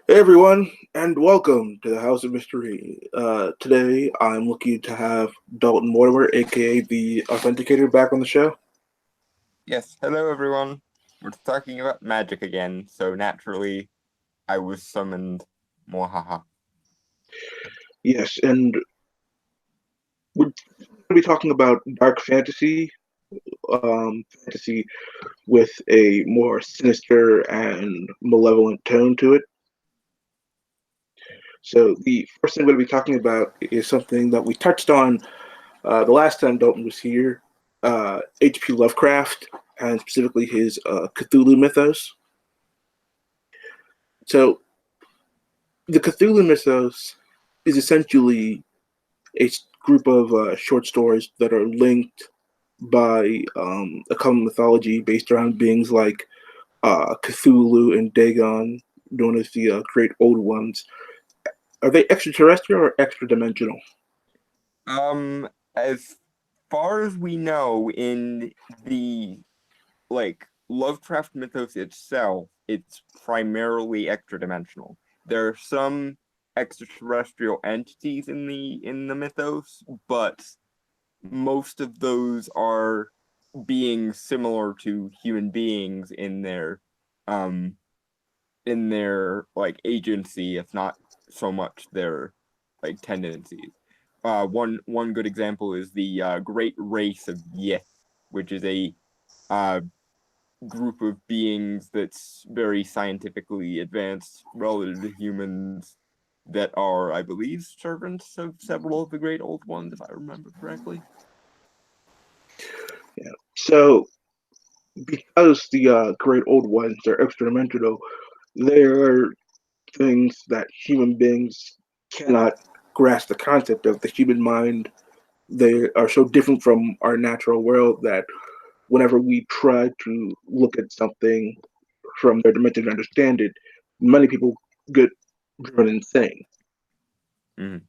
Hey everyone, and welcome to the House of Mystery. Today I'm lucky to have Dalton Mortimer, aka the Authenticator, back on the show. Yes, hello everyone. We're talking about magic again, so naturally I was summoned. Mwahaha. Yes, and we're going to be talking about dark fantasy with a more sinister and malevolent tone to it. So the first thing we're going to be talking about is something that we touched on the last time Dalton was here, H.P. Lovecraft, and specifically his Cthulhu mythos. So the Cthulhu mythos is essentially a group of short stories that are linked by a common mythology based around beings like Cthulhu and Dagon, known as the Great Old Ones. Are they extraterrestrial or extra dimensional? As far as we know, in the Lovecraft mythos itself, it's primarily extra-dimensional. There are some extraterrestrial entities in the mythos, but most of those are beings similar to human beings um in their agency, if not so much their tendencies. One good example is the great race of Yith, which is a uh, group of beings that's very scientifically advanced relative to humans that are, I believe, servants of several of the great old ones, if I remember correctly. Yeah. So because the Great Old Ones are extra dimensional, they are things that human beings cannot grasp the concept of. The human mind, they are so different from our natural world that whenever we try to look at something from their dimension and understand it, many people get driven insane. Mhm.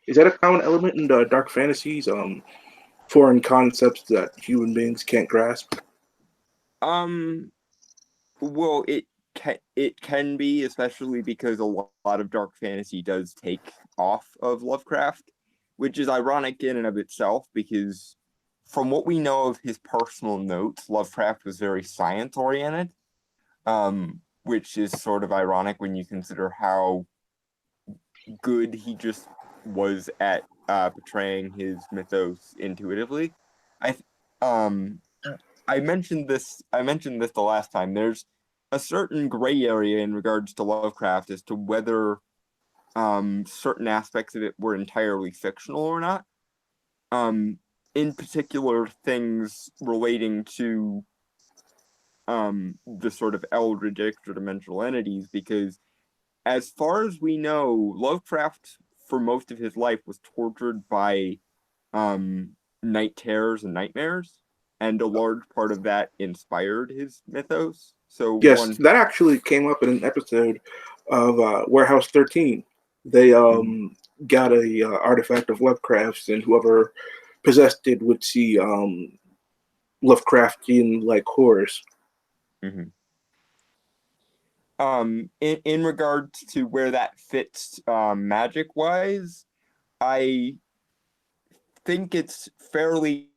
Is that a common element in the dark fantasies? Foreign concepts that human beings can't grasp? Um, Well, it can be, especially because a lot of dark fantasy does take off of Lovecraft, which is ironic in and of itself because from what we know of his personal notes, Lovecraft was very science oriented, which is sort of ironic when you consider how good he just was at portraying his mythos intuitively. I um I mentioned this the last time. There's a certain gray area in regards to Lovecraft as to whether certain aspects of it were entirely fictional or not. Um in particular, things relating to the sort of eldritch extra dimensional entities, because as far as we know, Lovecraft for most of his life was tortured by night terrors and nightmares, and a large part of that inspired his mythos. So Yes, one, that actually came up in an episode of Warehouse 13. They mhm, got a artifact of Lovecraft's, and whoever possessed it would see Lovecraftian like horrors. mhm. In regards to where that fits magic wise, I think it's fairly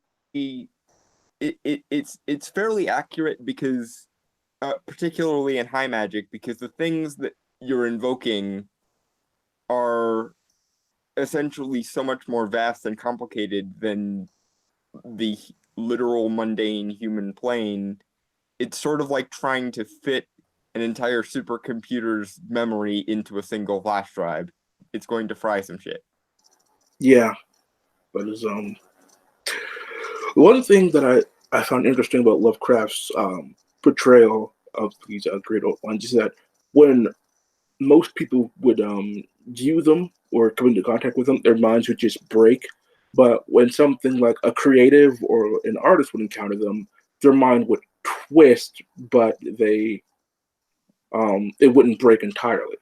accurate because particularly in high magic, because the things that you're invoking are essentially so much more vast and complicated than the literal mundane human plane. It's sort of like trying to fit an entire supercomputer's memory into a single flash drive. It's going to fry some shit. Yeah, but it's, one thing that I found interesting about Lovecraft's portrayal of these great old ones is that when most people would view them or come into contact with them, their minds would just break. But when something like a creative or an artist would encounter them, their mind would twist, but it wouldn't break entirely,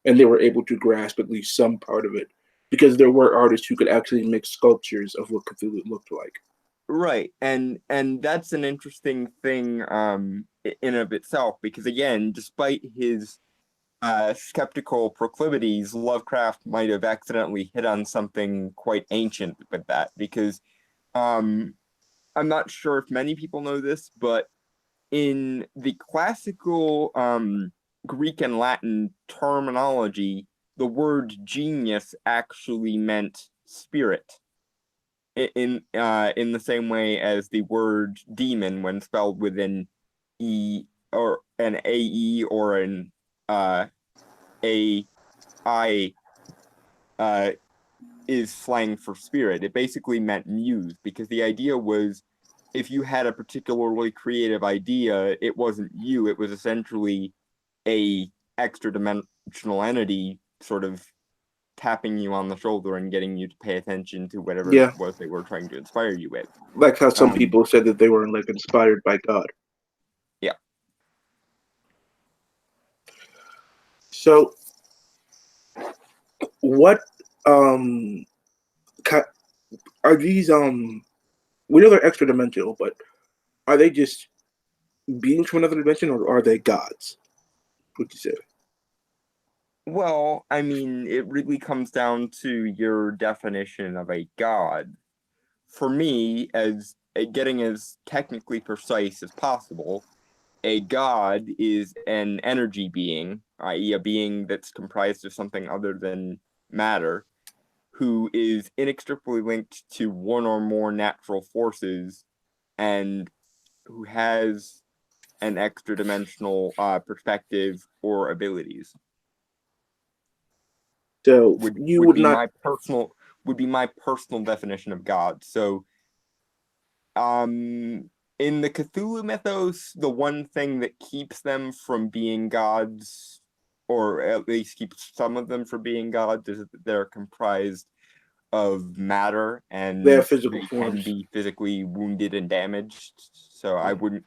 and they were able to grasp at least some part of it because there were artists who could actually make sculptures of what Cthulhu looked like. Right, and that's an interesting thing in of itself, because again, despite his skeptical proclivities, Lovecraft might have accidentally hit on something quite ancient with that, because um, I'm not sure if many people know this, but in the classical Greek and Latin terminology, the word genius actually meant spirit. In the same way as the word demon, when spelled with an e or an ae or an a I, uh, is slang for spirit. It basically meant muse, because the idea was, if you had a particularly creative idea, it wasn't you, it was essentially a extra dimensional entity sort of tapping you on the shoulder and getting you to pay attention to whatever it Yeah, was they were trying to inspire you with. like how some Um, people said that they were like inspired by God. yeah. So, what um ki- are these? We know they're extra dimensional, but are they just beings from another dimension, or are they gods? Would you say? Well, I mean, it really comes down to your definition of a god. For me, as getting as technically precise as possible, a god is an energy being, i.e., a being that's comprised of something other than matter, who is inextricably linked to one or more natural forces and who has an extra dimensional perspective or abilities. So Would you would would be not. my personal definition of God. So Um, in the Cthulhu mythos, the one thing that keeps them from being gods, or at least keeps some of them from being gods, is that they're comprised of matter They have and physical they can forms. be physically wounded and damaged. So I wouldn't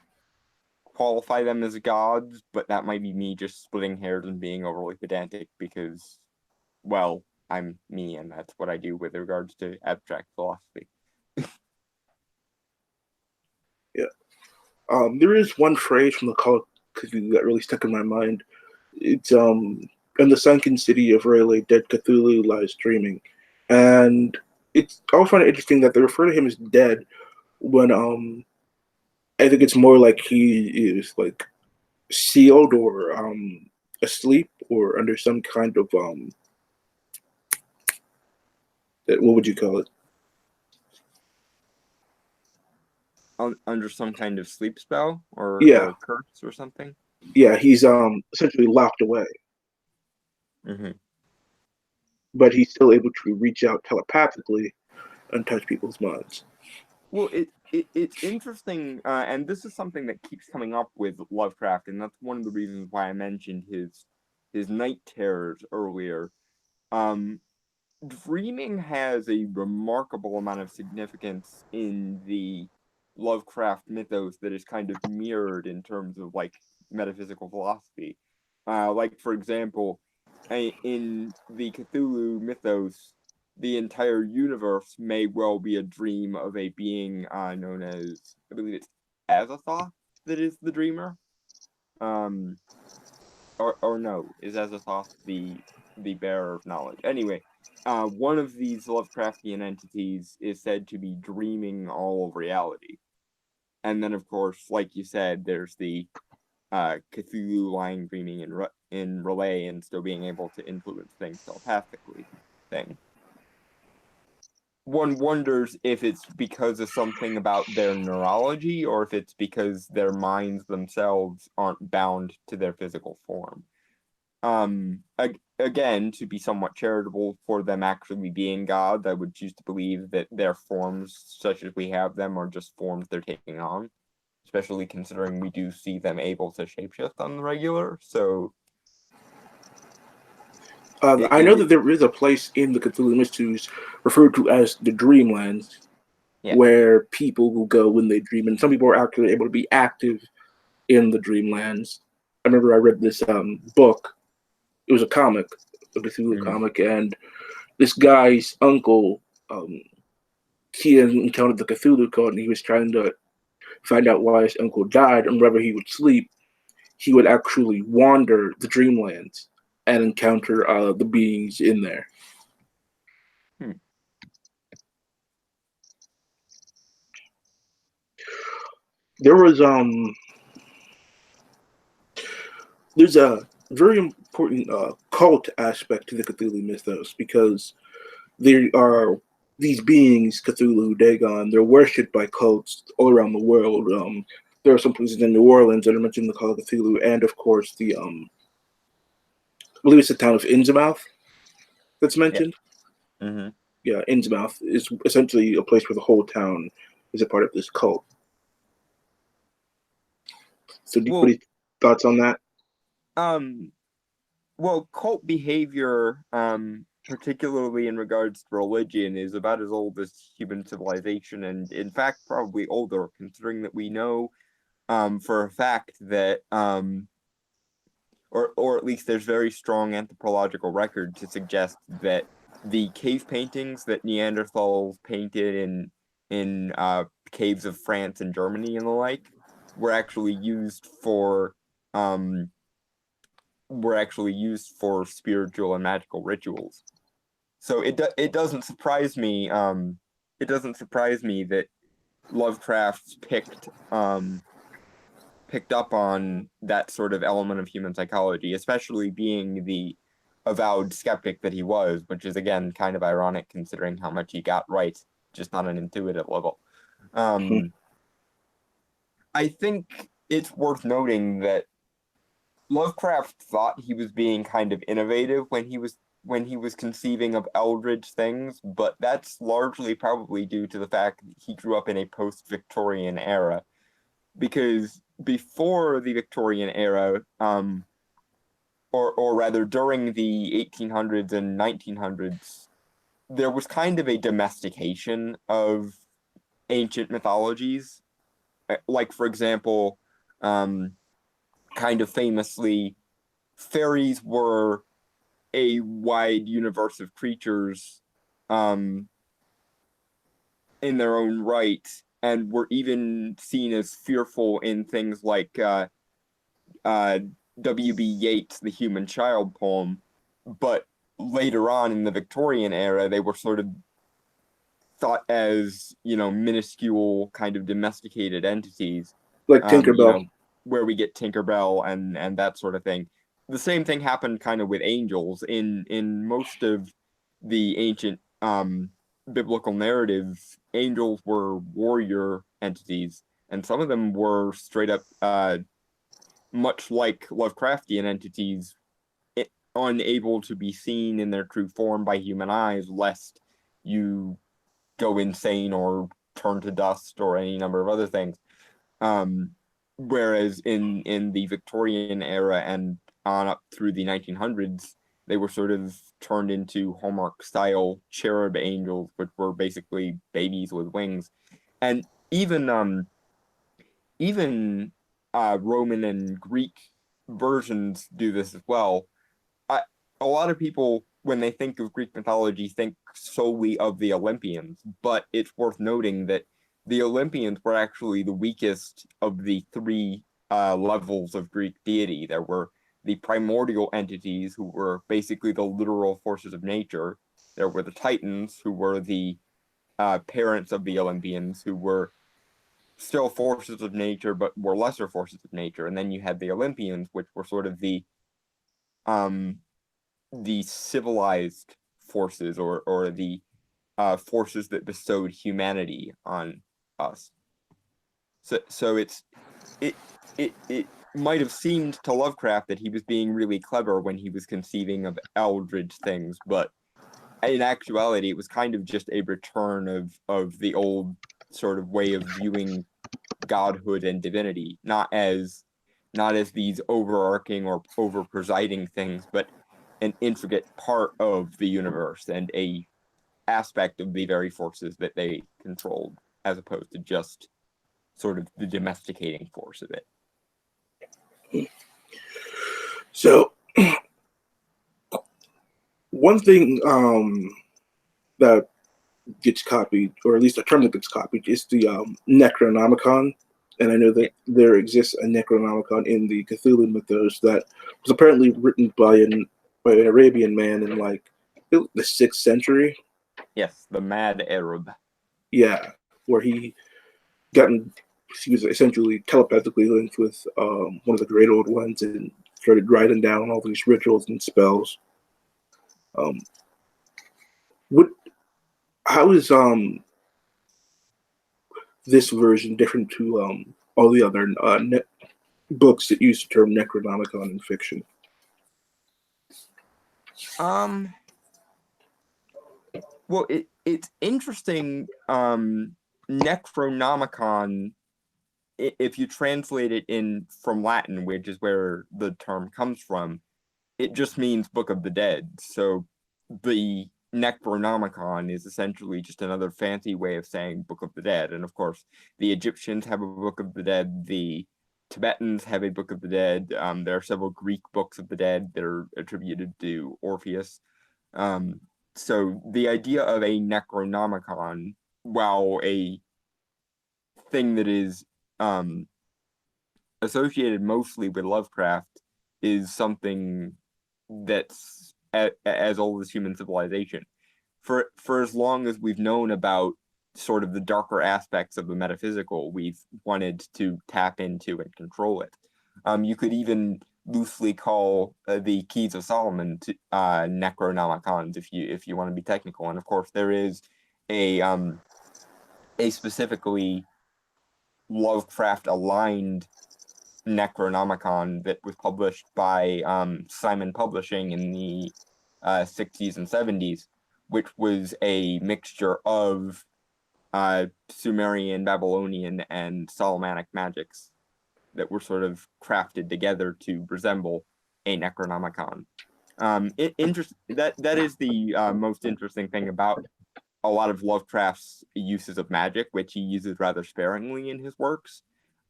qualify them as gods, but that might be me just splitting hairs and being overly pedantic because, well, I'm me and that's what I do with regards to abstract philosophy. Yeah. There is one phrase from the Call of Cthulhu that really stuck in my mind. It's in the sunken city of Rayleigh, dead Cthulhu lies dreaming, and it's I always find it interesting that they refer to him as dead when I think it's more like he is like sealed or asleep or under some kind of what would you call it? Under some kind of sleep spell Yeah, or curse or something. yeah, he's essentially locked away, Hmm. but he's still able to reach out telepathically and touch people's minds. Well, it's interesting, and this is something that keeps coming up with Lovecraft, and that's one of the reasons why I mentioned his night terrors earlier. Um, Dreaming has a remarkable amount of significance in the Lovecraft mythos that is kind of mirrored in terms of like metaphysical philosophy. Like for example, in the Cthulhu mythos, the entire universe may well be a dream of a being known as, I believe it's Azathoth that is the dreamer. Um, or no, is Azathoth the bearer of knowledge? Anyway, one of these Lovecraftian entities is said to be dreaming all of reality. And then, of course, like you said, there's the Cthulhu lying dreaming in relay and still being able to influence things telepathically thing. One wonders if it's because of something about their neurology or if it's because their minds themselves aren't bound to their physical form. Again, to be somewhat charitable for them actually being gods, I would choose to believe that their forms, such as we have them, are just forms they're taking on, especially considering we do see them able to shapeshift on the regular. So I know that it there is a place in the Cthulhu Mysteries referred to as the Dreamlands, yeah. where people will go when they dream, and some people are actually able to be active in the Dreamlands. I remember I read this book. It was a comic, a Cthulhu Mm-hmm. comic, and this guy's uncle, um, he had encountered the Cthulhu code, and he was trying to find out why his uncle died. And whenever he would sleep, he would actually wander the Dreamlands, and encounter the beings in there. Hmm. There was there's a very important cult aspect to the Cthulhu mythos because there are these beings, Cthulhu, Dagon. They're worshipped by cults all around the world. There are some places in New Orleans that are mentioned in the Call of Cthulhu, and of course the I believe it's the town of Innsmouth that's Yeah. mentioned. Mm-hmm. Yeah, Innsmouth is essentially a place where the whole town is a part of this cult. So, what are Well, your thoughts on that? um, well, cult behavior, particularly in regards to religion, is about as old as human civilization, and in fact, probably older, considering that we know, for a fact that, or at least there's very strong anthropological record to suggest that the cave paintings that Neanderthals painted in caves of France and Germany and the like were actually used for um spiritual and magical rituals. So it doesn't surprise me that Lovecraft picked up on that sort of element of human psychology, especially being the avowed skeptic that he was, which is again kind of ironic considering how much he got right, just on an intuitive level. Um, I think it's worth noting that Lovecraft thought he was being kind of innovative when he was conceiving of eldritch things, but that's largely probably due to the fact that he grew up in a post-Victorian era. Because before the Victorian era, or rather during the 1800s and 1900s, there was kind of a domestication of ancient mythologies. Like, for example, um, kind of famously, fairies were a wide universe of creatures um, in their own right, and were even seen as fearful in things like uh, W.B. Yeats' The Human Child poem. But later on in the Victorian era, they were sort of thought as, minuscule kind of domesticated entities, Like um, you Tinkerbell. know, where we get Tinkerbell and that sort of thing. The same thing happened kind of with angels in most of the ancient biblical narratives. Angels were warrior entities, and some of them were straight up much like Lovecraftian entities, unable to be seen in their true form by human eyes, lest you go insane or turn to dust or any number of other things. Um, Whereas in the Victorian era and on up through the 1900s, they were sort of turned into Hallmark style cherub angels, which were basically babies with wings. And even Roman and Greek versions do this as well. I, a lot of people, when they think of Greek mythology, think solely of the Olympians, but it's worth noting that the Olympians were actually the weakest of the three levels of Greek deity. There were the primordial entities, who were basically the literal forces of nature. There were the Titans, who were the parents of the Olympians, who were still forces of nature, but were lesser forces of nature. And then you had the Olympians, which were sort of um, the civilized forces, or the forces that bestowed humanity on us. So it might have seemed to Lovecraft that he was being really clever when he was conceiving of eldritch things, but in actuality, it was kind of just a return of the old sort of way of viewing godhood and divinity, not as these overarching or over presiding things, but an intricate part of the universe and a aspect of the very forces that they controlled, as opposed to just sort of the domesticating force of it. So, one thing that gets copied, or at least a term that gets copied, is the Necronomicon. And I know Yeah. that there exists a Necronomicon in the Cthulhu mythos that was apparently written by an by an Arabian man in like the 6th century. Yes, the Mad Arab. Yeah, where gotten he was essentially telepathically linked with one of the great old ones and started writing down all these rituals and spells. Um, what? How is this version different to all the other books that use the term Necronomicon in fiction? Um, well, it's interesting. Necronomicon, if you translate it in from Latin, which is where the term comes from, it just means Book of the Dead. So the Necronomicon is essentially just another fancy way of saying Book of the Dead. And of course, the Egyptians have a Book of the Dead. The Tibetans have a Book of the Dead. There are several Greek books of the dead that are attributed to Orpheus. Um, so the idea of a Necronomicon, while a thing that is um, associated mostly with Lovecraft, is something that's as old as human civilization. For as long as we've known about sort of the darker aspects of the metaphysical, we've wanted to tap into and control it. You could even loosely call the Keys of Solomon to, Necronomicons if you want to be technical. And of course, there is a specifically Lovecraft aligned Necronomicon that was published by Simon Publishing in the 60s and 70s, which was a mixture of Sumerian, Babylonian, and Solomonic magics that were sort of crafted together to resemble a Necronomicon. That is the most interesting thing about a lot of Lovecraft's uses of magic, which he uses rather sparingly in his works.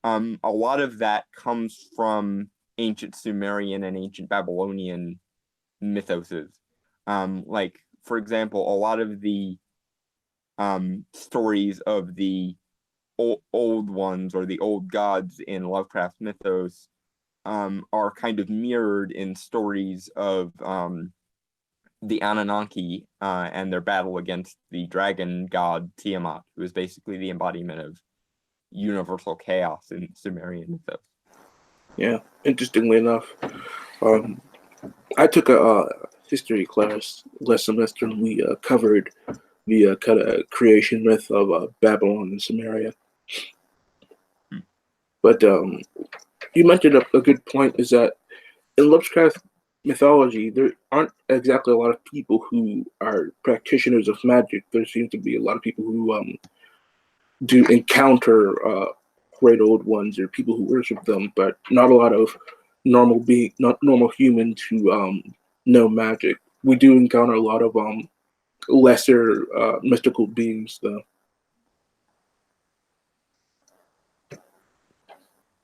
A lot of that comes from ancient Sumerian and ancient Babylonian mythoses. Like, for example, a lot of the stories of the old ones or the old gods in Lovecraft's mythos are kind of mirrored in stories of the Anunnaki and their battle against the dragon god Tiamat, who is basically the embodiment of universal chaos in Sumerian mythos. Yeah, interestingly enough, um, I took a history class last semester, and we covered the kind of creation myth of Babylon and Samaria. But you mentioned a good point is that in Lovecraft mythology, there aren't exactly a lot of people who are practitioners of magic. There seems to be a lot of people who do encounter great old ones or people who worship them, but not a lot of not normal humans who know magic. We do encounter a lot of lesser mystical beings, though.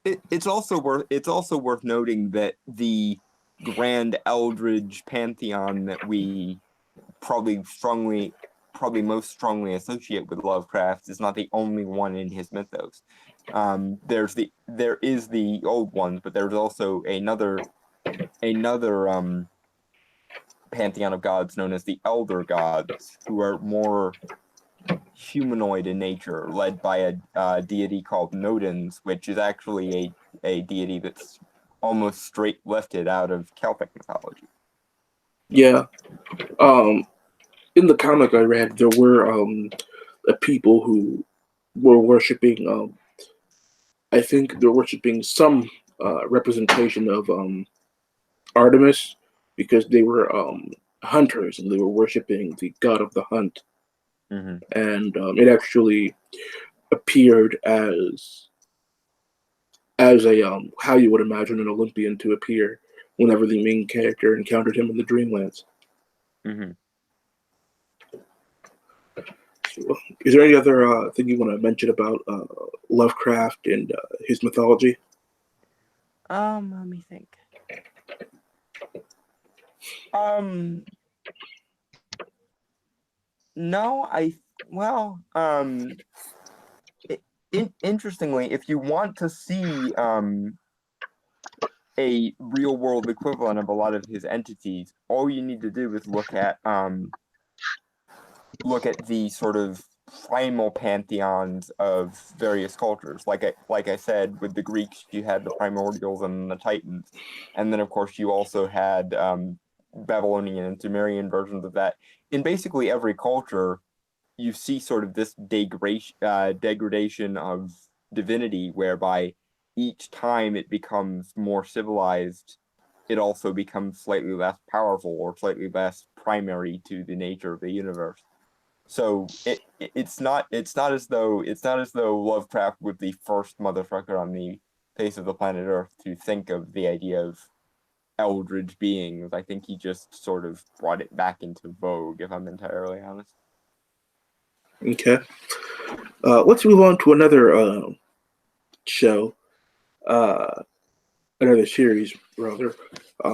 It's also worth noting that the grand eldritch pantheon that we probably most strongly associate with Lovecraft is not the only one in his mythos. There is the old ones, but there's also another pantheon of gods known as the elder gods, who are more humanoid in nature, led by a deity called Nodens, which is actually a deity that's almost straight lifted out of Celtic mythology. Yeah. Um, in the comic I read, there were people who were worshiping. I think they're worshiping some representation of Artemis because they were hunters and they were worshiping the god of the hunt. Mm-hmm. And it actually appeared as a how you would imagine an Olympian to appear whenever the main character encountered him in the Dreamlands. Mm-hmm. So, is there any other thing you want to mention about Lovecraft and his mythology? Let me think. Um, no, well, interestingly, if you want to see a real world equivalent of a lot of his entities, all you need to do is look at the sort of primal pantheons of various cultures. Like I said, with the Greeks, you had the primordials and the Titans, and then of course you also had Babylonian and Sumerian versions of that. In basically every culture, you see sort of this degradation of divinity, whereby each time it becomes more civilized, it also becomes slightly less powerful or slightly less primary to the nature of the universe. So it's not as though Lovecraft was the first motherfucker on the face of the planet Earth to think of the idea of eldritch beings. I think he just sort of brought it back into vogue, if I'm entirely honest. Okay. Let's move on to another show, uh, another series, rather.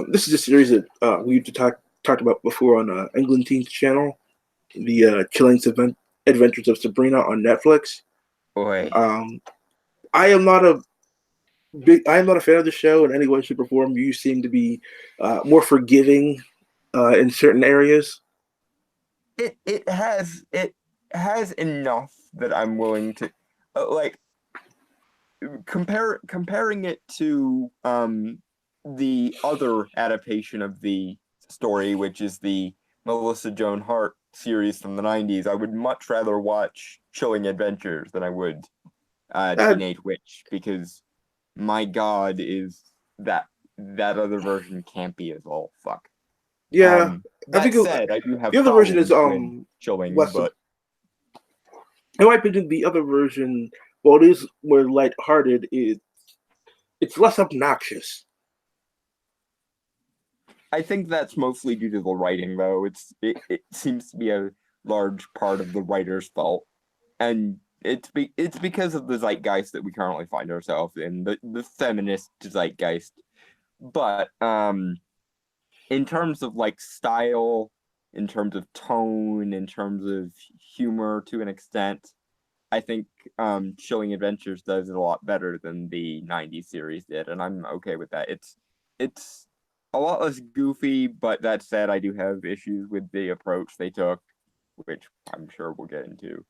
This is a series that we've talked about before on England Teens channel, the Adventures of Sabrina on Netflix. Boy, Um, I am not a I am not a fan of the show in any way, shape, or form. You seem to be more forgiving in certain areas. it has enough that I'm willing to like comparing it to the other adaptation of the story, which is the Melissa Joan Hart series from the 90s. I would much rather watch Chilling Adventures than I would Uh, Teenage Witch, because my god, is that other version campy as all fuck. yeah, I That think said, I do the have other version is problems with Chilling, less. but In my opinion, the other version, while it is more lighthearted, it's less obnoxious. I think that's mostly due to the writing, though. It seems to be a large part of the writer's fault, and it's because of the zeitgeist that we currently find ourselves in, the feminist zeitgeist. But in terms of like style, in terms of tone, in terms of humor, to an extent, I think Chilling Adventures does it a lot better than the '90s series did, and I'm okay with that. It's a lot less goofy, but that said, I do have issues with the approach they took, which I'm sure we'll get into.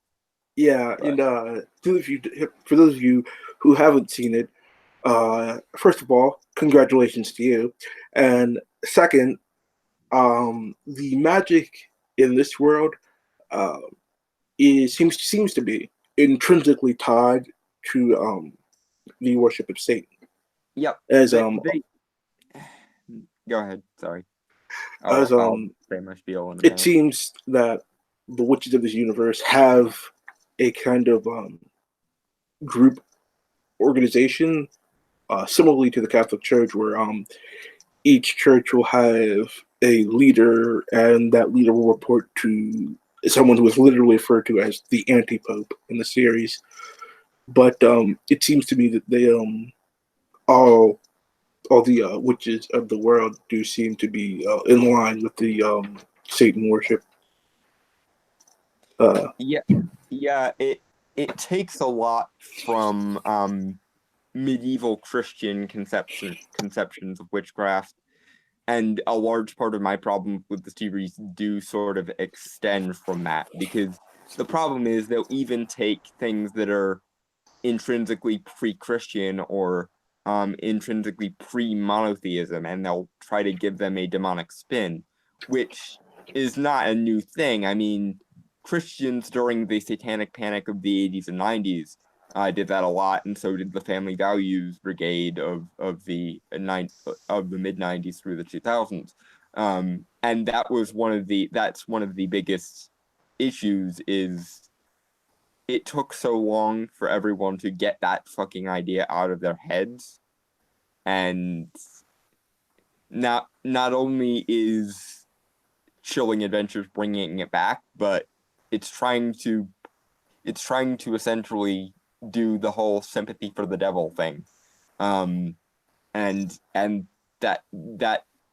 Yeah, But and for those of you who haven't seen it, first of all, congratulations to you, and second, the magic in this world uh, seems to be intrinsically tied to the worship of Satan. yep, As they go ahead. Sorry, as I'll say my spiel in a it minute. seems that the witches of this universe have a kind of group organization, similarly to the Catholic Church, where each church will have a leader, and that leader will report to someone who is literally referred to as the anti-pope in the series. But it seems to me that they all the witches of the world do seem to be in line with the Satan worship. Uh, Yeah, yeah. It takes a lot from medieval Christian conceptions of witchcraft, and a large part of my problem with the series do sort of extend from that, because the problem is they'll even take things that are intrinsically pre-Christian or intrinsically pre-monotheism, and they'll try to give them a demonic spin, which is not a new thing. I mean, Christians during the satanic panic of the 80s and 90s did that a lot, and so did the Family Values Brigade of the mid 90s through the 2000s. And that's one of the biggest issues, is it took so long for everyone to get that fucking idea out of their heads. And not only is Chilling Adventures bringing it back, but it's trying to it's trying to essentially do the whole sympathy for the devil thing. Um, and that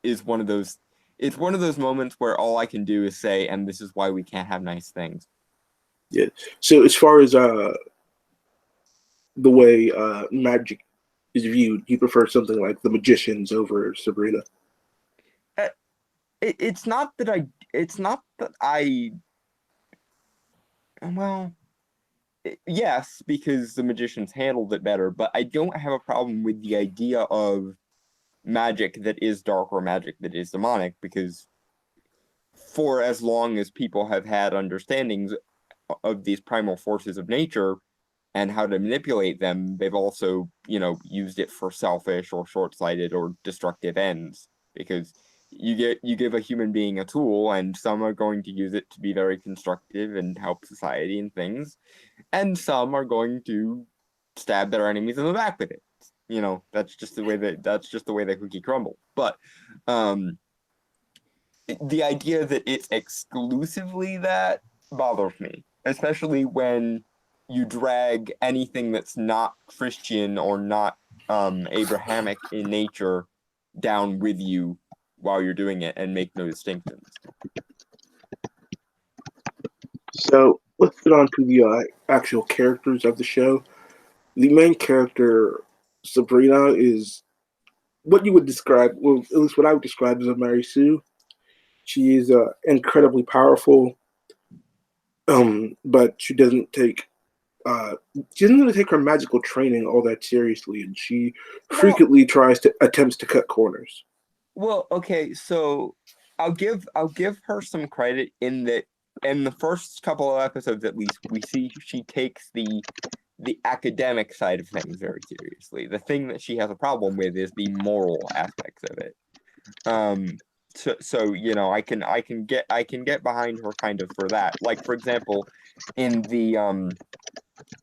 is one of those it's one of those moments where all I can do is say, and this is why we can't have nice things. yeah. So as far as the way magic is viewed, you prefer something like The Magicians over Sabrina. Uh, it's not that I well, yes, because the magicians handled it better, but I don't have a problem with the idea of magic that is dark or magic that is demonic, because for as long as people have had understandings of these primal forces of nature and how to manipulate them, they've also, used it for selfish or short-sighted or destructive ends. Because you give a human being a tool, and some are going to use it to be very constructive and help society and things, and some are going to stab their enemies in the back with it. That's just the way the cookie crumbles. But um, the idea that it's exclusively that bothers me, especially when you drag anything that's not Christian or not Abrahamic in nature down with you while you're doing it and make no distinctions. So let's get on to the actual characters of the show. The main character, Sabrina, is what you would describe, well, at least what I would describe as a Mary Sue. She is incredibly powerful, but she doesn't really take her magical training all that seriously, and she Well, frequently attempts to cut corners. okay, so I'll give her some credit in that in the first couple of episodes at least, we see she takes the academic side of things very seriously. The thing that she has a problem with is the moral aspects of it. Um, so I can get behind her kind of for that. Like for example, in the um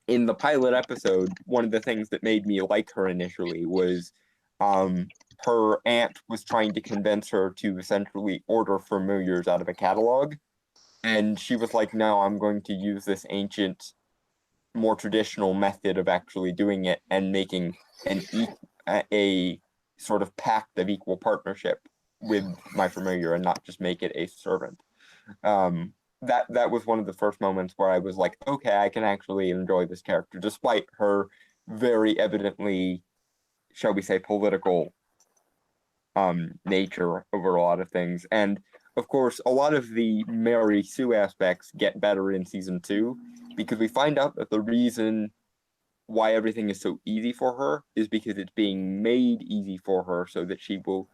in the pilot episode, one of the things that made me like her initially was her aunt was trying to convince her to essentially order familiars out of a catalog. And she was like, no, I'm going to use this ancient, more traditional method of actually doing it and making a sort of pact of equal partnership with my familiar and not just make it a servant. That was one of the first moments where I was like, okay, I can actually enjoy this character, despite her very evidently, shall we say, political nature over a lot of things. And of course, a lot of the Mary Sue aspects get better in season two because we find out that the reason why everything is so easy for her is because it's being made easy for her so that she will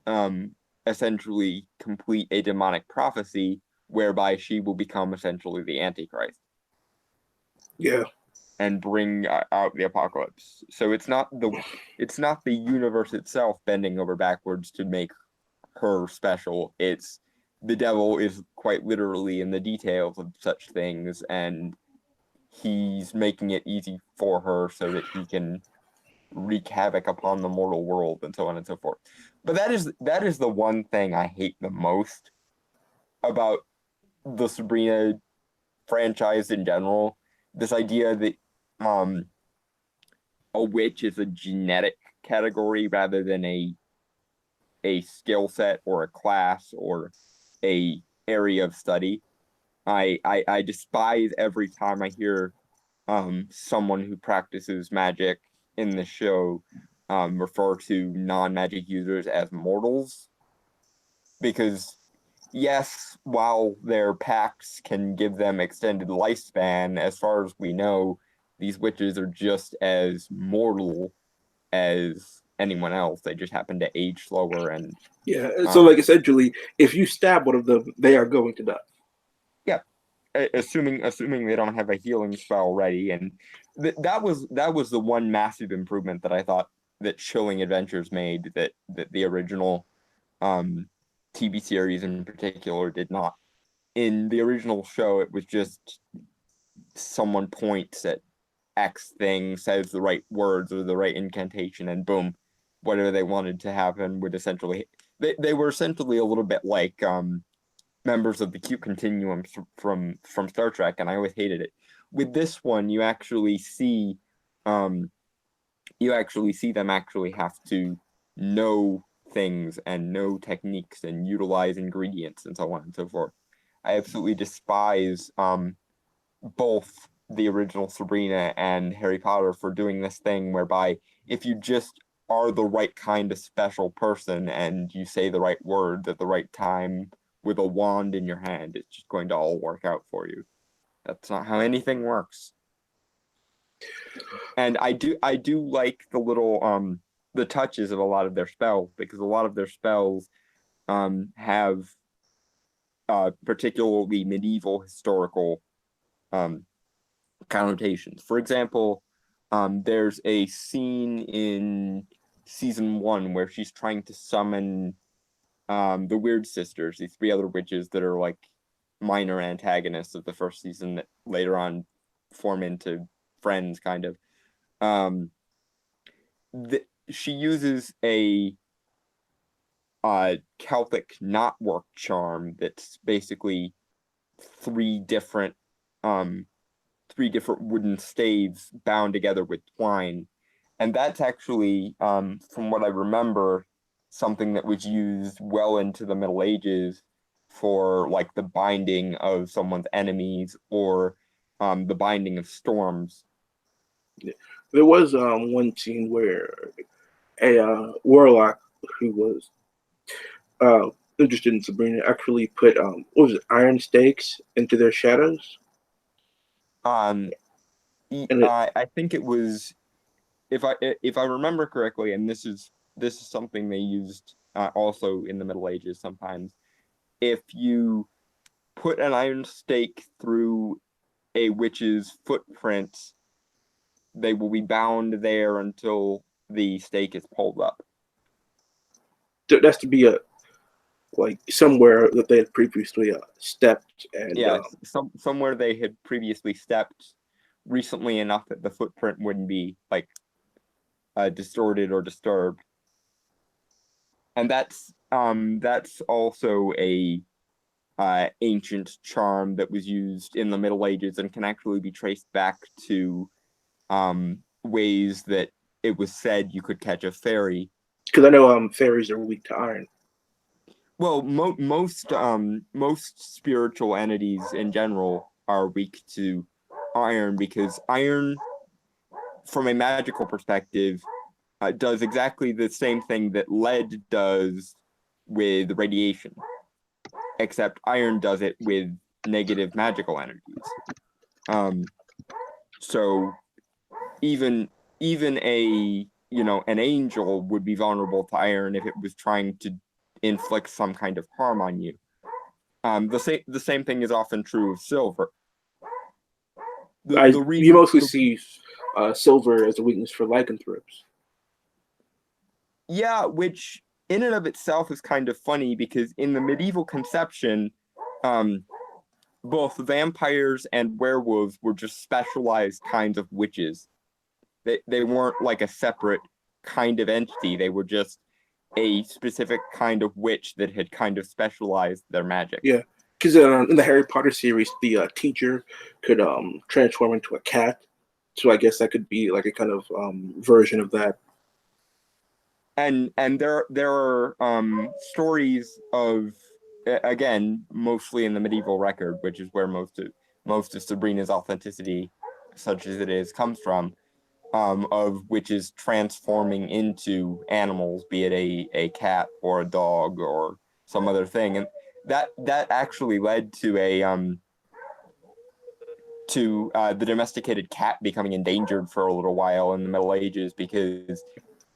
um essentially complete a demonic prophecy whereby she will become essentially the Antichrist Yeah, and bring out the apocalypse. So it's not the universe itself bending over backwards to make her special. It's the devil is quite literally in the details of such things, and he's making it easy for her so that he can wreak havoc upon the mortal world and so on and so forth. But that is the one thing I hate the most about the Sabrina franchise in general. This idea that um a witch is a genetic category rather than a skill set or a class or a area of study. I despise every time I hear someone who practices magic in the show refer to non-magic users as mortals, because yes, while their pacts can give them extended lifespan, as far as we know, these witches are just as mortal as anyone else. They just happen to age slower and yeah. So, um like, essentially, if you stab one of them, they are going to die. yeah, assuming they don't have a healing spell ready. And that was the one massive improvement that I thought that Chilling Adventures made that the original um TV series in particular did not. In the original show, it was just someone points at X thing, says the right words or the right incantation, and boom, whatever they wanted to happen would essentially they were essentially a little bit like members of the Q continuum from Star Trek, and I always hated it. With this one, um you actually see them actually have to know things and know techniques and utilize ingredients and so on and so forth. I absolutely despise both the original Sabrina and Harry Potter for doing this thing whereby if you just are the right kind of special person and you say the right words at the right time with a wand in your hand, it's just going to all work out for you. That's not how anything works. And I do like the little the touches of a lot of their spells because a lot of their spells have particularly medieval historical um connotations. For example, there's a scene in season one where she's trying to summon the Weird Sisters, these three other witches that are like minor antagonists of the first season that later on form into friends, kind of. Um, she uses a Celtic knotwork charm that's basically three different um three different wooden staves bound together with twine. And that's actually, from what I remember, something that was used well into the Middle Ages for like the binding of someone's enemies or the binding of storms. There was one scene where a warlock who was uh, interested in Sabrina actually put what was it, iron stakes into their shadows, Um, and it I think it was, if I remember correctly, and this is something they used also in the Middle Ages sometimes. If you put an iron stake through a witch's footprint, they will be bound there until the stake is pulled up. that's to be a like somewhere that they had previously stepped, and Yeah, somewhere they had previously stepped recently enough that the footprint wouldn't be like distorted or disturbed. And that's also a ancient charm that was used in the Middle Ages and can actually be traced back to ways that it was said you could catch a fairy. because I know fairies are weak to iron. Well, most spiritual entities in general are weak to iron because iron, from a magical perspective, does exactly the same thing that lead does with radiation, except iron does it with negative magical energies. Um, so even even an angel would be vulnerable to iron if it was trying to inflict some kind of harm on you. The same thing is often true of silver. The You reason mostly see silver as a weakness for lycanthropes. Yeah, which in and of itself is kind of funny because in the medieval conception, um, both vampires and werewolves were just specialized kinds of witches. They weren't like a separate kind of entity. They were just a specific kind of witch that had kind of specialized their magic. Yeah, because in the Harry Potter series, the teacher could transform into a cat. So I guess that could be like a kind of version of that. And there are stories of, again, mostly in the medieval record, which is where most of Sabrina's authenticity, such as it is, comes from, of witches transforming into animals, be it a cat or a dog or some other thing. And that actually led to the domesticated cat becoming endangered for a little while in the Middle Ages because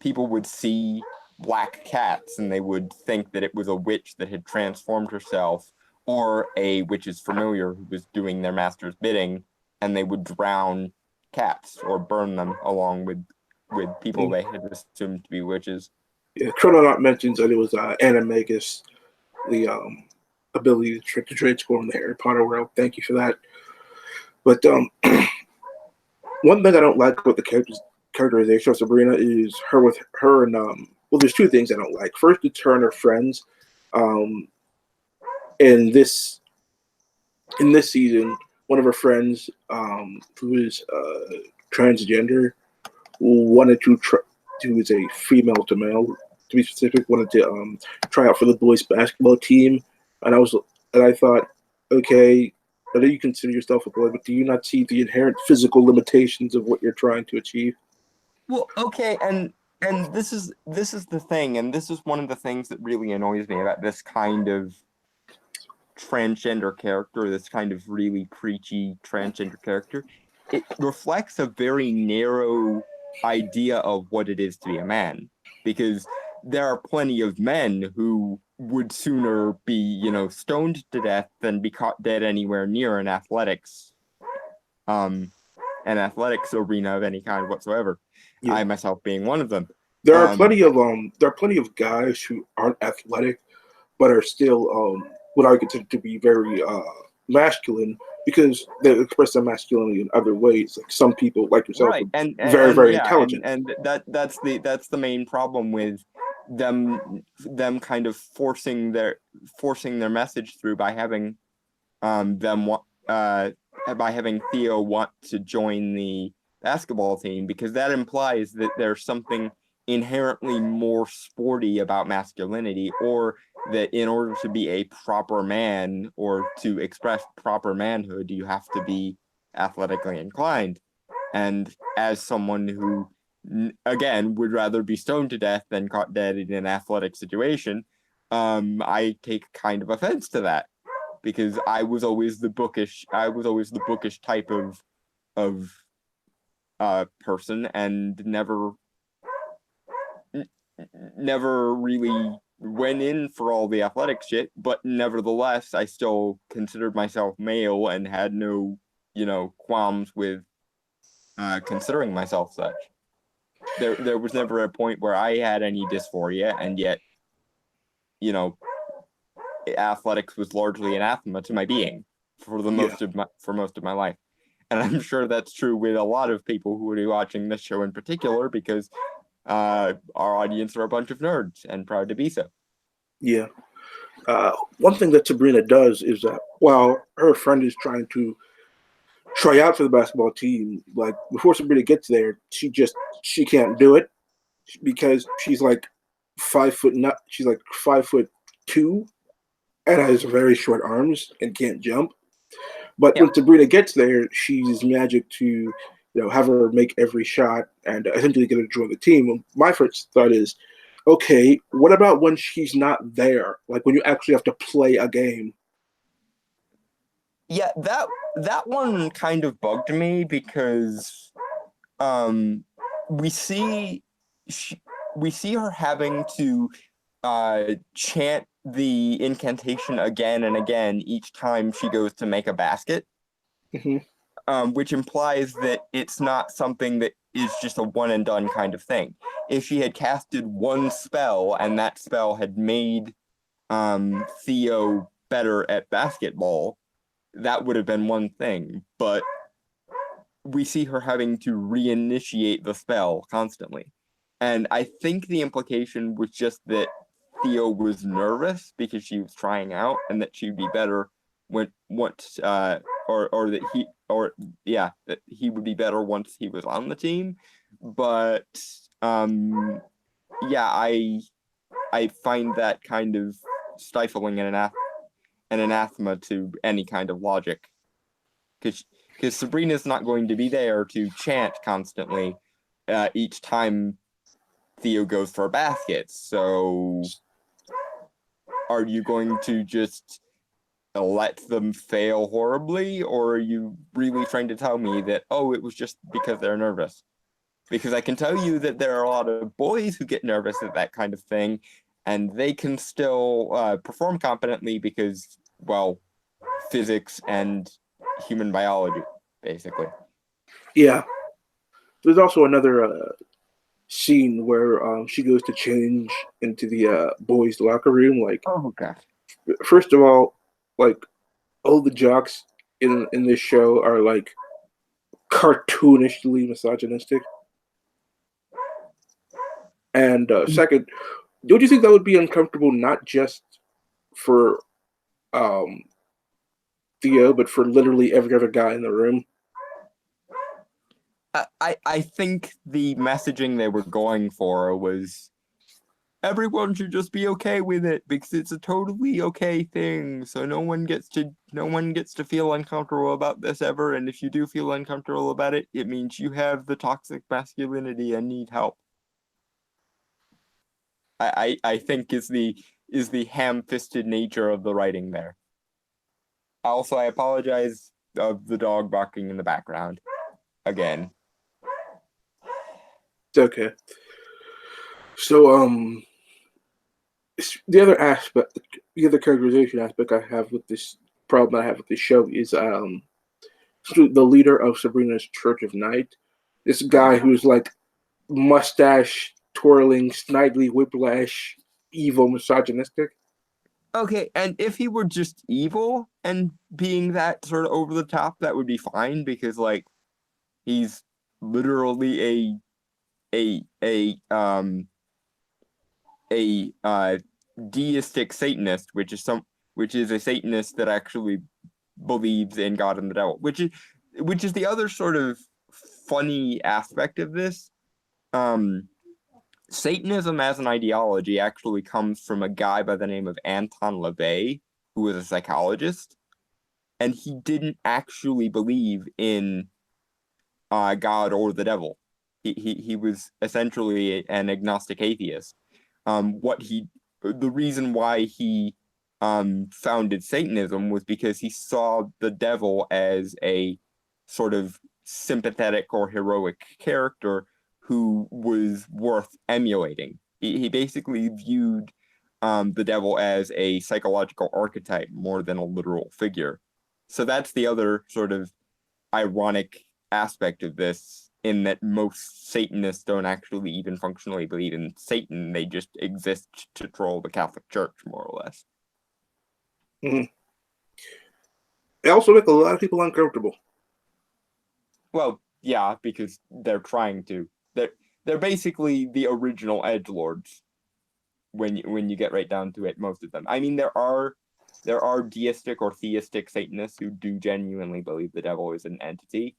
people would see black cats and they would think that it was a witch that had transformed herself or a witch's familiar who was doing their master's bidding, and they would drown cats or burn them along with people they had assumed to be witches. Yeah, Chrononaut mentions that it was Animagus, the ability to transform in the Harry Potter world. Thank you for that. But one thing I don't like about the characterization of Sabrina is her and well, there's two things I don't like. First, it's her and her friends. Um, in this season, one of her friends, who is transgender, wanted to try, who is a female to male, to be specific, wanted to try out for the boys basketball team, and I thought, okay, I know you consider yourself a boy, but do you not see the inherent physical limitations of what you're trying to achieve? Well, okay, and this is the thing, and this is one of the things that really annoys me about this kind of transgender character, this kind of really preachy transgender character. It reflects a very narrow idea of what it is to be a man, because there are plenty of men who would sooner be, stoned to death than be caught dead anywhere near um, an athletics arena of any kind whatsoever. Yeah. I myself being one of them. There are Um, plenty of guys who aren't athletic but are still what I consider to be very masculine because they express their masculinity in other ways. Like some people, like yourself, right, are very, and very yeah, intelligent. and that's the main problem with them kind of forcing their message through by having them uh by having Theo want to join the basketball team, because that implies that there's something inherently more sporty about masculinity, or that in order to be a proper man or to express proper manhood, you have to be athletically inclined. And as someone who, again, would rather be stoned to death than caught dead in an athletic situation, I take kind of offense to that, because I was always the bookish type of person, and never really went in for all the athletic shit, but nevertheless I still considered myself male and had no, qualms with considering myself such. There was never a point where I had any dysphoria, and yet, you know, athletics was largely anathema to my being Yeah, for most of my life. And I'm sure that's true with a lot of people who would be watching this show in particular, because our audience are a bunch of nerds and proud to be so. yeah. One thing that Sabrina does is that while her friend is trying to try out for the basketball team, like before Sabrina gets there, she can't do it because she's like 5 foot not she's like 5'2" and has very short arms and can't jump. But Yeah. when Sabrina gets there, she's magic to have her make every shot and essentially get her to join the team. My first thought is, okay, what about when she's not there? Like when you actually have to play a game. Yeah, that one kind of bugged me, because um we see she, we see her having to chant the incantation again and again each time she goes to make a basket, Hmm. which implies that it's not something that is just a one and done kind of thing. If she had casted one spell and that spell had made Theo better at basketball, that would have been one thing. But we see her having to reinitiate the spell constantly. And I think the implication was just that Theo was nervous because she was trying out, and that she'd be better when once or that he or yeah, that he would be better once he was on the team. But um yeah, I find that kind of stifling an anathema to any kind of logic, because Sabrina's not going to be there to chant constantly each time Theo goes for a basket. So are you going to just let them fail horribly, or are you really trying to tell me that, oh, it was just because they're nervous? Because I can tell you that there are a lot of boys who get nervous at that kind of thing, and they can still perform competently because, well, physics and human biology, basically. Yeah. There's also another scene where she goes to change into the boys' locker room. Like, Oh god. first of all, like all the jocks in this show are like cartoonishly misogynistic. And second, don't you think that would be uncomfortable not just for um, Theo, but for literally every other guy in the room? I think the messaging they were going for was everyone should just be okay with it because it's a totally okay thing. So no one gets to feel uncomfortable about this ever. And if you do feel uncomfortable about it, it means you have the toxic masculinity and need help. I think is the ham-fisted nature of the writing there. Also, I apologize of the dog barking in the background again. It's okay. So, the other aspect, the other characterization aspect I have with this problem I have with this show is the leader of Sabrina's Church of Night. This guy who's like mustache twirling, snidely whiplash, evil, misogynistic. Okay, and if he were just evil and being that sort of over the top, that would be fine because like he's literally a deistic Satanist, which is a Satanist that actually believes in God and the devil, which is the other sort of funny aspect of this. Um, Satanism as an ideology actually comes from a guy by the name of Anton LaVey, who was a psychologist, and he didn't actually believe in God or the devil. He was essentially an agnostic atheist. The reason why he founded Satanism was because he saw the devil as a sort of sympathetic or heroic character who was worth emulating. He basically viewed the devil as a psychological archetype more than a literal figure. So that's the other sort of ironic aspect of this, in that most Satanists don't actually even functionally believe in Satan. They just exist to troll the Catholic Church, more or less. Mm-hmm. They also make a lot of people uncomfortable. Well, yeah, because they're trying to. They're basically the original edgelords when you get right down to it, most of them. I mean, there are deistic or theistic Satanists who do genuinely believe the devil is an entity.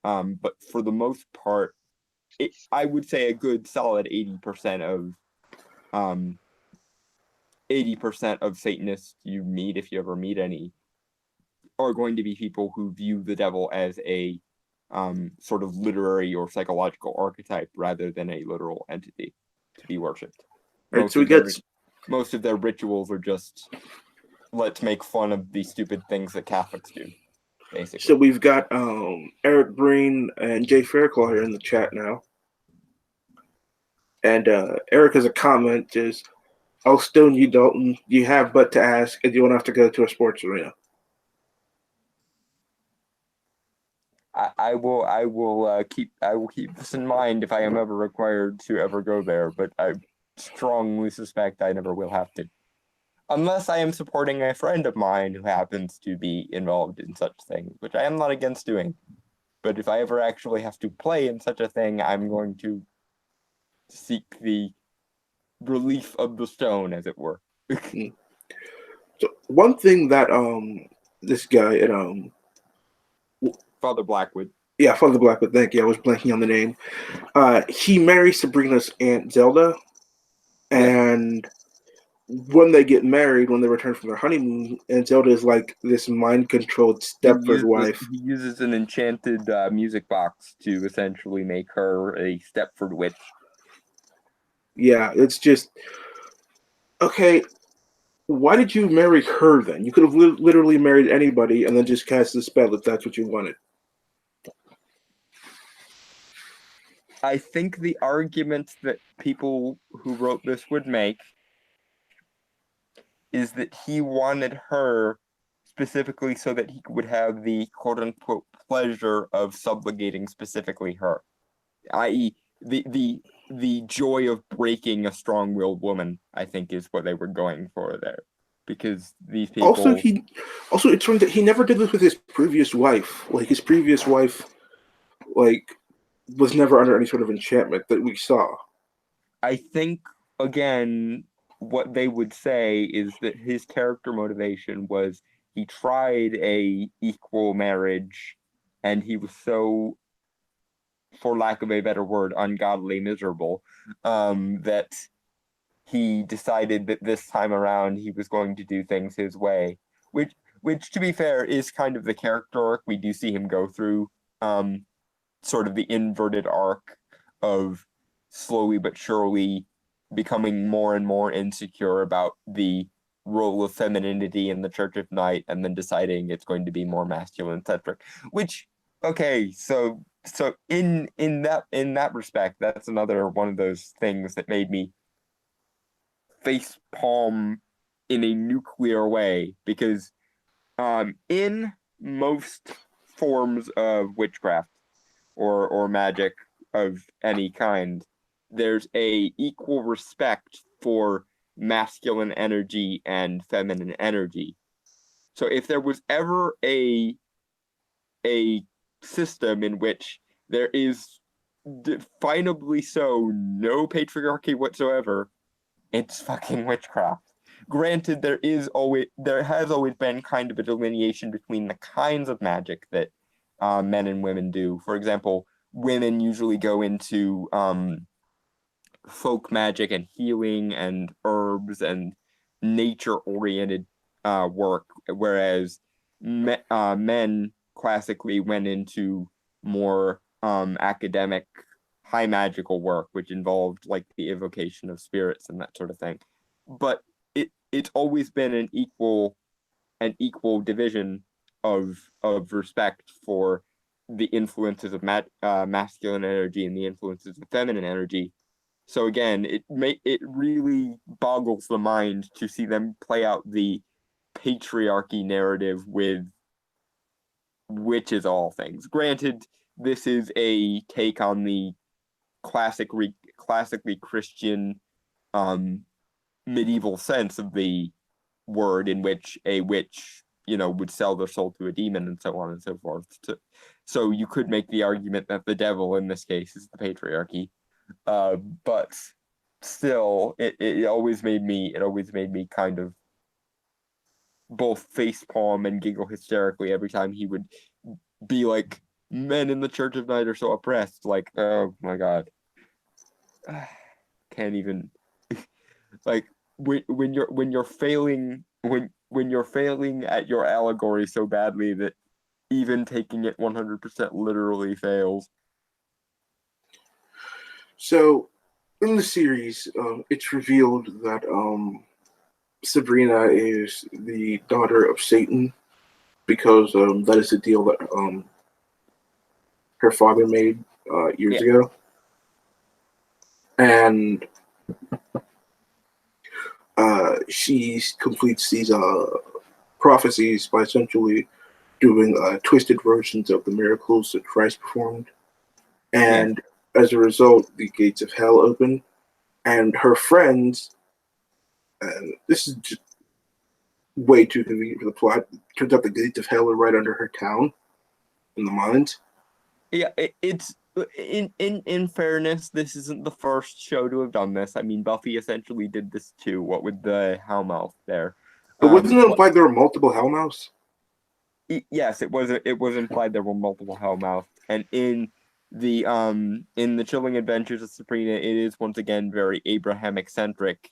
But for the most part, I would say a good solid 80% of 80% of Satanists you meet, if you ever meet any, are going to be people who view the devil as a sort of literary or psychological archetype rather than a literal entity to be worshipped. All right, Most so we of get their most of their rituals are just let's make fun of the stupid things that Catholics do, so basically. we've got Eric Breen and Jay Fairclaw here in the chat now, and Eric has a comment is, "I'll stone you, Dalton. You have but to ask, and you won't have to go to a sports arena." I will keep this in mind if I am ever required to ever go there, but I strongly suspect I never will have to. Unless I am supporting a friend of mine who happens to be involved in such things, which I am not against doing. But if I ever actually have to play in such a thing, I'm going to seek the relief of the stone, as it were. Mm. So one thing that this guy at Father Blackwood. yeah, Father Blackwood, thank you. I was blanking on the name. He marries Sabrina's aunt Zelda, Yep. and when they get married, when they return from their honeymoon, and Zelda is like this mind-controlled He Stepford uses wife. he uses an enchanted music box to essentially make her a Stepford witch. Yeah, it's just okay. Why did you marry her then? You could have literally married anybody and then just cast the spell if that's what you wanted. I think the argument that people who wrote this would make is that he wanted her specifically so that he would have the quote unquote pleasure of subjugating specifically her, i.e., the joy of breaking a strong-willed woman, I think is what they were going for there. Because these Also, people, it turned that he never did this with his previous wife. Like his previous wife, like was never under any sort of enchantment that we saw. I think, again, what they would say is that his character motivation was he tried a equal marriage and he was so, for lack of a better word, ungodly miserable, that he decided that this time around he was going to do things his way, which to be fair is kind of the character arc. We do see him go through sort of the inverted arc of slowly but surely becoming more and more insecure about the role of femininity in the Church of Night, and then deciding it's going to be more masculine centric. Which, okay, so in that respect, that's another one of those things that made me face palm in a nuclear way, because in most forms of witchcraft or magic of any kind, there's a equal respect for masculine energy and feminine energy. So if there was ever a system in which there is definably so no patriarchy whatsoever, it's fucking witchcraft. Granted, there has always been kind of a delineation between the kinds of magic that men and women do. For example, women usually go into folk magic and healing and herbs and nature-oriented work, whereas men classically went into more academic, high magical work, which involved like the evocation of spirits and that sort of thing. But it's always been an equal division of respect for the influences of masculine energy and the influences of feminine energy. So again, it really boggles the mind to see them play out the patriarchy narrative with witches all things. Granted, this is a take on the classically Christian um, medieval sense of the word, in which a witch, would sell their soul to a demon and so on and so forth. So you could make the argument that the devil in this case is the patriarchy. But still, it always made me kind of both facepalm and giggle hysterically every time he would be like, men in the Church of Night are so oppressed. Like, oh my God. Can't even like when you're failing at your allegory so badly that even taking it 100% literally fails. So, in the series, it's revealed that Sabrina is the daughter of Satan because that is the deal that her father made years Yeah, ago. And she completes these prophecies by essentially doing twisted versions of the miracles that Christ performed. yeah. And as a result, the gates of hell open. And her friends, and this is just way too convenient for the plot. Turns out the gates of hell are right under her town in the mines. Yeah, it's in fairness, this isn't the first show to have done this. I mean, Buffy essentially did this too. What with the Hellmouth there? But wasn't it But implied there were multiple Hellmouths? yes, it was implied there were multiple Hellmouth, and in the Chilling Adventures of Sabrina, it is once again very Abrahamic centric,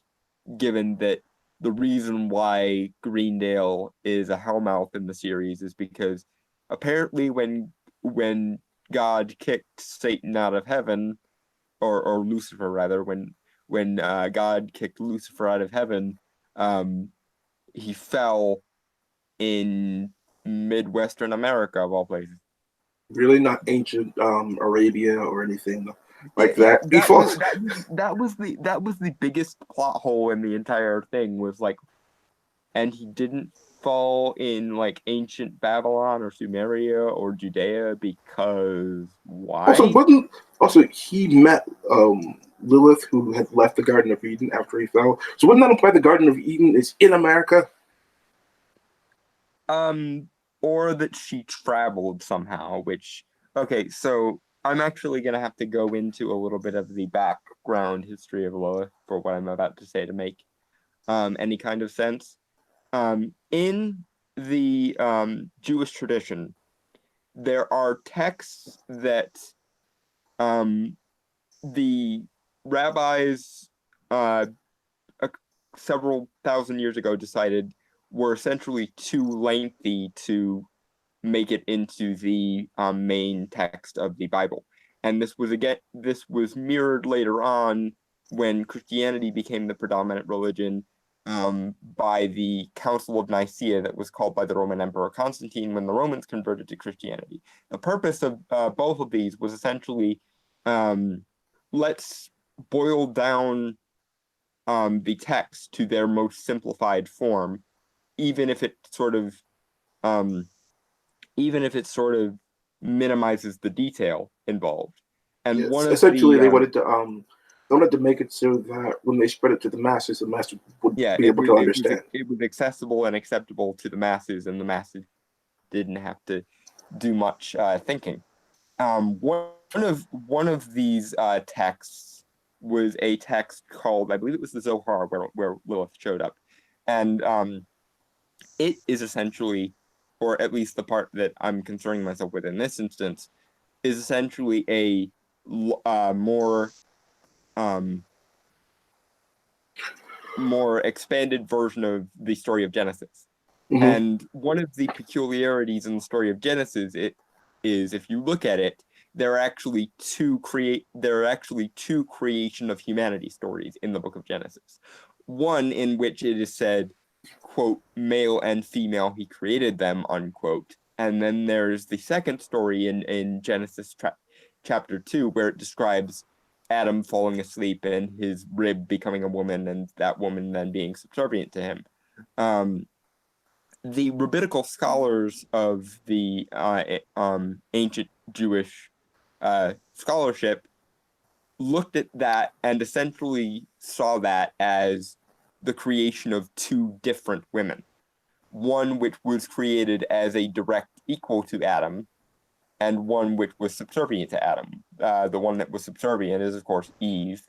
given that the reason why Greendale is a Hellmouth in the series is because apparently when God kicked Satan out of heaven, or Lucifer rather, when God kicked Lucifer out of heaven, um, he fell in Midwestern America of all places. Really not ancient Arabia or anything Yeah, like yeah, that. He falls. that was the biggest plot hole in the entire thing, was like, and he didn't fall in like ancient Babylon or Sumeria or Judea because Also, why? wasn't also he met Lilith, who had left the Garden of Eden after he fell. So wouldn't that imply the Garden of Eden is in America? Um, or that she traveled somehow, which, okay, so I'm actually gonna have to go into a little bit of the background history of Lilith for what I'm about to say to make any kind of sense. In the Jewish tradition, there are texts that um the rabbis uh several thousand years ago decided were essentially too lengthy to make it into the main text of the Bible. And this was mirrored later on when Christianity became the predominant religion by the Council of Nicaea that was called by the Roman Emperor Constantine when the Romans converted to Christianity. The purpose of both of these was essentially um, let's boil down the text to their most simplified form, even if it sort of um, even if it sort of minimizes the detail involved. And one Yes, of essentially the they wanted to make it so that when they spread it to the masses would yeah, be able to understand. it was accessible and acceptable to the masses, and the masses didn't have to do much thinking. One of these texts was a text called, I believe it was the Zohar, where Lilith showed up, and it is essentially, or at least the part that I'm concerning myself with in this instance, is essentially a more um, more expanded version of the story of Genesis. Hmm. And one of the peculiarities in the story of Genesis it is if you look at it, there are actually two creation of humanity stories in the book of Genesis. One in which it is said, quote, male and female he created them, unquote. And then there's the second story in Genesis chapter 2 where it describes Adam falling asleep and his rib becoming a woman and that woman then being subservient to him. Um, the rabbinical scholars of the ancient Jewish scholarship looked at that and essentially saw that as the creation of two different women. One which was created as a direct equal to Adam, and one which was subservient to Adam. The one that was subservient is, of course, Eve,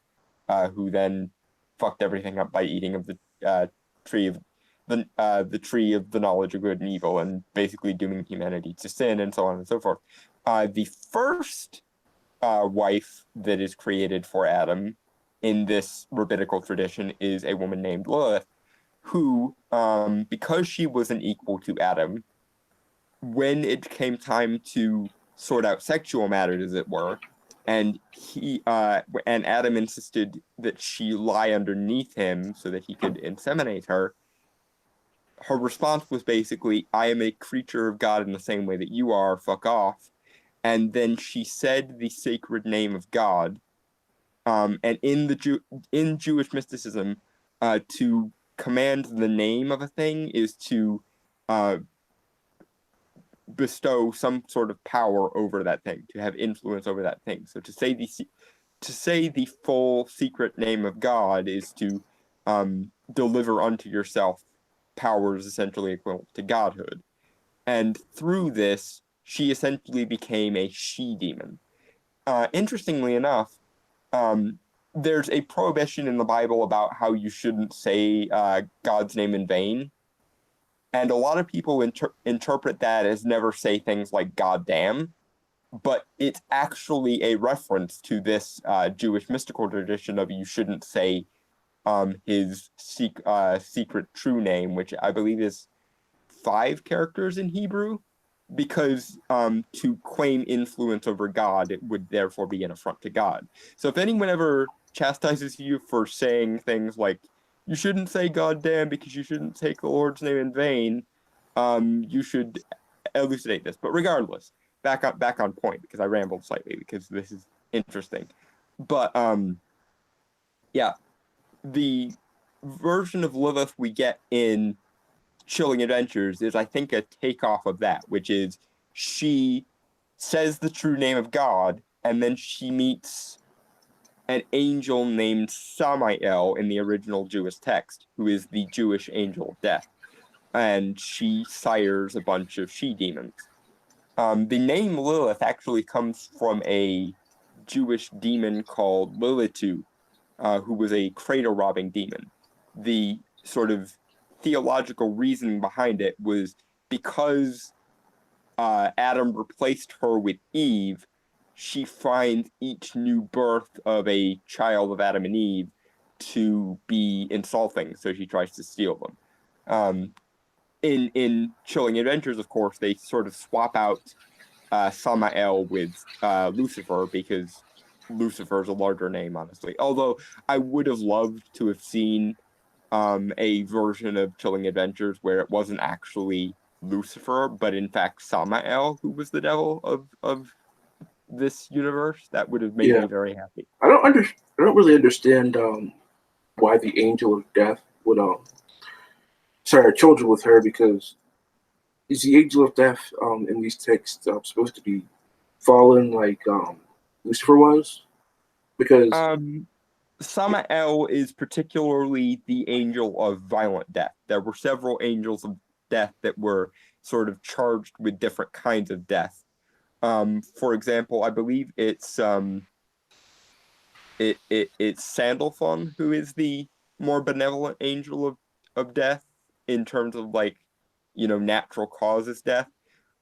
who then fucked everything up by eating of the tree of the tree of the knowledge of good and evil, and basically dooming humanity to sin, and so on and so forth. The first wife that is created for Adam in this rabbinical tradition is a woman named Lilith, who, because she was an equal to Adam, when it came time to sort out sexual matters, as it were, and Adam insisted that she lie underneath him so that he could inseminate her. Her response was basically, "I am a creature of God in the same way that you are. Fuck off." And then she said the sacred name of God. And in Jewish mysticism, to command the name of a thing is to uh, bestow some sort of power over that thing, to have influence over that thing. So to say the full secret name of God is to deliver unto yourself powers essentially equivalent to godhood. And through this, she essentially became a she demon. Interestingly enough, um, there's a prohibition in the Bible about how you shouldn't say God's name in vain. And a lot of people interpret that as never say things like God damn, but it's actually a reference to this Jewish mystical tradition of you shouldn't say his secret true name, which I believe is 5 characters in Hebrew, because to claim influence over God, it would therefore be an affront to God. So if anyone ever chastises you for saying things like, you shouldn't say God damn because you shouldn't take the Lord's name in vain, you should elucidate this. But regardless, back on point because I rambled slightly because this is interesting. But yeah, the version of Lilith we get in Chilling Adventures is, I think, a takeoff of that, which is she says the true name of God, and then she meets an angel named Samael in the original Jewish text, who is the Jewish angel of death, and she sires a bunch of she demons. The name Lilith actually comes from a Jewish demon called Lilitu, who was a cradle robbing demon. The sort of theological reasoning behind it was because Adam replaced her with Eve, she finds each new birth of a child of Adam and Eve to be insulting, so she tries to steal them. In Chilling Adventures, of course, they sort of swap out Samael with Lucifer because Lucifer's a larger name, honestly. Although I would have loved to have seen a version of Chilling Adventures where it wasn't actually Lucifer, but in fact Samael who was the devil of this universe. That would have made Yeah, me very happy. I don't really understand why the angel of death would sorry, children with her because is the angel of death in these texts supposed to be fallen like Lucifer was? Because Um, Samael is particularly the angel of violent death. There were several angels of death that were sort of charged with different kinds of death. For example, I believe it's Sandalphon who is the more benevolent angel of death in terms of like, natural causes death.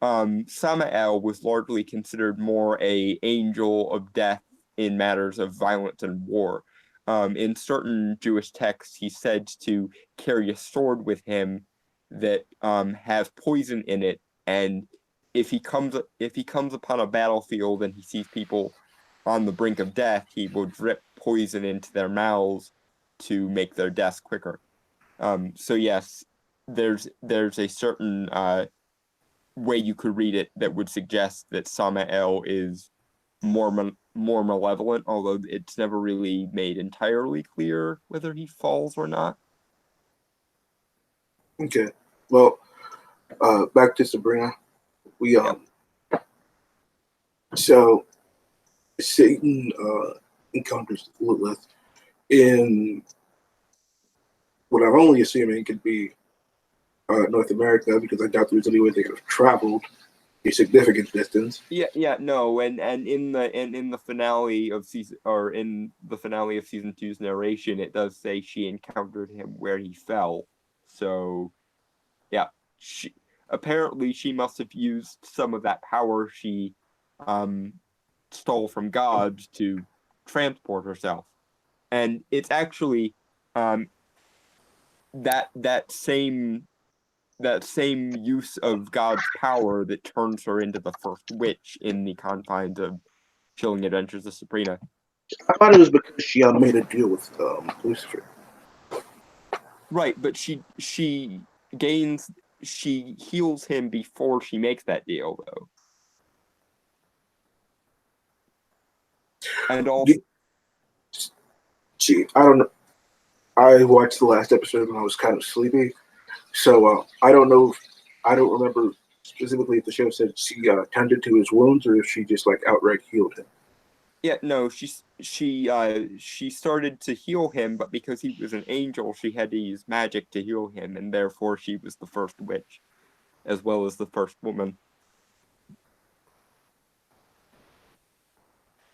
Samael was largely considered more a angel of death in matters of violence and war. In certain Jewish texts, he's said to carry a sword with him that has poison in it, and if he comes upon a battlefield and he sees people on the brink of death, he will drip poison into their mouths to make their deaths quicker. So yes, there's a certain way you could read it that would suggest that Samael is more malevolent, although it's never really made entirely clear whether he falls or not. okay, well, back to Sabrina. We Yep. so Satan encounters Lilith in what I'm only assuming could be North America because I doubt there's any way they could have traveled a significant distance. Yeah, no, and in the finale of season two's narration, it does say she encountered him where he fell. So yeah, she apparently she must have used some of that power she um stole from gods to transport herself. And it's actually um that that same that same use of God's power that turns her into the first witch in the confines of Chilling Adventures of Sabrina. I thought it was because she made a deal with Lucifer. Right, but she heals him before she makes that deal, though. And also, Gee, I don't know. I watched the last episode and I was kind of sleepy, so I don't know. I don't remember specifically if the show said she tended to his wounds or if she just like outright healed him. yeah, no, she started to heal him, but because he was an angel, she had to use magic to heal him, and therefore she was the first witch, as well as the first woman.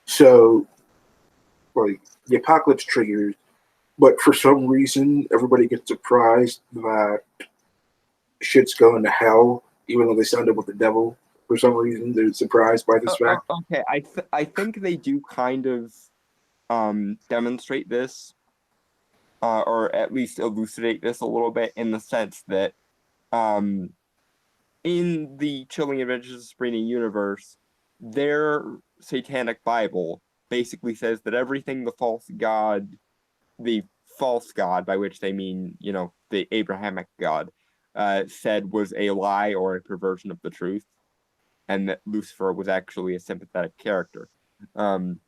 So, like the apocalypse triggers, but for some reason everybody gets surprised that shit's going to hell, even though they signed up with the devil. For some reason, they're surprised by this fact. Okay, I think they do kind of demonstrate this, or at least elucidate this a little bit in the sense that um in the Chilling Adventures of Sabrina universe, their satanic Bible basically says that everything the false god, by which they mean, the Abrahamic God, said was a lie or a perversion of the truth, and that Lucifer was actually a sympathetic character. Um,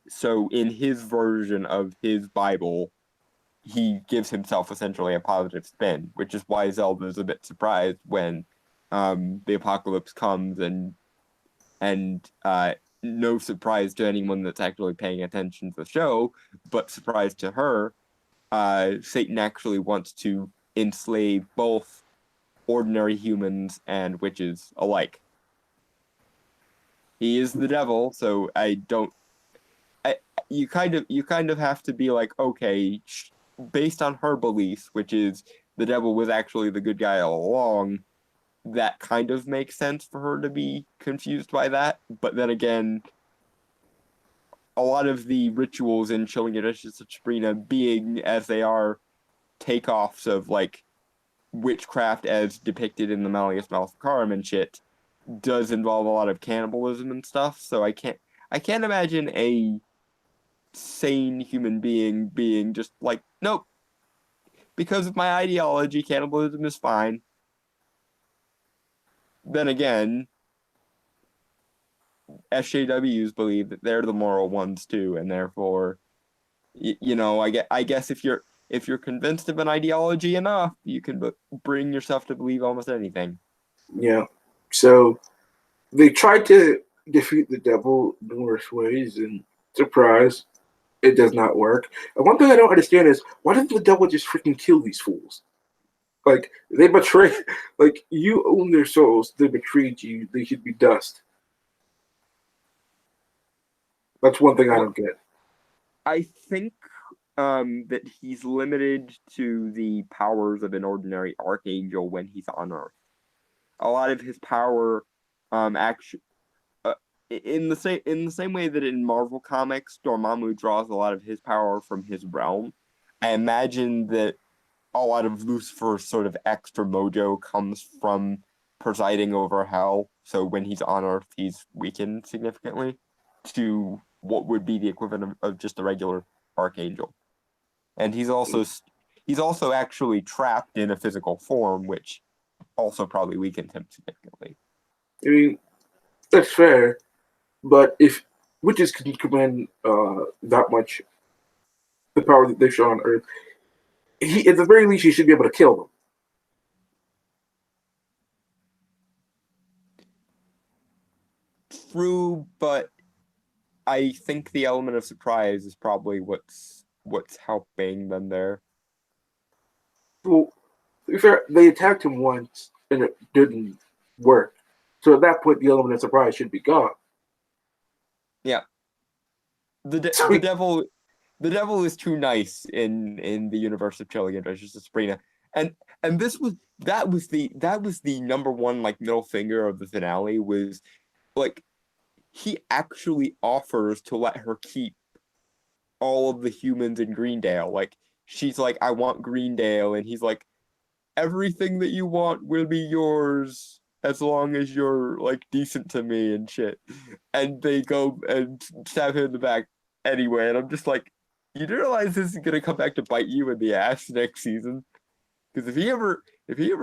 so in his version of his Bible, he gives himself essentially a positive spin, which is why Zelda's a bit surprised when the apocalypse comes and no surprise to anyone that's actually paying attention to the show, but surprise to her, Satan actually wants to enslave both ordinary humans and witches alike. He is the devil, so you kind of have to be like, okay, based on her beliefs, which is the devil was actually the good guy all along, that kind of makes sense for her to be confused by that. But then again, a lot of the rituals in Chilling Adventures of Sabrina being as they are takeoffs of like witchcraft as depicted in the Malleus Maleficarum and shit does involve a lot of cannibalism and stuff. So I can't imagine a sane human being just like, nope, because of my ideology, cannibalism is fine. Then again, SJWs believe that they're the moral ones too, and therefore, I guess if you're convinced of an ideology enough, you can bring yourself to believe almost anything. Yeah. So they tried to defeat the devil numerous ways, and surprise, it does not work. And one thing I don't understand is why doesn't the devil just freaking kill these fools? Like they betray, like you own their souls. They betrayed you. They should be dust. That's one thing I don't get. I think that he's limited to the powers of an ordinary archangel when he's on Earth. A lot of his power, actually, in the same way that in Marvel Comics, Dormammu draws a lot of his power from his realm. I imagine that a lot of Lucifer's sort of extra mojo comes from presiding over hell. So when he's on Earth, he's weakened significantly to what would be the equivalent of just a regular archangel. And he's also actually trapped in a physical form, which also probably weakens him significantly. I mean, that's fair, but if witches can command that much the power that they show on Earth, at the very least, he should be able to kill them. True, but I think the element of surprise is probably what's helping them there. Well, to be fair, they attacked him once and it didn't work. So at that point, the element of surprise should be gone. Yeah, the devil is too nice in the universe of Chilling Adventures of Sabrina, and that was the number one like middle finger of the finale was like he actually offers to let her keep all of the humans in Greendale. Like she's like, I want Greendale, and he's like, everything that you want will be yours as long as you're like decent to me and shit. And they go and stab him in the back anyway, and I'm just like, you do realize this is gonna come back to bite you in the ass next season? Because if he ever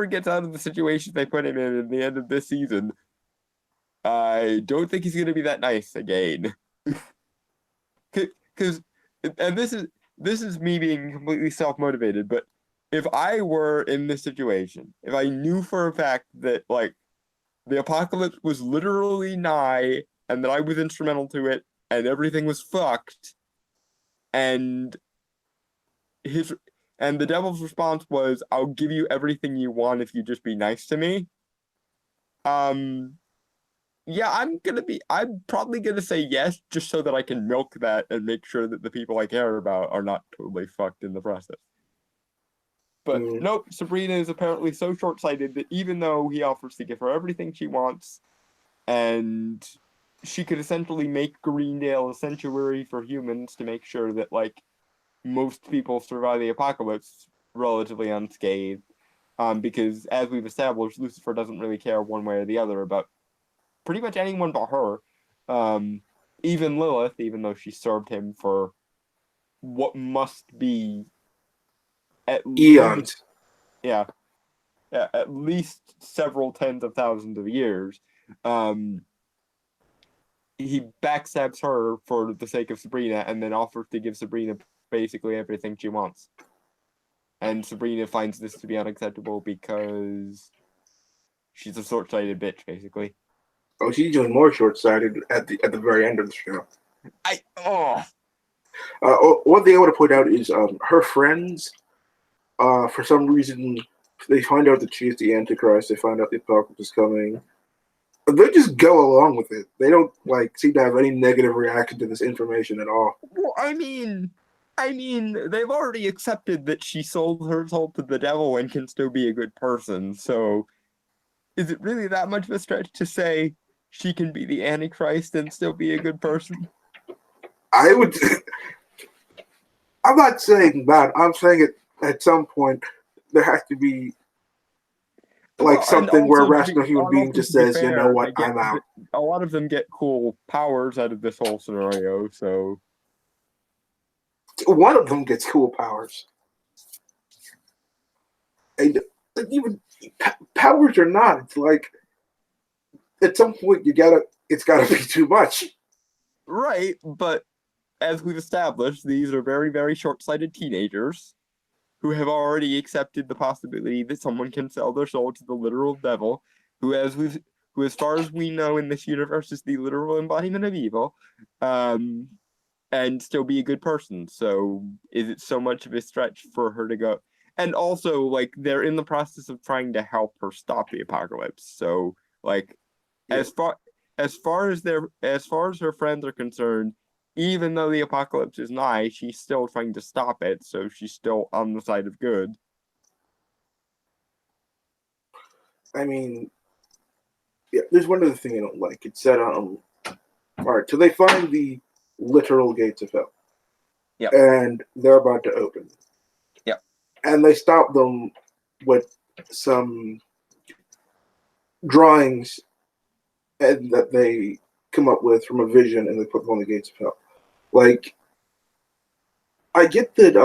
gets out of the situation they put him in at the end of this season, I don't think he's gonna be that nice again. Because and this is me being completely self-motivated, but if I were in this situation, if I knew for a fact that like the apocalypse was literally nigh and that I was instrumental to it and everything was fucked, and the devil's response was, I'll give you everything you want if you just be nice to me. Yeah, I'm probably gonna say yes, just so that I can milk that and make sure that the people I care about are not totally fucked in the process. But nope, Sabrina is apparently so short-sighted that even though he offers to give her everything she wants, and she could essentially make Greendale a sanctuary for humans to make sure that like most people survive the apocalypse relatively unscathed, because as we've established, Lucifer doesn't really care one way or the other about pretty much anyone but her. Even Lilith, even though she served him for what must be at eons. Least, at least several tens of thousands of years. He backstabs her for the sake of Sabrina and then offers to give Sabrina basically everything she wants. And Sabrina finds this to be unacceptable because she's a short-sighted bitch, basically. Oh, she's even more short-sighted at the very end of the show. One thing I want to point out is her friends. For some reason, they find out that she is the Antichrist. They find out the apocalypse is coming. They just go along with it. They don't like seem to have any negative reaction to this information at all. Well, I mean, they've already accepted that she sold her soul to the devil and can still be a good person. So, is it really that much of a stretch to say she can be the Antichrist and still be a good person? I would. I'm not saying that. I'm saying it at some point there has to be like Well, and something where a also rational human being just to be says, you know fair, what, I'm out. a lot of them get cool powers out of this whole scenario. So One of them gets cool powers, and even powers or not, it's like at some point it's gotta be too much. right, but as we've established, these are very, very short-sighted teenagers who have already accepted the possibility that someone can sell their soul to the literal devil, who, as far as we know in this universe, is the literal embodiment of evil, and still be a good person. So, is it so much of a stretch for her to go? And also, like, they're in the process of trying to help her stop the apocalypse. So, like, Yeah. as far as her friends are concerned, even though the apocalypse is nigh, she's still trying to stop it, so she's still on the side of good. I mean, yeah, there's one other thing I don't like. It said, all right, so they find the literal gates of hell. Yep. And they're about to open. Yep. And they stop them with some drawings and that they come up with from a vision, and they put them on the gates of hell. Like, I get that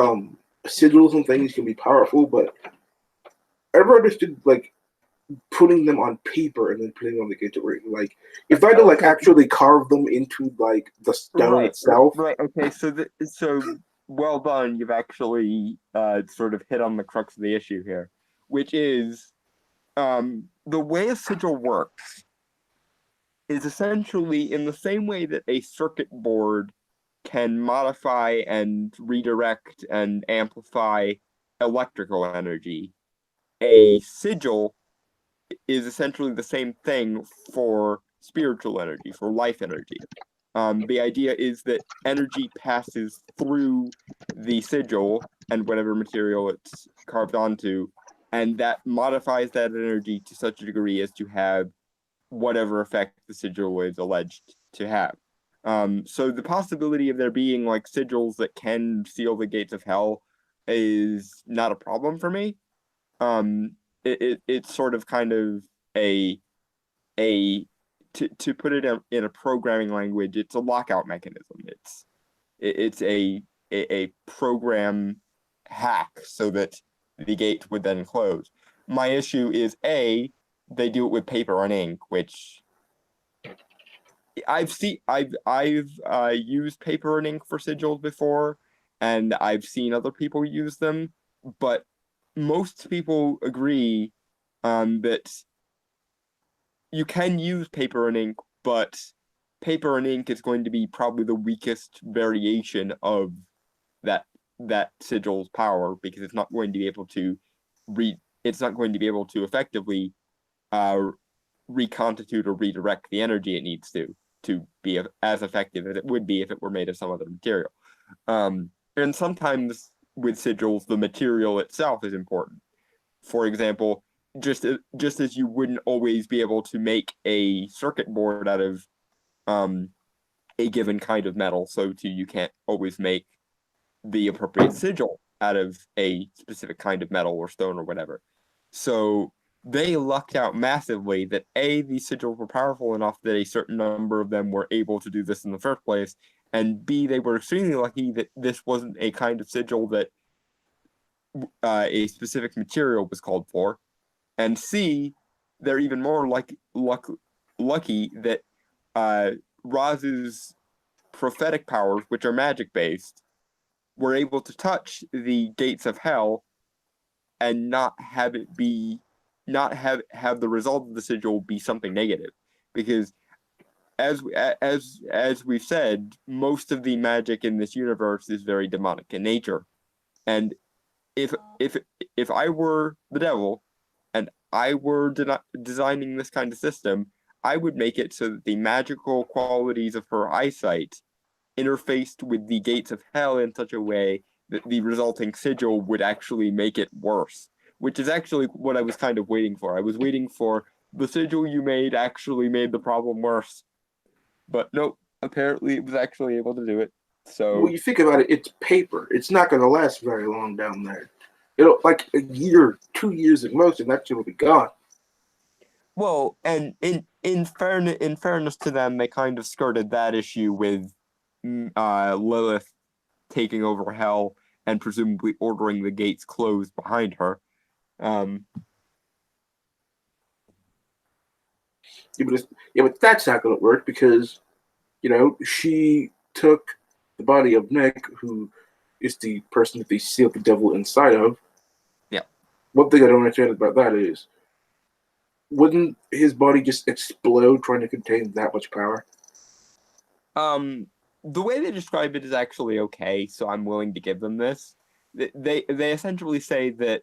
sigils and things can be powerful, but I never understood like putting them on paper and then putting them on the gates of ring. Like, if I had to like actually carve them into like the stone itself. Right. Okay. So well done. You've actually sort of hit on the crux of the issue here, which is the way a sigil works is essentially in the same way that a circuit board can modify and redirect and amplify electrical energy. A sigil is essentially the same thing for spiritual energy, for life energy. The idea is that energy passes through the sigil and whatever material it's carved onto, and that modifies that energy to such a degree as to have whatever effect the sigil is alleged to have. So the possibility of there being like sigils that can seal the gates of hell is not a problem for me. It's sort of kind of a to put it in a programming language, it's a lockout mechanism. It's a program hack so that the gate would then close. My issue is they do it with paper and ink, which I've used paper and ink for sigils before, and I've seen other people use them, but most people agree that you can use paper and ink, but paper and ink is going to be probably the weakest variation of that sigil's power, because it's not going to be able to effectively reconstitute or redirect the energy it needs to be as effective as it would be if it were made of some other material. And sometimes with sigils, the material itself is important. For example, just as you wouldn't always be able to make a circuit board out of a given kind of metal, so too you can't always make the appropriate sigil out of a specific kind of metal or stone or whatever. So they lucked out massively that these sigils were powerful enough that a certain number of them were able to do this in the first place, and B, they were extremely lucky that this wasn't a kind of sigil that a specific material was called for, and C, they're even more lucky that Raz's prophetic powers, which are magic-based, were able to touch the gates of hell and not have the result of the sigil be something negative, because as we've said, most of the magic in this universe is very demonic in nature, and if I were the devil and I were designing this kind of system, I would make it so that the magical qualities of her eyesight interfaced with the gates of hell in such a way that the resulting sigil would actually make it worse, which is actually what I was kind of waiting for. I was waiting for the sigil you made actually made the problem worse. But nope, apparently it was actually able to do it. So, When you think about it, it's paper. It's not going to last very long down there. It'll like a year, 2 years at most, and that shit will be gone. well, and in fairness to them, they kind of skirted that issue with Lilith taking over Hell and presumably ordering the gates closed behind her. Um, But that's not going to work because, she took the body of Nick, who is the person that they sealed the devil inside of. Yeah. One thing I don't understand about that is, wouldn't his body just explode trying to contain that much power? the way they describe it is actually okay, so I'm willing to give them this. They essentially say that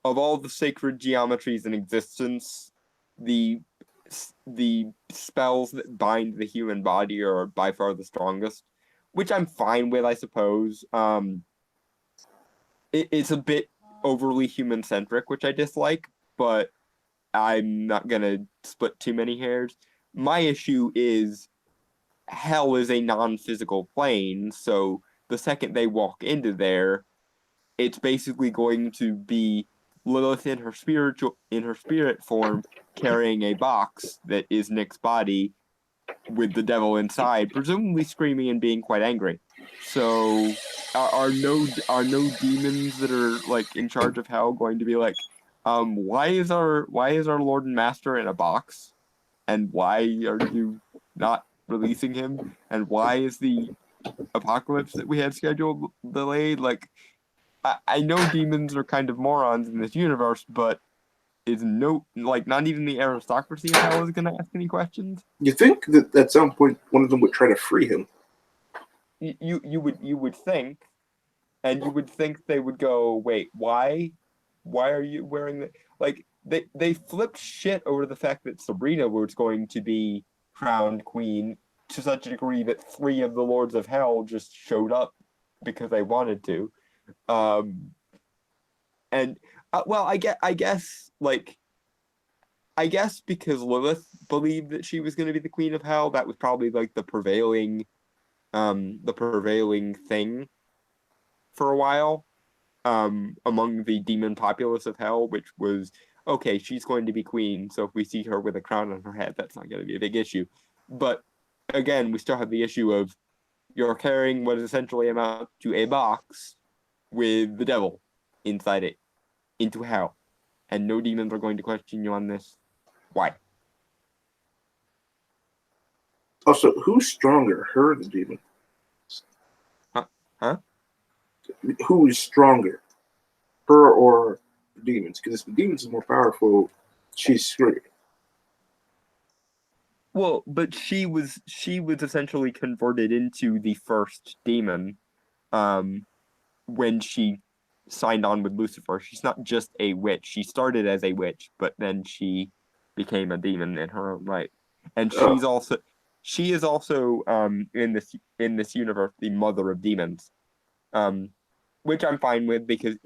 of all the sacred geometries in existence, the the spells that bind the human body are by far the strongest, which I'm fine with, I suppose. It's a bit overly human centric, which I dislike, but I'm not gonna split too many hairs. My issue is Hell is a non-physical plane, so the second they walk into there, it's basically going to be Lilith in her spirit form carrying a box that is Nick's body with the devil inside, presumably screaming and being quite angry. So are no demons that are like in charge of Hell going to be like, why is our Lord and Master in a box? And why are you not releasing him? And why is the apocalypse that we had scheduled delayed? Like, I know demons are kind of morons in this universe, but is not even the aristocracy of Hell is gonna ask any questions. You think that at some point one of them would try to free him? You would think, and you would think they would go, wait, why are you wearing the like they flipped shit over the fact that Sabrina was going to be crowned queen to such a degree that 3 of the Lords of Hell just showed up because they wanted to. Um, and well, I guess because Lilith believed that she was going to be the queen of Hell, that was probably like the prevailing thing for a while among the demon populace of Hell, which was, okay, she's going to be queen, so if we see her with a crown on her head, that's not going to be a big issue. But again, we still have the issue of you're carrying what is essentially amounts to a box with the devil inside it into Hell, and no demons are going to question you on this. Why? Also, who's stronger, her or the demon? Huh? Who is stronger, her or the demons? Because if the demons is more powerful, she's screwed. Well, but she was essentially converted into the first demon when she signed on with Lucifer. She's not just a witch. She started as a witch, but then she became a demon in her own right. And Oh, she is also in this universe the mother of demons. Um which I'm fine with because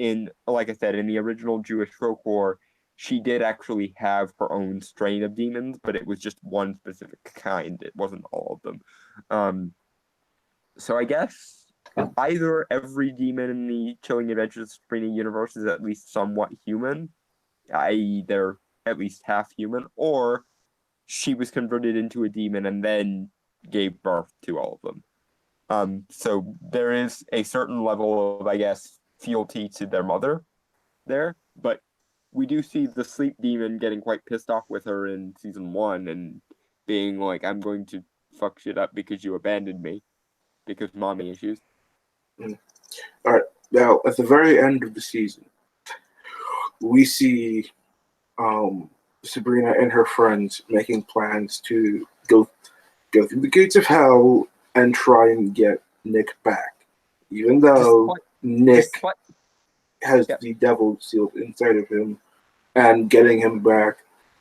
like I said, in the original Jewish folklore, she did actually have her own strain of demons, but it was just one specific kind. It wasn't all of them. Um, so I guess either every demon in the Chilling Adventures of Sabrina universe is at least somewhat human, i.e., they're at least half human, or she was converted into a demon and then gave birth to all of them. So there is a certain level of, I guess, fealty to their mother there, but we do see the sleep demon getting quite pissed off with her in season 1 and being like, I'm going to fuck shit up because you abandoned me because mommy issues. all right. Now, at the very end of the season, we see Sabrina and her friends making plans to go through the gates of hell and try and get Nick back, even though Despite, Nick despite, has yeah, the devil sealed inside of him, and getting him back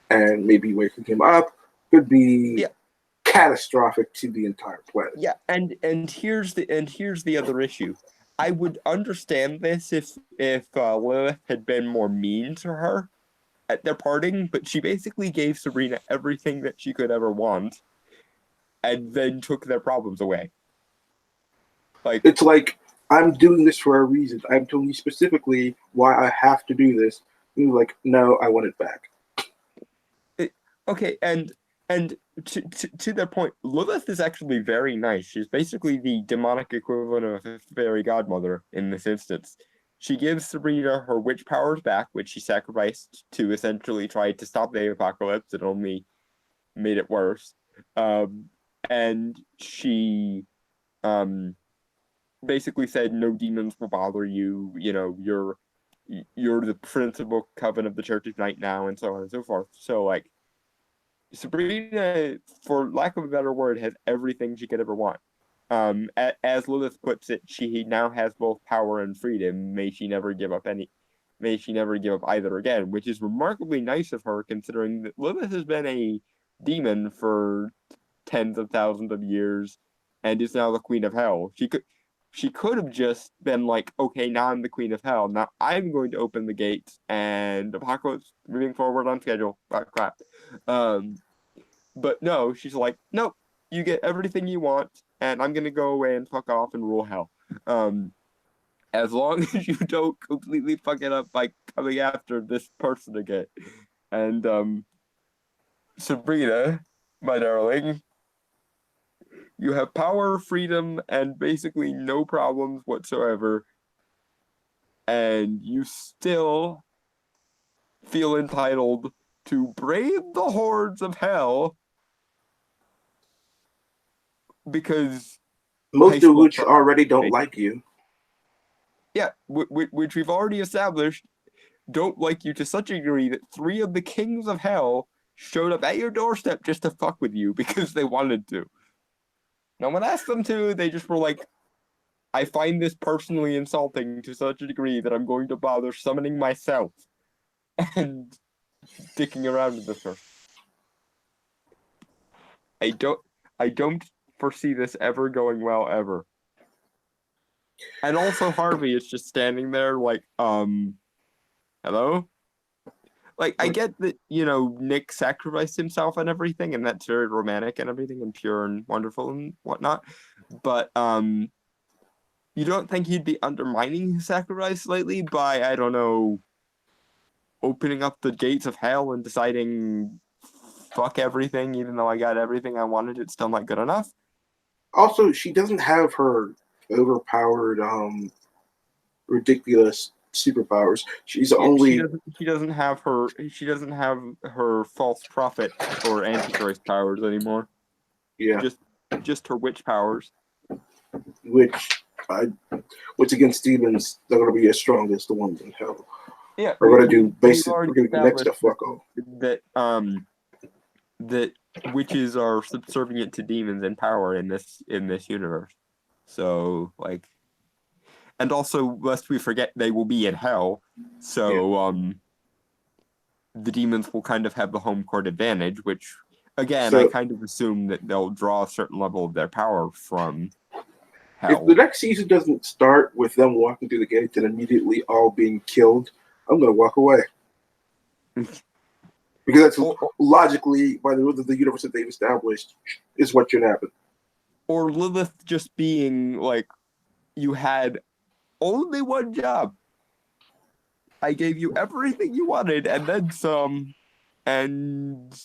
and maybe waking him up could be yeah, catastrophic to the entire planet. yeah, and here's the other issue. I would understand this if Lilith had been more mean to her at their parting, but she basically gave Sabrina everything that she could ever want, and then took their problems away. Like, it's like, I'm doing this for a reason. I'm telling you specifically why I have to do this. And you're like, no, I want it back. okay, and to their point, Lilith is actually very nice. She's basically the demonic equivalent of a fairy godmother in this instance. She gives Sabrina her witch powers back, which she sacrificed to essentially try to stop the apocalypse. It only made it worse. And she basically said no demons will bother you. You know, you're the principal coven of the Church of Night now, and so on and so forth. So like, Sabrina, for lack of a better word, has everything she could ever want. As Lilith puts it, she now has both power and freedom. May she never give up either again, which is remarkably nice of her, considering that Lilith has been a demon for tens of thousands of years and is now the queen of hell. She could have just been like, okay, now I'm the queen of hell. Now I'm going to open the gates and apocalypse moving forward on schedule. Clap. But no, she's like, nope, you get everything you want, and I'm gonna go away and fuck off and rule hell. As long as you don't completely fuck it up by coming after this person again. And Sabrina, my darling, you have power, freedom, and basically no problems whatsoever, and you still feel entitled to brave the hordes of hell because Most of which already don't like you. Yeah, which we've already established don't like you to such a degree that 3 of the kings of hell showed up at your doorstep just to fuck with you because they wanted to. No one asked them to, they just were like, I find this personally insulting to such a degree that I'm going to bother summoning myself and dicking around with this person. I don't foresee this ever going well ever. And also Harvey is just standing there like, hello? Like, I get that, you know, Nick sacrificed himself and everything, and that's very romantic and everything, and pure and wonderful and whatnot. But, you don't think he'd be undermining his sacrifice slightly by, I don't know, opening up the gates of hell and deciding, fuck everything, even though I got everything I wanted, it's still not good enough? Also, she doesn't have her overpowered, ridiculous superpowers. She's only She doesn't have her false prophet or antichrist powers anymore. Yeah. Just her witch powers. Which against demons, they're gonna be as strong as the ones in hell. Yeah. We're gonna do next to fuck all. That witches are subservient to demons in power in this universe. So like, and also lest we forget they will be in hell. So the demons will kind of have the home court advantage, which again I kind of assume that they'll draw a certain level of their power from hell. If the next season doesn't start with them walking through the gates and immediately all being killed, I'm gonna walk away. Because that's logically, by the rules of the universe that they've established, is what should happen. Or Lilith just being like, you had only one job. I gave you everything you wanted and then some, and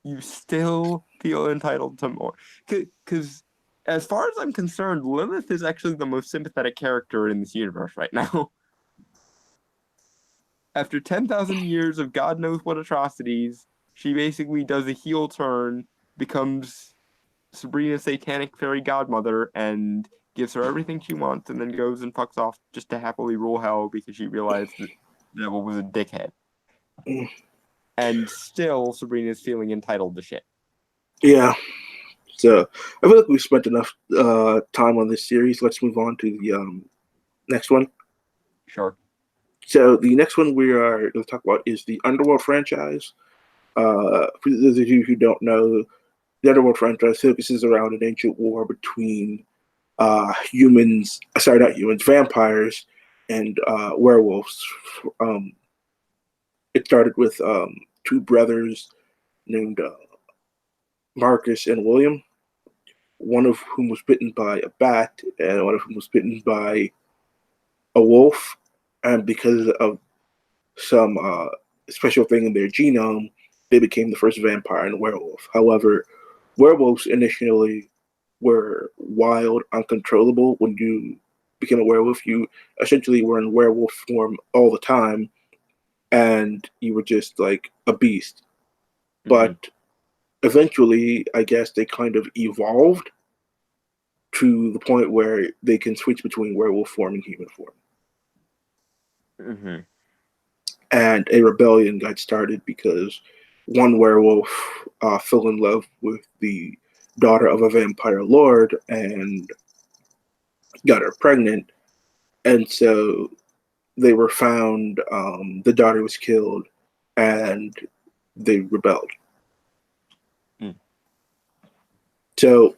you still feel entitled to more. Because as far as I'm concerned, Lilith is actually the most sympathetic character in this universe right now. After 10,000 years of God knows what atrocities, she basically does a heel turn, becomes Sabrina's satanic fairy godmother, and gives her everything she wants, and then goes and fucks off just to happily rule hell because she realized that the devil was a dickhead. And still, Sabrina's feeling entitled to shit. Yeah. So I feel like we've spent enough time on this series. Let's move on to the next one. Sure. So the next one we are going to talk about is the Underworld franchise. For those of you who don't know, the Underworld franchise focuses around an ancient war between vampires and werewolves. It started with 2 brothers named Marcus and William, one of whom was bitten by a bat, and one of whom was bitten by a wolf, and because of some special thing in their genome, they became the first vampire and werewolf. However, werewolves initially were wild, uncontrollable. When you became a werewolf, you essentially were in werewolf form all the time, and you were just like a beast. But eventually, I guess they kind of evolved to the point where they can switch between werewolf form and human form. Mm-hmm. And a rebellion got started because one werewolf fell in love with the daughter of a vampire lord and got her pregnant. And so they were found, the daughter was killed, and they rebelled. Mm. So,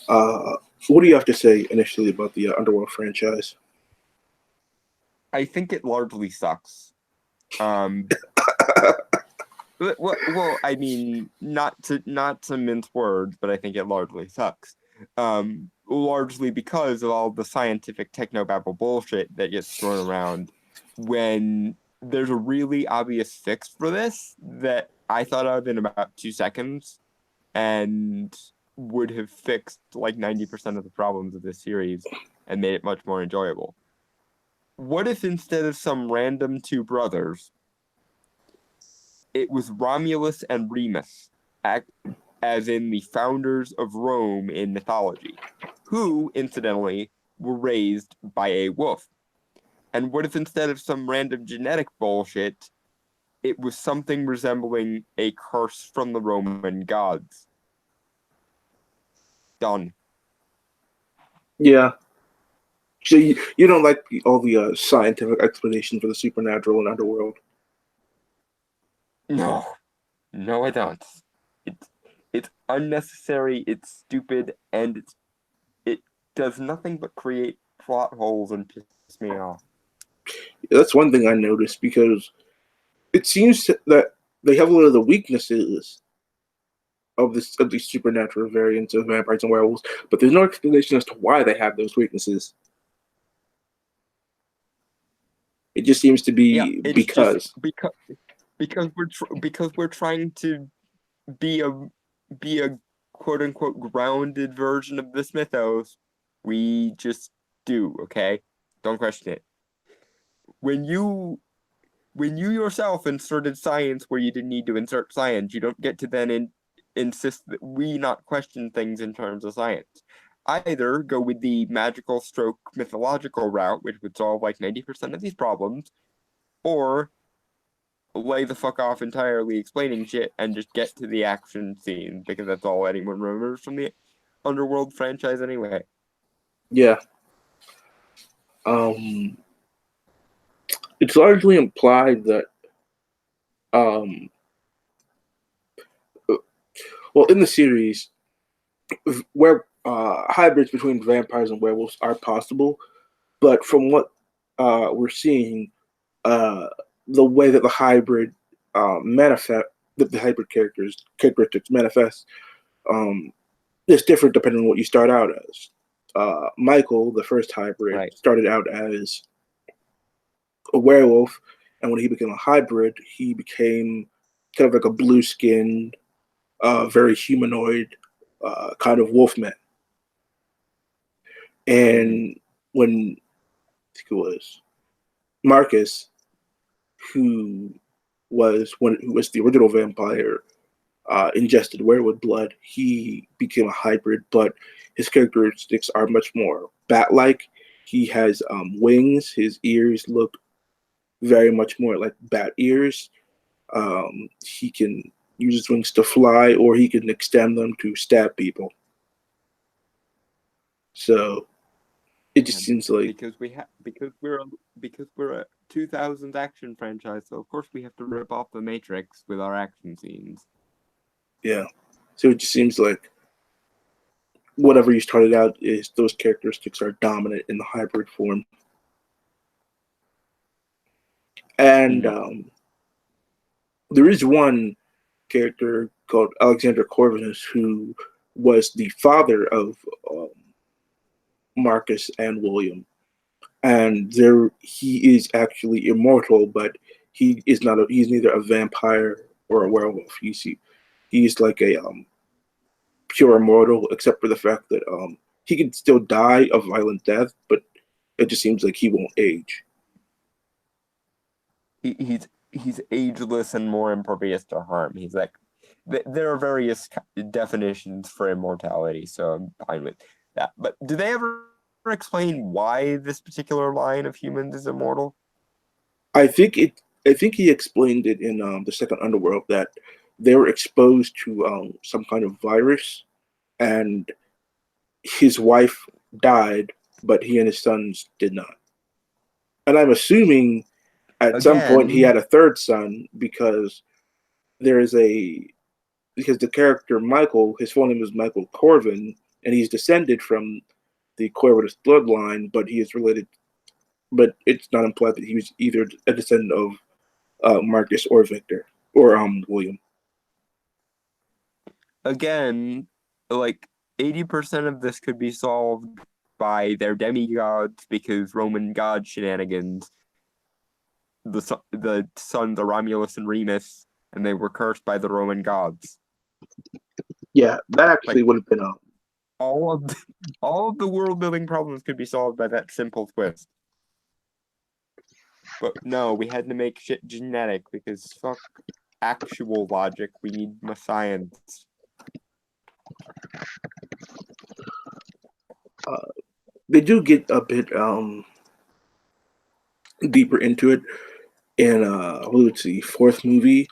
what do you have to say initially about the Underworld franchise? I think it largely sucks. Well, I mean, not to mince words, but I think it largely sucks. Largely because of all the scientific technobabble bullshit that gets thrown around when there's a really obvious fix for this that I thought of in about 2 seconds and would have fixed like 90% of the problems of this series and made it much more enjoyable. What if instead of some random two brothers, it was Romulus and Remus, as in the founders of Rome in mythology, who, incidentally, were raised by a wolf? And what if instead of some random genetic bullshit, it was something resembling a curse from the Roman gods? Done. Yeah. So you don't like all the scientific explanation for the supernatural and underworld? No. No, I don't. It's unnecessary, it's stupid, and it does nothing but create plot holes and piss me off. That's one thing I noticed because it seems that they have a lot of the weaknesses of these supernatural variants of vampires and werewolves, but there's no explanation as to why they have those weaknesses. It just seems to Yeah, be it's just because. because we're trying to be a quote unquote grounded version of this mythos. We just do, okay? Don't question it. When you yourself inserted science where you didn't need to insert science, you don't get to then insist that we not question things in terms of science. Either go with the magical stroke mythological route, which would solve like 90% of these problems, or lay the fuck off entirely explaining shit and just get to the action scene, because that's all anyone remembers from the Underworld franchise anyway. Yeah. It's largely implied that, um, well, in the series, where hybrids between vampires and werewolves are possible, but from what we're seeing, uh, the way that the hybrid manifest, that the hybrid characteristics manifest, um, is different depending on what you start out as. Michael, the first hybrid, Right. started out as a werewolf, and when he became a hybrid, he became kind of like a blue-skinned, very humanoid kind of wolfman. And when I think it was Marcus, who who was the original vampire, ingested werewolf blood, he became a hybrid, but his characteristics are much more bat-like. He has wings. His ears look very much more like bat ears. He can use his wings to fly, or he can extend them to stab people. So it just seems like, because we're a 2000s action franchise, so of course we have to rip off the Matrix with our action scenes. yeah. So it just seems like whatever you started out is those characteristics are dominant in the hybrid form. And there is one character called Alexander Corvinus who was the father of um, Marcus and William, and there he is actually immortal, but he is not. He's neither a vampire or a werewolf. He's like a pure immortal, except for the fact that he can still die a violent death, but it just seems like he won't age. He's ageless and more impervious to harm. He's like, there are various definitions for immortality, so I'm fine with that. But do they ever explain why this particular line of humans is immortal? I think it. I think he explained it in the second Underworld that they were exposed to some kind of virus, and his wife died, but he and his sons did not. And I'm assuming at some point he Again, had a third son because there is a because the character Michael, his full name is Michael Corvin, and he's descended from the Corvinus bloodline, but he is related. But it's not implied that he was either a descendant of Marcus or Victor or William. again, like 80% of this could be solved by their demigods because Roman god shenanigans. The sons are Romulus and Remus, and they were cursed by the Roman gods. Yeah, that actually Like would have been all of the world building problems could be solved by that simple twist. But no, we had to make shit genetic because fuck actual logic. We need science. they do get a bit deeper into it in let's see, fourth movie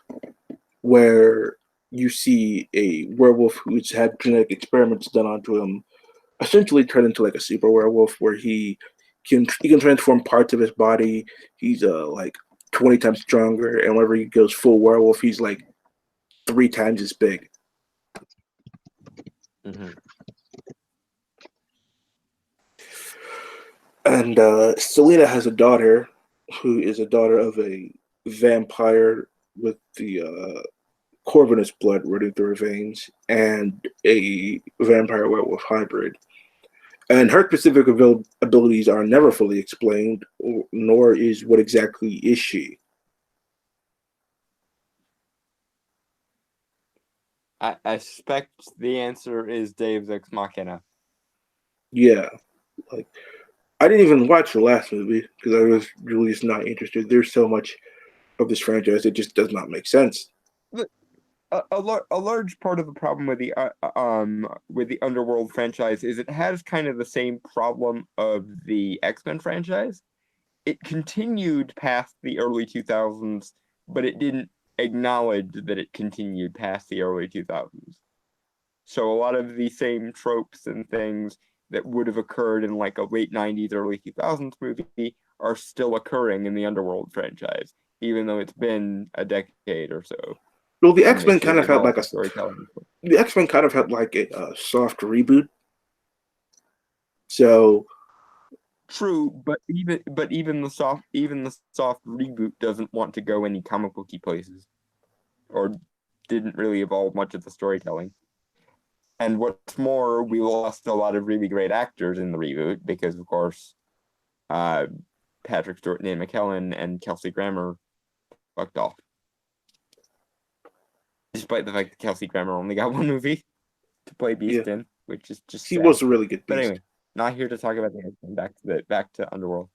where you see a werewolf who's had genetic experiments done onto him essentially turn into like a super werewolf where he can transform parts of his body. He's like 20 times stronger, and whenever he goes full werewolf, he's like 3 times as big. Mm-hmm. And Selena has a daughter who is a daughter of a vampire with the Corvinus blood running through her veins and a vampire werewolf hybrid. And her specific abilities are never fully explained, nor is what exactly is she. I suspect the answer is Dave's Ex Machina. Yeah, like I didn't even watch the last movie because I was really just not interested. There's so much of this franchise it just does not make sense. A large part of the problem with the Underworld franchise is it has kind of the same problem of the X-Men franchise. It continued past the early 2000s, but it didn't acknowledge that it continued past the early 2000s. So a lot of the same tropes and things that would have occurred in like a late 90s, early 2000s movie are still occurring in the Underworld franchise, even though it's been a decade or so. Well, the And X they Men still kind of had develop like the storytelling. the X Men kind of had like a soft reboot. So True, but even the soft reboot doesn't want to go any comic booky places, or didn't really evolve much of the storytelling. And what's more, we lost a lot of really great actors in the reboot because, of course, Patrick Stewart, Ian McKellen, and Kelsey Grammer fucked off. Despite the fact that Kelsey Grammer only got one movie to play Beast yeah, in, which is just he sad. was a really good But beast. anyway, not here to talk about the X-Men. Back to Underworld.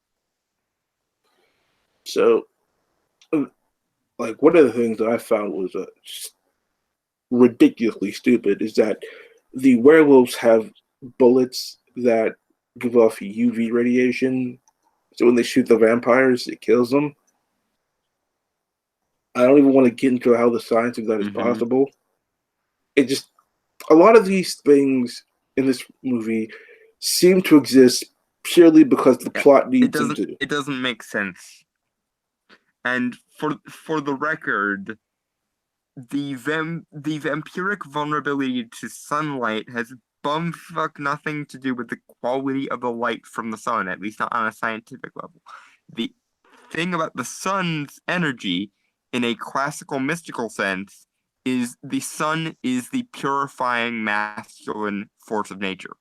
So, like one of the things that I found was ridiculously stupid is that the werewolves have bullets that give off UV radiation. So when they shoot the vampires, it kills them. I don't even want to get into how the science of that is possible. It just a lot of these things in this movie seem to exist purely because the plot needs them to. It doesn't make sense. And for the record, the vampiric vulnerability to sunlight has bumfuck nothing to do with the quality of the light from the sun, at least not on a scientific level. The thing about the sun's energy, in a classical mystical sense, is the sun is the purifying masculine force of nature.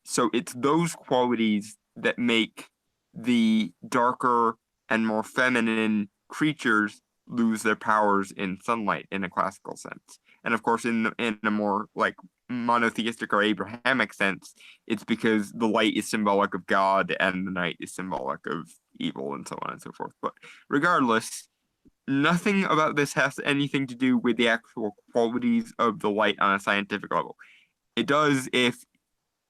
So it's those qualities that make the darker and more feminine creatures lose their powers in sunlight in a classical sense. And of course, in a more like monotheistic or Abrahamic sense, it's because the light is symbolic of God and the night is symbolic of evil and so on and so forth. But regardless, nothing about this has anything to do with the actual qualities of the light on a scientific level. It does, if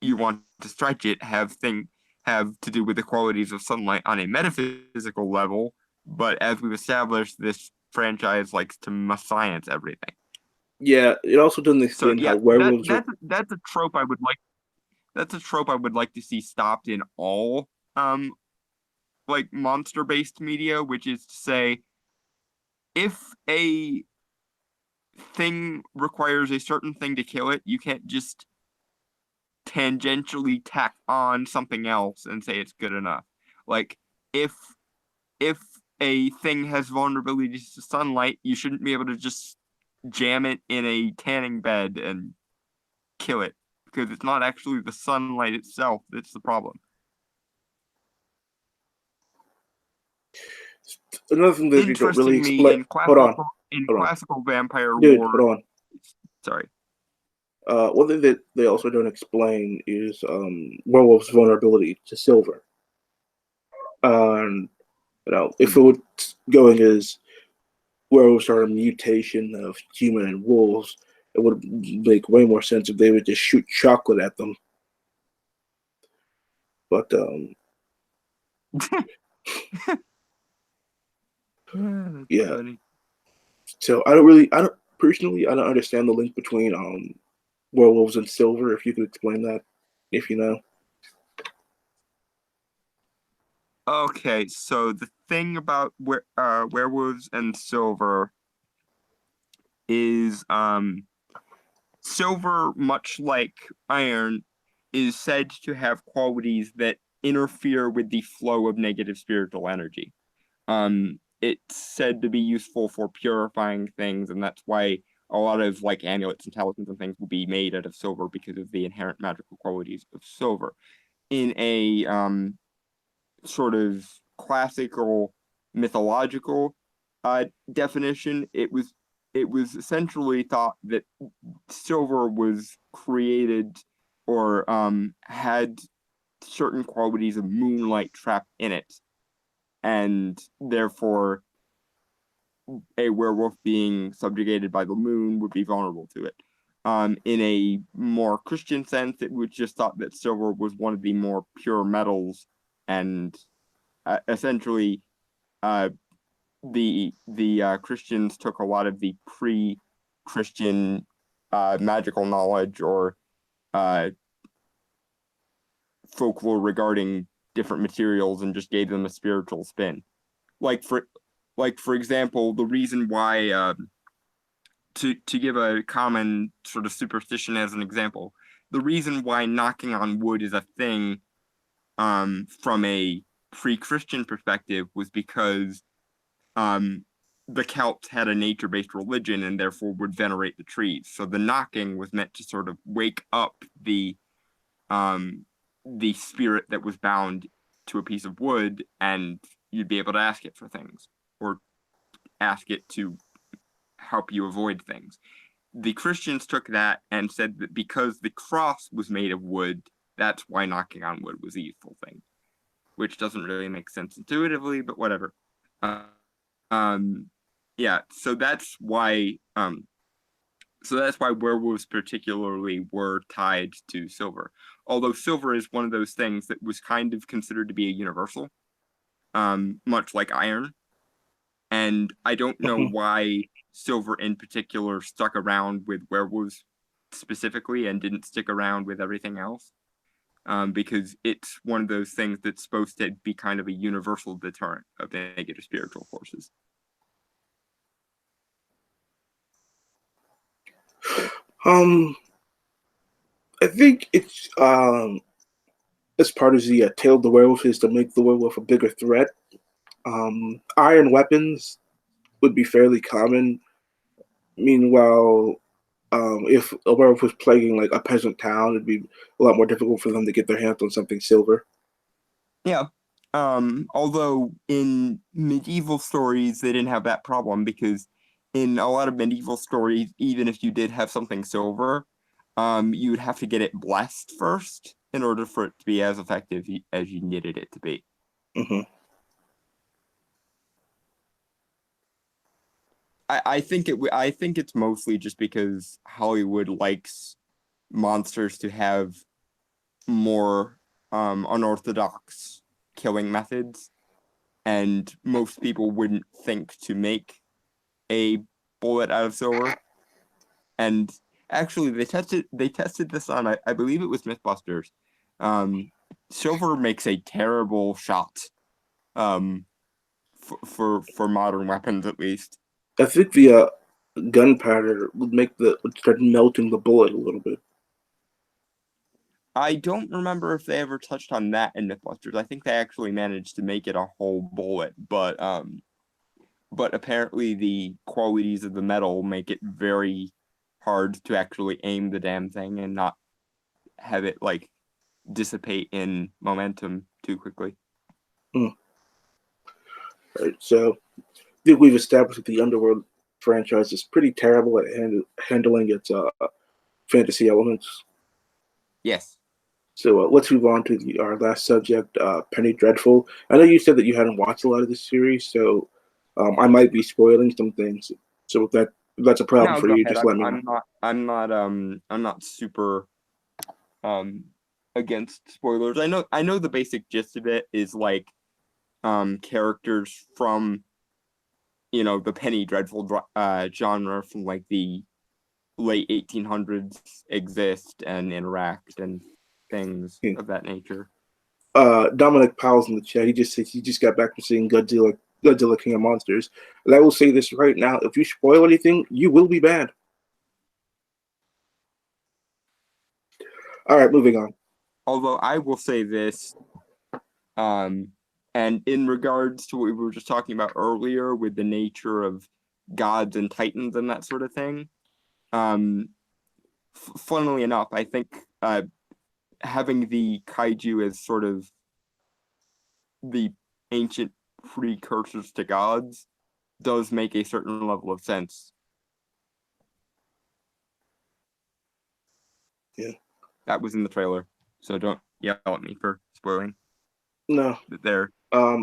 you want to stretch it, have to do with the qualities of sunlight on a metaphysical level. But as we've established, this franchise likes to science everything. Yeah, it also doesn't So explain yeah, how werewolves are. that's a trope I would like. That's a trope I would like to see stopped in all like monster based media, which is to say, if a thing requires a certain thing to kill it, you can't just tangentially tack on something else and say it's good enough. Like if if a thing has vulnerabilities to sunlight, you shouldn't be able to just jam it in a tanning bed and kill it because it's not actually the sunlight itself that's the problem. Another thing that they don't really Interestingly, explain. Hold on, in hold on, classical vampire dude. lore, Hold on. sorry. One thing that they also don't explain is werewolves' vulnerability to silver. If it would going as werewolves are a mutation of human and wolves, it would make way more sense if they would just shoot chocolate at them. But yeah. Funny. So I don't personally, I don't understand the link between werewolves and silver. If you could explain that, if you know. Okay, so the thing about werewolves and silver is silver, much like iron, is said to have qualities that interfere with the flow of negative spiritual energy. It's said to be useful for purifying things, and that's why a lot of like amulets and talismans and things will be made out of silver because of the inherent magical qualities of silver. In a sort of classical mythological definition, it was essentially thought that silver was created or had certain qualities of moonlight trapped in it, and therefore a werewolf being subjugated by the moon would be vulnerable to it. In a more Christian sense, it was just thought that silver was one of the more pure metals, and essentially, the Christians took a lot of the pre-Christian magical knowledge or folklore regarding different materials and just gave them a spiritual spin. Like for example, the reason why to give a common sort of superstition as an example, the reason why knocking on wood is a thing from a pre-Christian perspective was because the Celts had a nature-based religion and therefore would venerate the trees. So the knocking was meant to sort of wake up the spirit that was bound to a piece of wood, and you'd be able to ask it for things or ask it to help you avoid things. The Christians took that and said that because the cross was made of wood, that's why knocking on wood was a useful thing, which doesn't really make sense intuitively, but whatever. Yeah, so that's why werewolves particularly were tied to silver. Although silver is one of those things that was kind of considered to be a universal, much like iron. And I don't know why silver in particular stuck around with werewolves specifically and didn't stick around with everything else. Because it's one of those things that's supposed to be kind of a universal deterrent of negative spiritual forces. I think it's as part of the tail of the werewolf is to make the werewolf a bigger threat. Iron weapons would be fairly common Meanwhile, if a werewolf was plaguing like a peasant town, it'd be a lot more difficult for them to get their hands on something silver. Yeah. Although in medieval stories they didn't have that problem because in a lot of medieval stories, even if you did have something silver, you would have to get it blessed first in order for it to be as effective as you needed it to be. Hmm. I think I think it's mostly just because Hollywood likes monsters to have more unorthodox killing methods, and most people wouldn't think to make a bullet out of silver. And actually, they tested this on I believe it was MythBusters. Um, Silver makes a terrible shot. For modern weapons at least. I think the gunpowder would start melting the bullet a little bit. I don't remember if they ever touched on that in MythBusters. I think they actually managed to make it a whole bullet, but apparently the qualities of the metal make it very hard to actually aim the damn thing and not have it like dissipate in momentum too quickly. Right. So I think we've established that the Underworld franchise is pretty terrible at handling its fantasy elements. Yes. So let's move on to our last subject, Penny Dreadful. I know you said that you hadn't watched a lot of this series, so I might be spoiling some things. So if that's a problem No, for go you, ahead. just let me know. I'm not super um against spoilers. I know the basic gist of it is like characters from the Penny Dreadful genre from like the late 1800s exist and interact and things Yeah. of that nature. Dominic Powell's in the chat. He just said he just got back from seeing Godzilla King of Monsters. And I will say this right now: if you spoil anything, you will be banned. All right, moving on. Although I will say this, and in regards to what we were just talking about earlier with the nature of gods and titans and that sort of thing, funnily enough, I think having the kaiju as sort of the ancient precursors to gods does make a certain level of sense. Yeah. That was in the trailer, so don't yell at me for spoiling. No. There.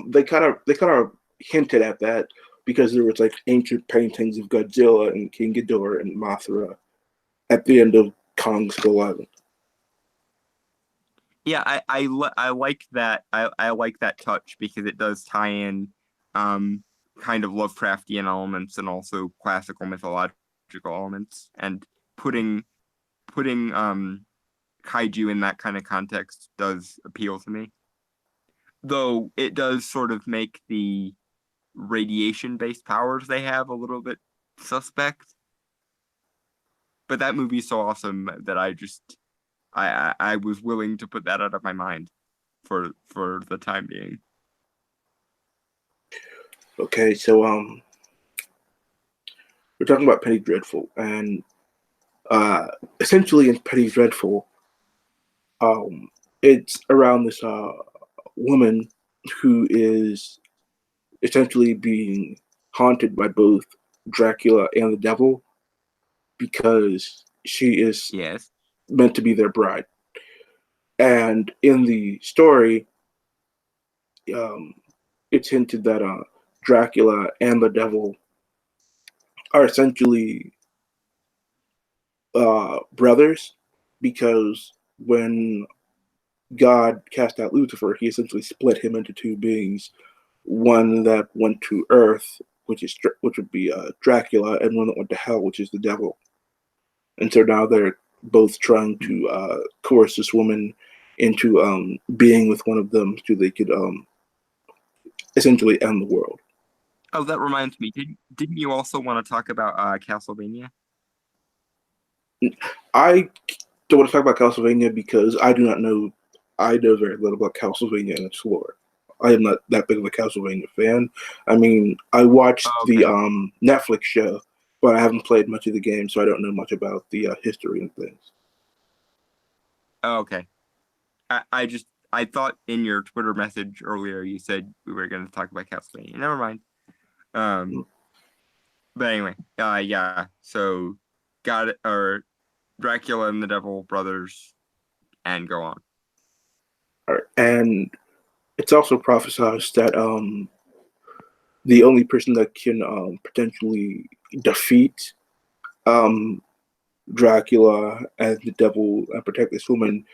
They kind of hinted at that because there was like ancient paintings of Godzilla and King Ghidorah and Mothra at the end of Kong Skull Island. Yeah, I like that. I like that touch because it does tie in kind of Lovecraftian elements and also classical mythological elements, and putting kaiju in that kind of context does appeal to me. Though it does sort of make the radiation-based powers they have a little bit suspect. But that movie's so awesome that I was willing to put that out of my mind for the time being. Okay, so we're talking about Penny Dreadful, and essentially in Penny Dreadful, it's around this woman who is essentially being haunted by both Dracula and the devil because she is Yes. meant to be their bride. And in the story, um, it's hinted that Dracula and the devil are essentially brothers because when God cast out Lucifer, he essentially split him into two beings. One that went to Earth, which would be Dracula, and one that went to Hell, which is the devil. And so now they're both trying to coerce this woman into being with one of them so they could essentially end the world. Oh, that reminds me. Didn't you also want to talk about Castlevania? I don't want to talk about Castlevania because I do not know. I know very little about Castlevania and its lore. I am not that big of a Castlevania fan. I mean, I watched Oh, the okay. Netflix show, but I haven't played much of the game, so I don't know much about the history and things. Oh, okay. I thought in your Twitter message earlier you said we were going to talk about Castlevania. Never mind. Mm. But anyway, yeah. So, got it, or Dracula and the Devil Brothers, and go on. All right. And it's also prophesied that the only person that can potentially defeat um, Dracula and the devil and protect this woman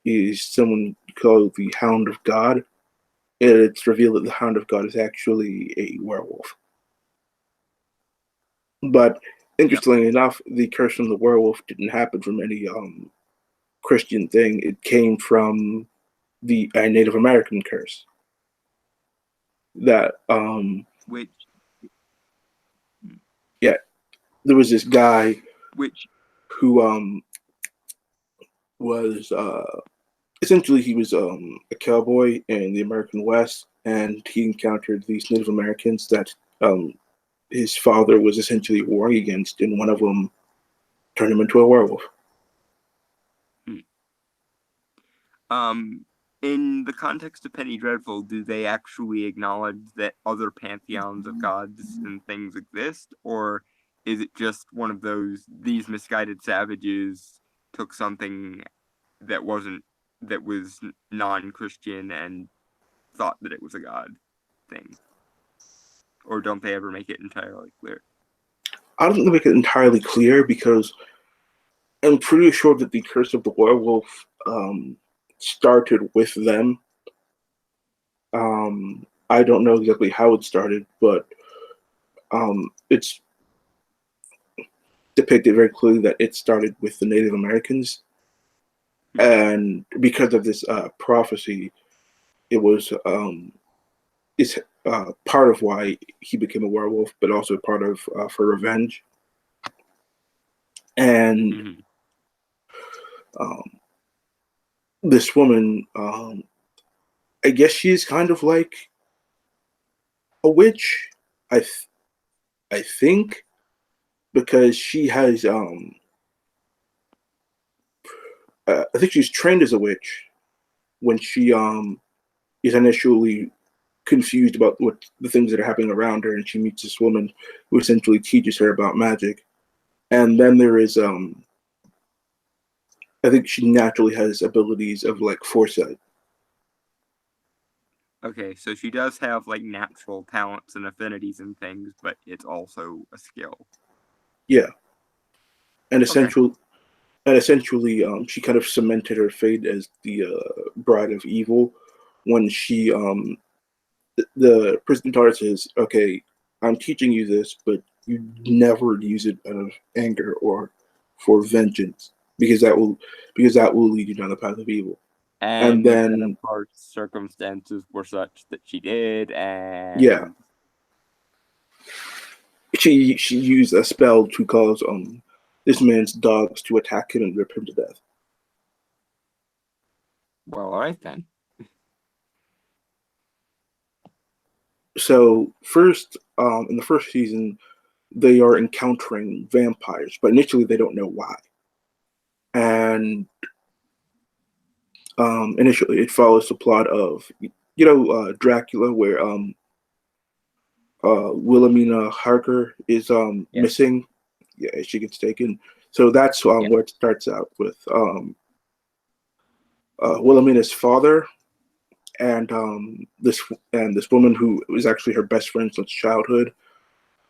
is someone called the Hound of God. It's revealed that the Hound of God is actually a werewolf. But Yep. interestingly enough, the curse from the werewolf didn't happen from any Christian thing. It came from the Native American curse. That Which yeah, there was this guy which who was essentially he was a cowboy in the American West, and he encountered these Native Americans that his father was essentially warring against, and one of them turned him into a werewolf. in the context of Penny Dreadful, do they actually acknowledge that other pantheons of gods and things exist, or is it just one of these misguided savages took something that was non-Christian and thought that it was a god thing? Or don't they ever make it entirely clear? I don't think they make it entirely clear because I'm pretty sure that the curse of the werewolf started with them. I don't know exactly how it started, but it's depicted very clearly that it started with the Native Americans, and because of this prophecy, it was it's part of why he became a werewolf, but also part of for revenge. And Mm-hmm. um, this woman, I guess she's kind of like a witch. I th- I think because she has I think she's trained as a witch when she is initially confused about what the things that are happening around her, and she meets this woman who essentially teaches her about magic. And then there is I think she naturally has abilities of like foresight. Okay, so she does have like natural talents and affinities and things, but it's also a skill. Yeah, and Okay. essentially, she kind of cemented her fate as the bride of evil when she the prison guard says, "Okay, I'm teaching you this, but you never use it out of anger or for vengeance, because that will lead you down the path of evil." And And then, of then, course, circumstances were such that she did, yeah, and she used a spell to cause this man's dogs to attack him and rip him to death. well, all right then. So first, in the first season, they are encountering vampires, but initially they don't know why. And initially, it follows the plot of Dracula, where Wilhelmina Harker is Yes. missing. Yeah, she gets taken. So that's Yeah. where it starts out with Wilhelmina's father and this woman who was actually her best friend since childhood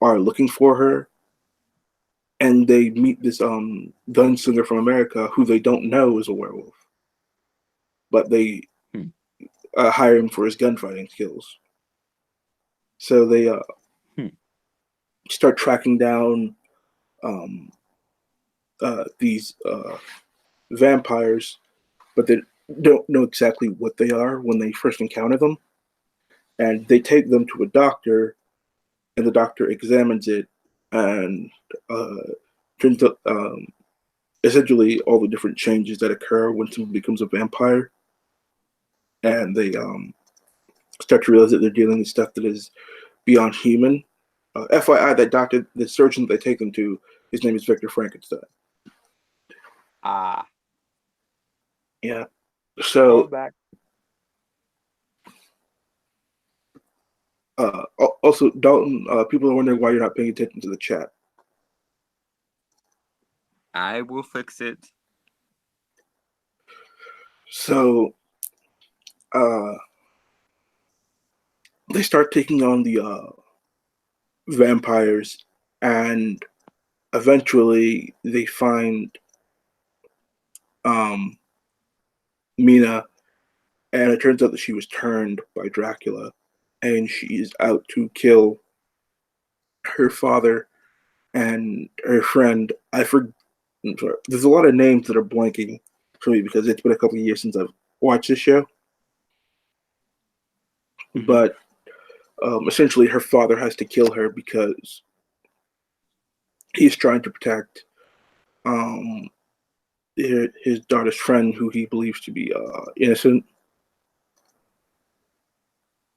are looking for her, and they meet this gunslinger from America who they don't know is a werewolf, but they Hmm. hire him for his gunfighting skills. So they Hmm. start tracking down um, these vampires, but they don't know exactly what they are when they first encounter them. And they take them to a doctor, and the doctor examines it and uh, turns up essentially all the different changes that occur when someone becomes a vampire. And they start to realize that they're dealing with stuff that is beyond human. FYI, that doctor, the surgeon they take them to, his name is Victor Frankenstein. Ah, Yeah. call So, back. also, Dalton, people are wondering why you're not paying attention to the chat. I will fix it. So, uh, they start taking on the vampires, and eventually they find um, Mina, and it turns out that she was turned by Dracula, and she's out to kill her father and her friend. I'm sorry. There's a lot of names that are blanking for me because it's been a couple of years since I've watched this show. Mhm. But essentially, her father has to kill her because he's trying to protect um, his daughter's friend, who he believes to be innocent.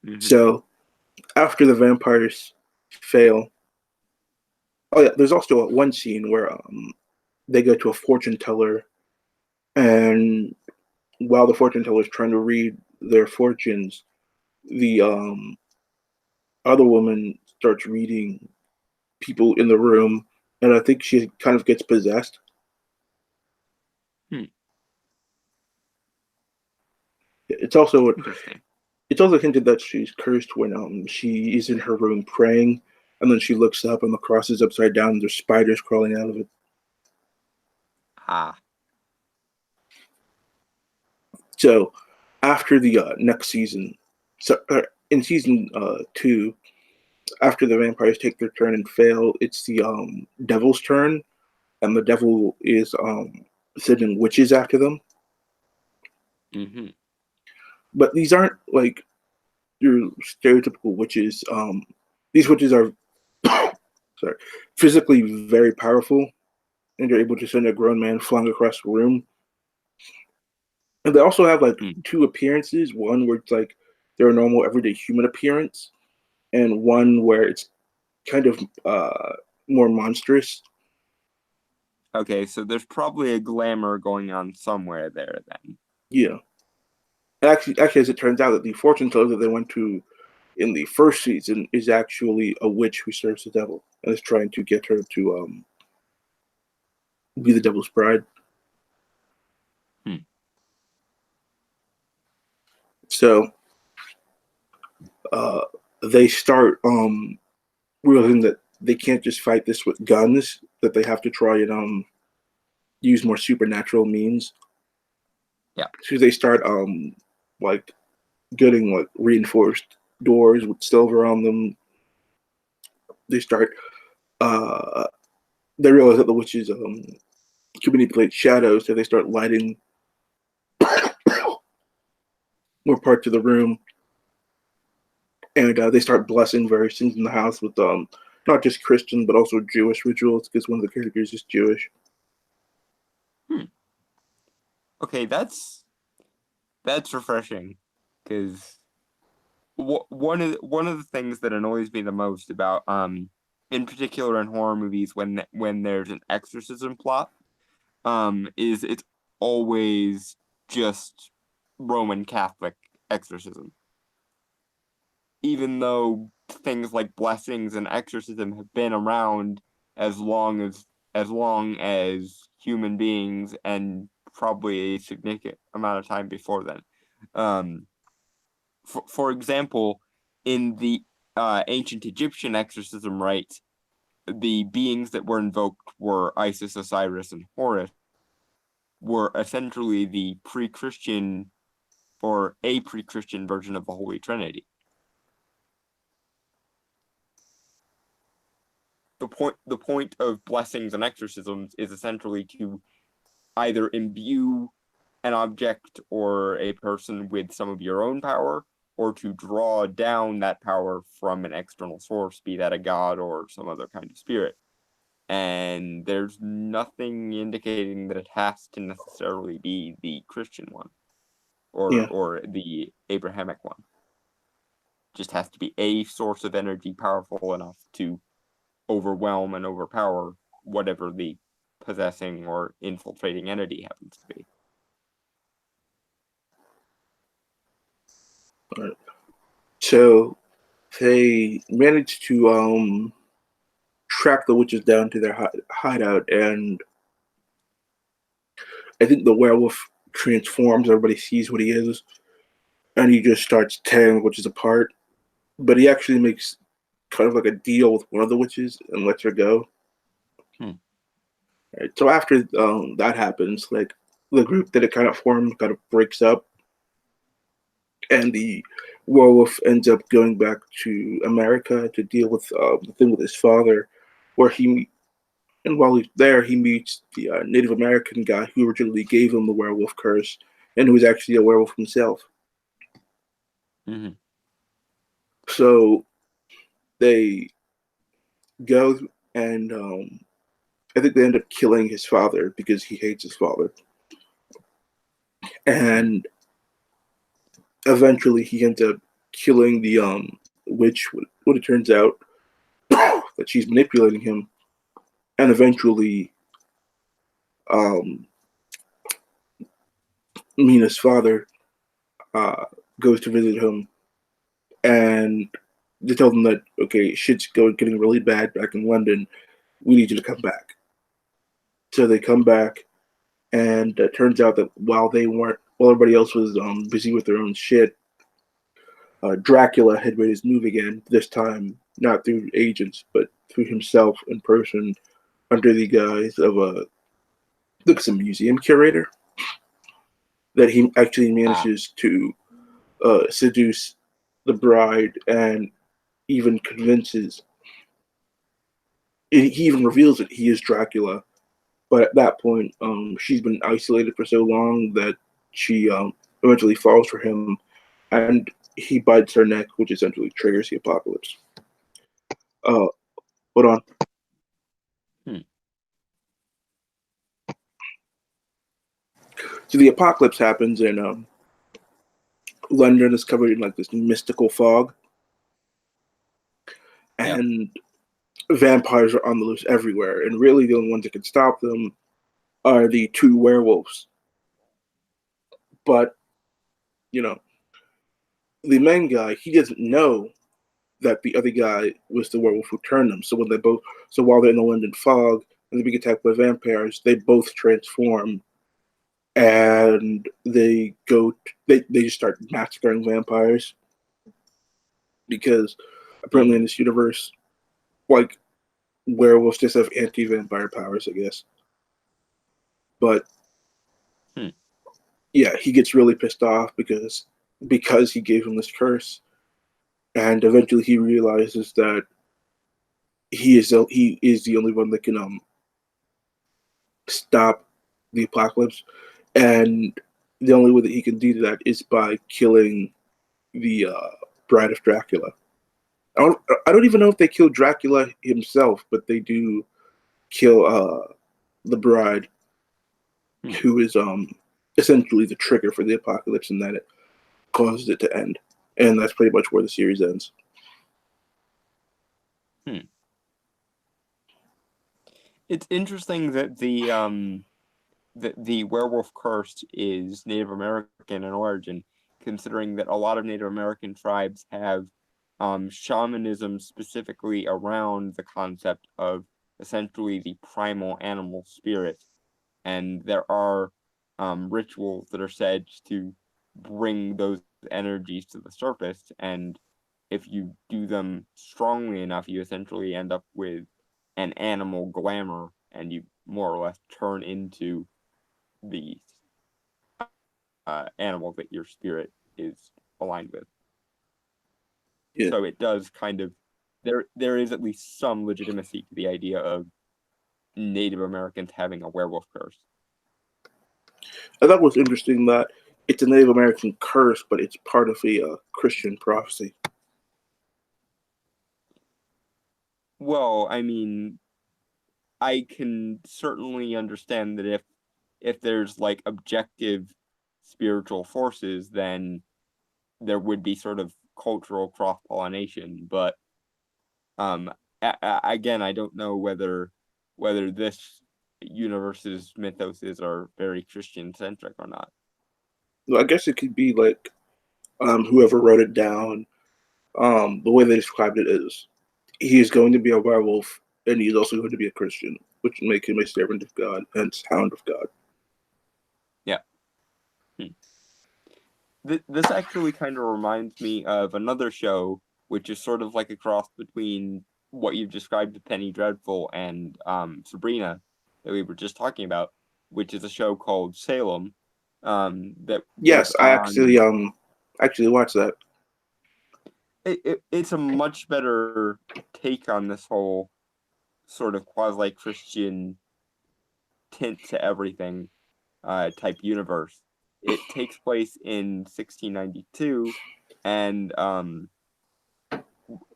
Mhm. So after the vampires fail, oh yeah, there's also one scene where they go to a fortune teller, and while the fortune teller is trying to read their fortunes, the other woman starts reading people in the room, and I think she kind of gets possessed. Hmm. It's also Interesting. it's also hinted that she's cursed when she is in her room praying, and then she looks up and the cross is upside down and there's spiders crawling out of it. Ah. So after the next season, so in season 2, after the vampires take their turn and fail, it's the devil's turn, and the devil is sending witches after them. Mm-hmm. But these aren't like your stereotypical witches. These witches are sorry, physically very powerful, and they're able to send a grown man flying across the room. And they also have like Hmm. two appearances: one where it's like their normal everyday human appearance, and one where it's kind of more monstrous. Okay, so there's probably a glamour going on somewhere there then. Yeah. Actually, as it turns out, that the fortune teller that they went to in the first season is actually a witch who serves the devil and is trying to get her to be the devil's bride. Hmm. So uh, they start realizing that they can't just fight this with guns; that they have to try and use more supernatural means. Yeah. So they start like getting like reinforced doors with silver on them. They start uh they realize that the witches can manipulate shadows, so they start lighting more parts of the room, and they start blessing various things in the house with not just Christian but also Jewish rituals because one of the characters is Jewish. Hmm. Okay, that's refreshing, because one of the things that annoys me the most about in particular in horror movies when there's an exorcism plot is it's always just Roman Catholic exorcism, even though things like blessings and exorcism have been around as long as human beings, and probably a significant amount of time before then. Um, for example, in the ancient Egyptian exorcism rites, the beings that were invoked were Isis, Osiris, and Horus, were essentially the pre-Christian or a pre-Christian version of the Holy Trinity. The point of blessings and exorcisms is essentially to either imbue an object or a person with some of your own power, or to draw down that power from an external source, be that a god or some other kind of spirit. And there's nothing indicating that it has to necessarily be the Christian one Yeah, or the Abrahamic one. Just has to be a source of energy powerful enough to overwhelm and overpower whatever the possessing or infiltrating entity happens to be. So they managed to track the witches down to their hideout, and I think the werewolf transforms. Everybody sees what he is, and he just starts tearing the witches apart. But he actually makes kind of like a deal with one of the witches and lets her go. Right, so after that happens, like the group that it kind of formed kind of breaks up, and the werewolf ends up going back to America to deal with the thing with his father, where and while he's there, he meets the Native American guy who originally gave him the werewolf curse, and who was actually a werewolf himself. Mm-hmm. So they go, and I think they end up killing his father because he hates his father. And eventually he ends up killing the witch when it turns out that she's manipulating him. And eventually um, Mina's father uh, goes to visit him, and they tell them that, okay, shit's getting really bad back in London. We need you to come back. So they come back, and it turns out that while everybody else was busy with their own shit, Dracula had made his move again. This time, not through agents, but through himself in person, under the guise of a museum curator. That he actually manages to seduce the bride, and even convinces. He even reveals that he is Dracula, but at that point, she's been isolated for so long that she eventually falls for him, and he bites her neck, which essentially triggers the apocalypse. Uh, hold on. So the apocalypse happens, and London is covered in like this mystical fog, and vampires are on the loose everywhere. And really, the only ones that can stop them are the two werewolves. But you know, the main guy, he doesn't know that the other guy was the werewolf who turned them. So while they're in the London fog and they get attacked by vampires, they both transform, and they just start massacring vampires, because apparently in this universe, like, werewolves just have anti-vampire powers, I guess. But yeah, he gets really pissed off because he gave him this curse, and eventually he realizes that he is the only one that can stop the apocalypse, and the only way that he can do that is by killing the Bride of Dracula. I don't even know if they kill Dracula himself, but they do kill the bride, who is essentially the trigger for the apocalypse, and that it causes it to end. And that's pretty much where the series ends. It's interesting that the werewolf curse is Native American in origin, considering that a lot of Native American tribes have shamanism specifically around the concept of essentially the primal animal spirit, and there are rituals that are said to bring those energies to the surface, and if you do them strongly enough, you essentially end up with an animal glamour, and you more or less turn into the animal that your spirit is aligned with. Yeah. So it does kind of there is at least some legitimacy to the idea of Native Americans having a werewolf curse. I thought it was interesting that it's a Native American curse, but it's part of a Christian prophecy. Well, I mean, I can certainly understand that if there's like objective spiritual forces, then there would be sort of cultural cross-pollination, but again, I don't know whether this universe's mythoses are very Christian centric or not. Well, I guess it could be like whoever wrote it down. The way they described it is he is going to be a werewolf, and he's also going to be a Christian, which make him a servant of God, hence Hound of God. Yeah. This actually kind of reminds me of another show, which is sort of like a cross between what you've described with Penny Dreadful and Sabrina that we were just talking about, which is a show called Salem. That was Yes, I on. actually watched that. It's a much better take on this whole sort of quasi-Christian tint to everything type universe. It takes place in 1692, and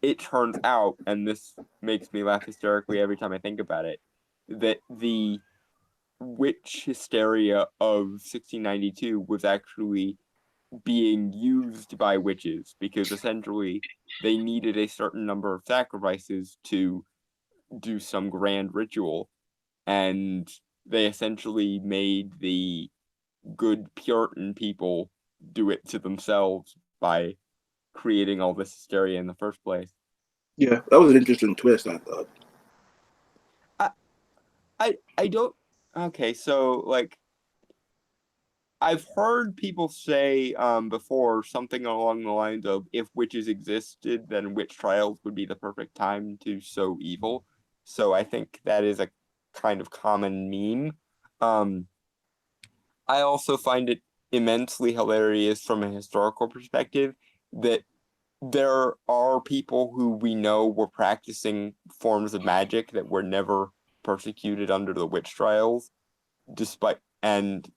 it turns out, and this makes me laugh hysterically every time I think about it, that the witch hysteria of 1692 was actually being used by witches because essentially they needed a certain number of sacrifices to do some grand ritual, and they essentially made the good Puritan people do it to themselves by creating all this hysteria in the first place. Yeah, that was an interesting twist, I thought. I don't. Okay, so like I've heard people say before something along the lines of if witches existed, then witch trials would be the perfect time to sow evil. So I think that is a kind of common meme. Um, I also find it immensely hilarious from a historical perspective that there are people who we know were practicing forms of magic that were never persecuted under the witch trials, despite and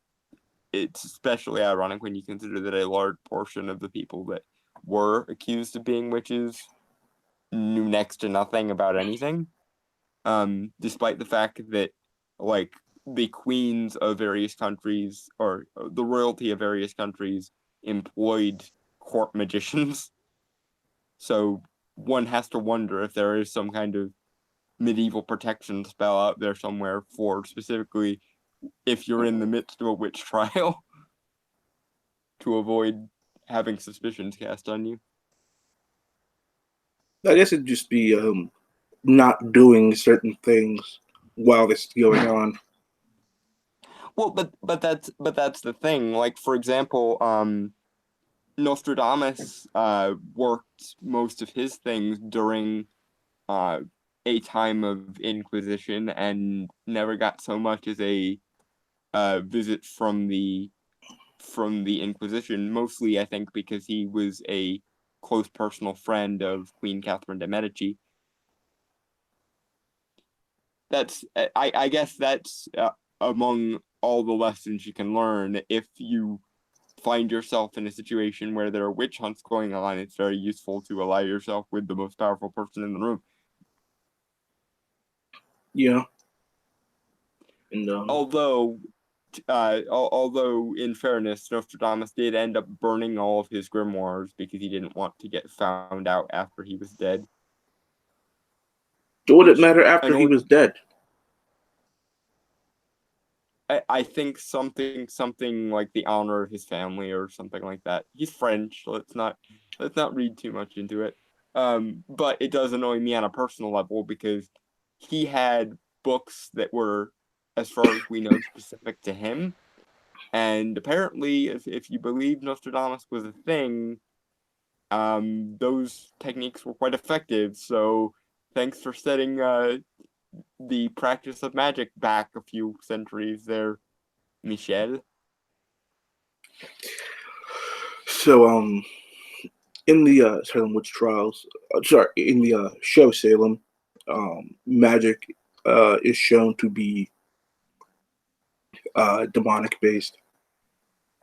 it's especially ironic when you consider that a large portion of the people that were accused of being witches knew next to nothing about anything. Despite the fact that like the queens of various countries or the royalty of various countries employed court magicians. So one has to wonder if there is some kind of medieval protection spell out there somewhere for specifically if you're in the midst of a witch trial to avoid having suspicions cast on you. I guess it'd just be not doing certain things while this is going on. Well, but that's the thing. Like for example, Nostradamus worked most of his things during uh, a time of Inquisition and never got so much as a visit from the Inquisition. Mostly, I think, because he was a close personal friend of Queen Catherine de' Medici. That's I guess that's among all the lessons you can learn if you find yourself in a situation where there are witch hunts going on. It's very useful to ally yourself with the most powerful person in the room. Yeah, and Although in fairness, Nostradamus did end up burning all of his grimoires because he didn't want to get found out after he was dead. would it matter after he was dead? I think something like the honor of his family or something like that. He's French. Let's not read too much into it. But it does annoy me on a personal level because he had books that were, as far as we know, specific to him. And apparently, if you believe Nostradamus was a thing, those techniques were quite effective. So thanks for setting the practice of magic back a few centuries there, Michel. So, in the Salem witch trials, in the show Salem, magic is shown to be demonic based,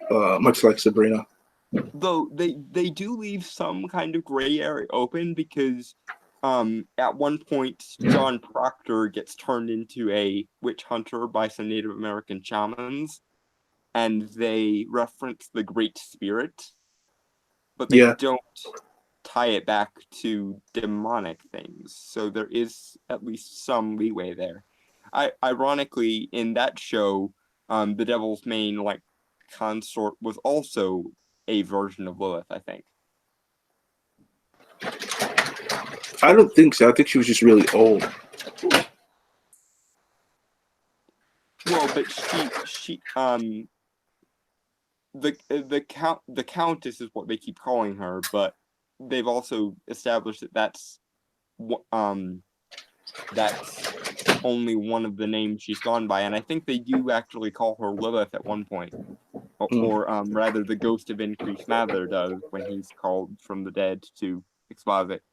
much like Sabrina. Though they do leave some kind of gray area open because at one point John Proctor gets turned into a witch hunter by some Native American shamans, and they reference the Great Spirit, but they Yeah, don't tie it back to demonic things. So there is at least some leeway there. Ironically, in that show, the devil's main like consort was also a version of Lilith, I think. I don't think so. I think she was just really old. Well, but she the Countess is what they keep calling her, but they've also established that that's only one of the names she's gone by, and I think they do actually call her Lilith at one point, or rather, the ghost of Increased Mather does when he's called from the dead to exposit.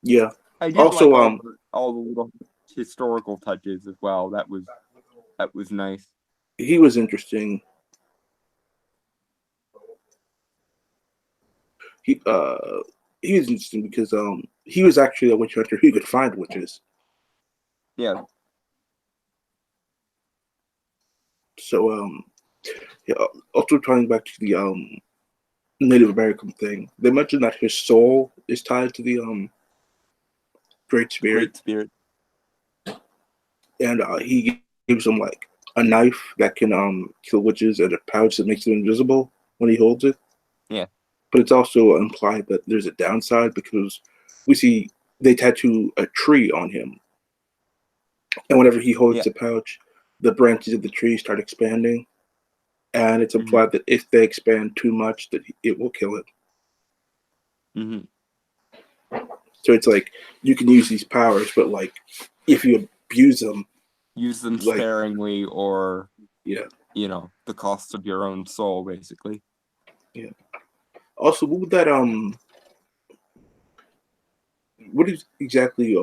Yeah. I did Also, like all the little historical touches as well. That was nice. he was interesting. He was interesting because he was actually a witch hunter who could find witches. Yeah. So yeah. Also tying back to the Native American thing, they mentioned that his soul is tied to the Great Spirit. Great Spirit. And he gives him like a knife that can kill witches and a pouch that makes them invisible when he holds it. Yeah. But it's also implied that there's a downside because we see they tattoo a tree on him. And whenever he holds the pouch, the branches of the tree start expanding. And it's implied that if they expand too much, that it will kill it. So it's like you can use these powers, but like if you abuse them, use them like, sparingly, or yeah, the cost of your own soul, basically. Yeah. Also, what would that what is exactly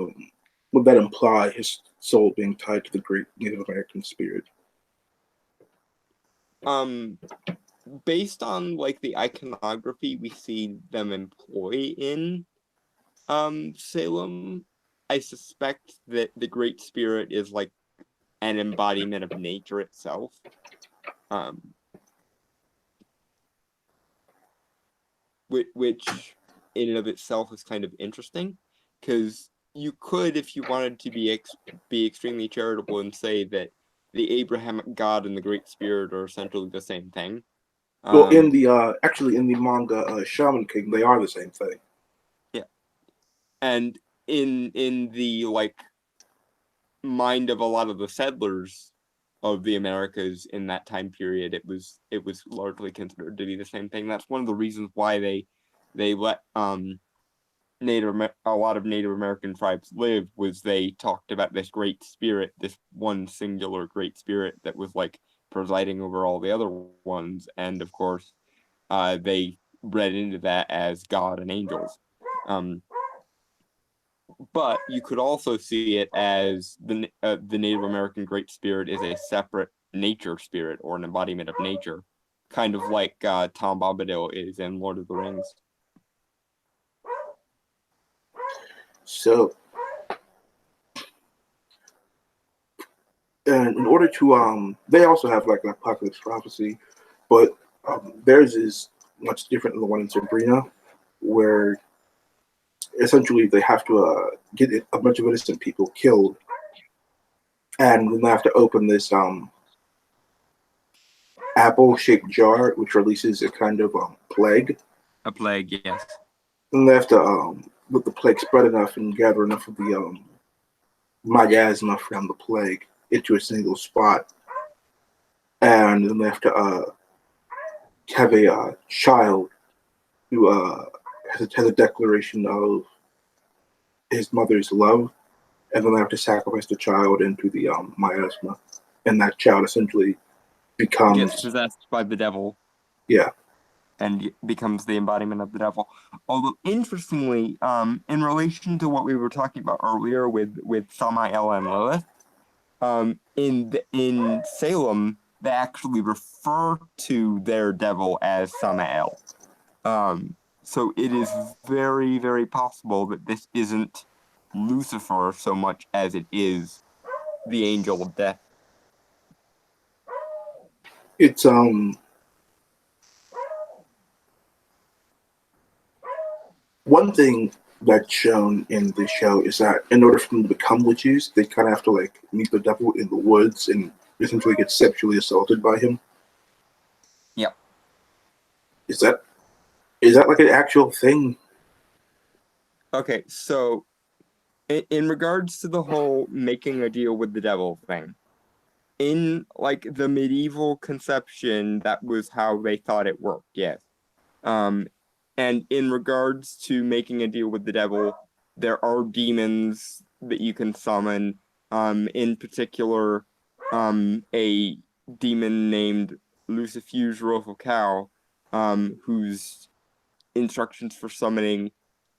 would that imply? His soul being tied to the great Native American spirit. Based on like the iconography we see them employ in Salem, I suspect that the Great Spirit is like an embodiment of nature itself. Which in and of itself is kind of interesting, because you could, if you wanted to be extremely charitable, and say that the Abrahamic God and the Great Spirit are essentially the same thing. Well, in the actually in the manga Shaman King, they are the same thing. Yeah, and in the like mind of a lot of the settlers of the Americas in that time period, it was largely considered to be the same thing. That's one of the reasons why they let a lot of Native American tribes live, was they talked about this great spirit, this one singular great spirit that was like presiding over all the other ones, and of course they read into that as God and angels. But you could also see it as the Native American Great Spirit is a separate nature spirit, or an embodiment of nature, kind of like Tom Bombadil is in Lord of the Rings. So, and in order to they also have like an apocalypse prophecy, but theirs is much different than the one in Sabrina, where essentially they have to get a bunch of innocent people killed, and then they have to open this apple-shaped jar, which releases a kind of plague. A plague, yes. And they have to let the plague spread enough and gather enough of the miasma from the plague into a single spot, and then they have to have a child who has a declaration of his mother's love, and then they have to sacrifice the child into the miasma, and that child essentially becomes gets possessed by the devil. Yeah. And becomes the embodiment of the devil. Although interestingly, in relation to what we were talking about earlier with Samael and Lilith, in Salem they actually refer to their devil as Samael. So it is very, very possible that this isn't Lucifer so much as it is the angel of death. It's One thing that's shown in the show is that in order for them to become witches, they kind of have to like meet the devil in the woods and essentially get sexually assaulted by him. Yep. Is that like an actual thing? Okay, so in regards to the whole making a deal with the devil thing, in like the medieval conception, that was how they thought it worked, yes. Um, and in regards to making a deal with the devil, there are demons that you can summon. In particular, a demon named Lucifuge Rofocal, whose instructions for summoning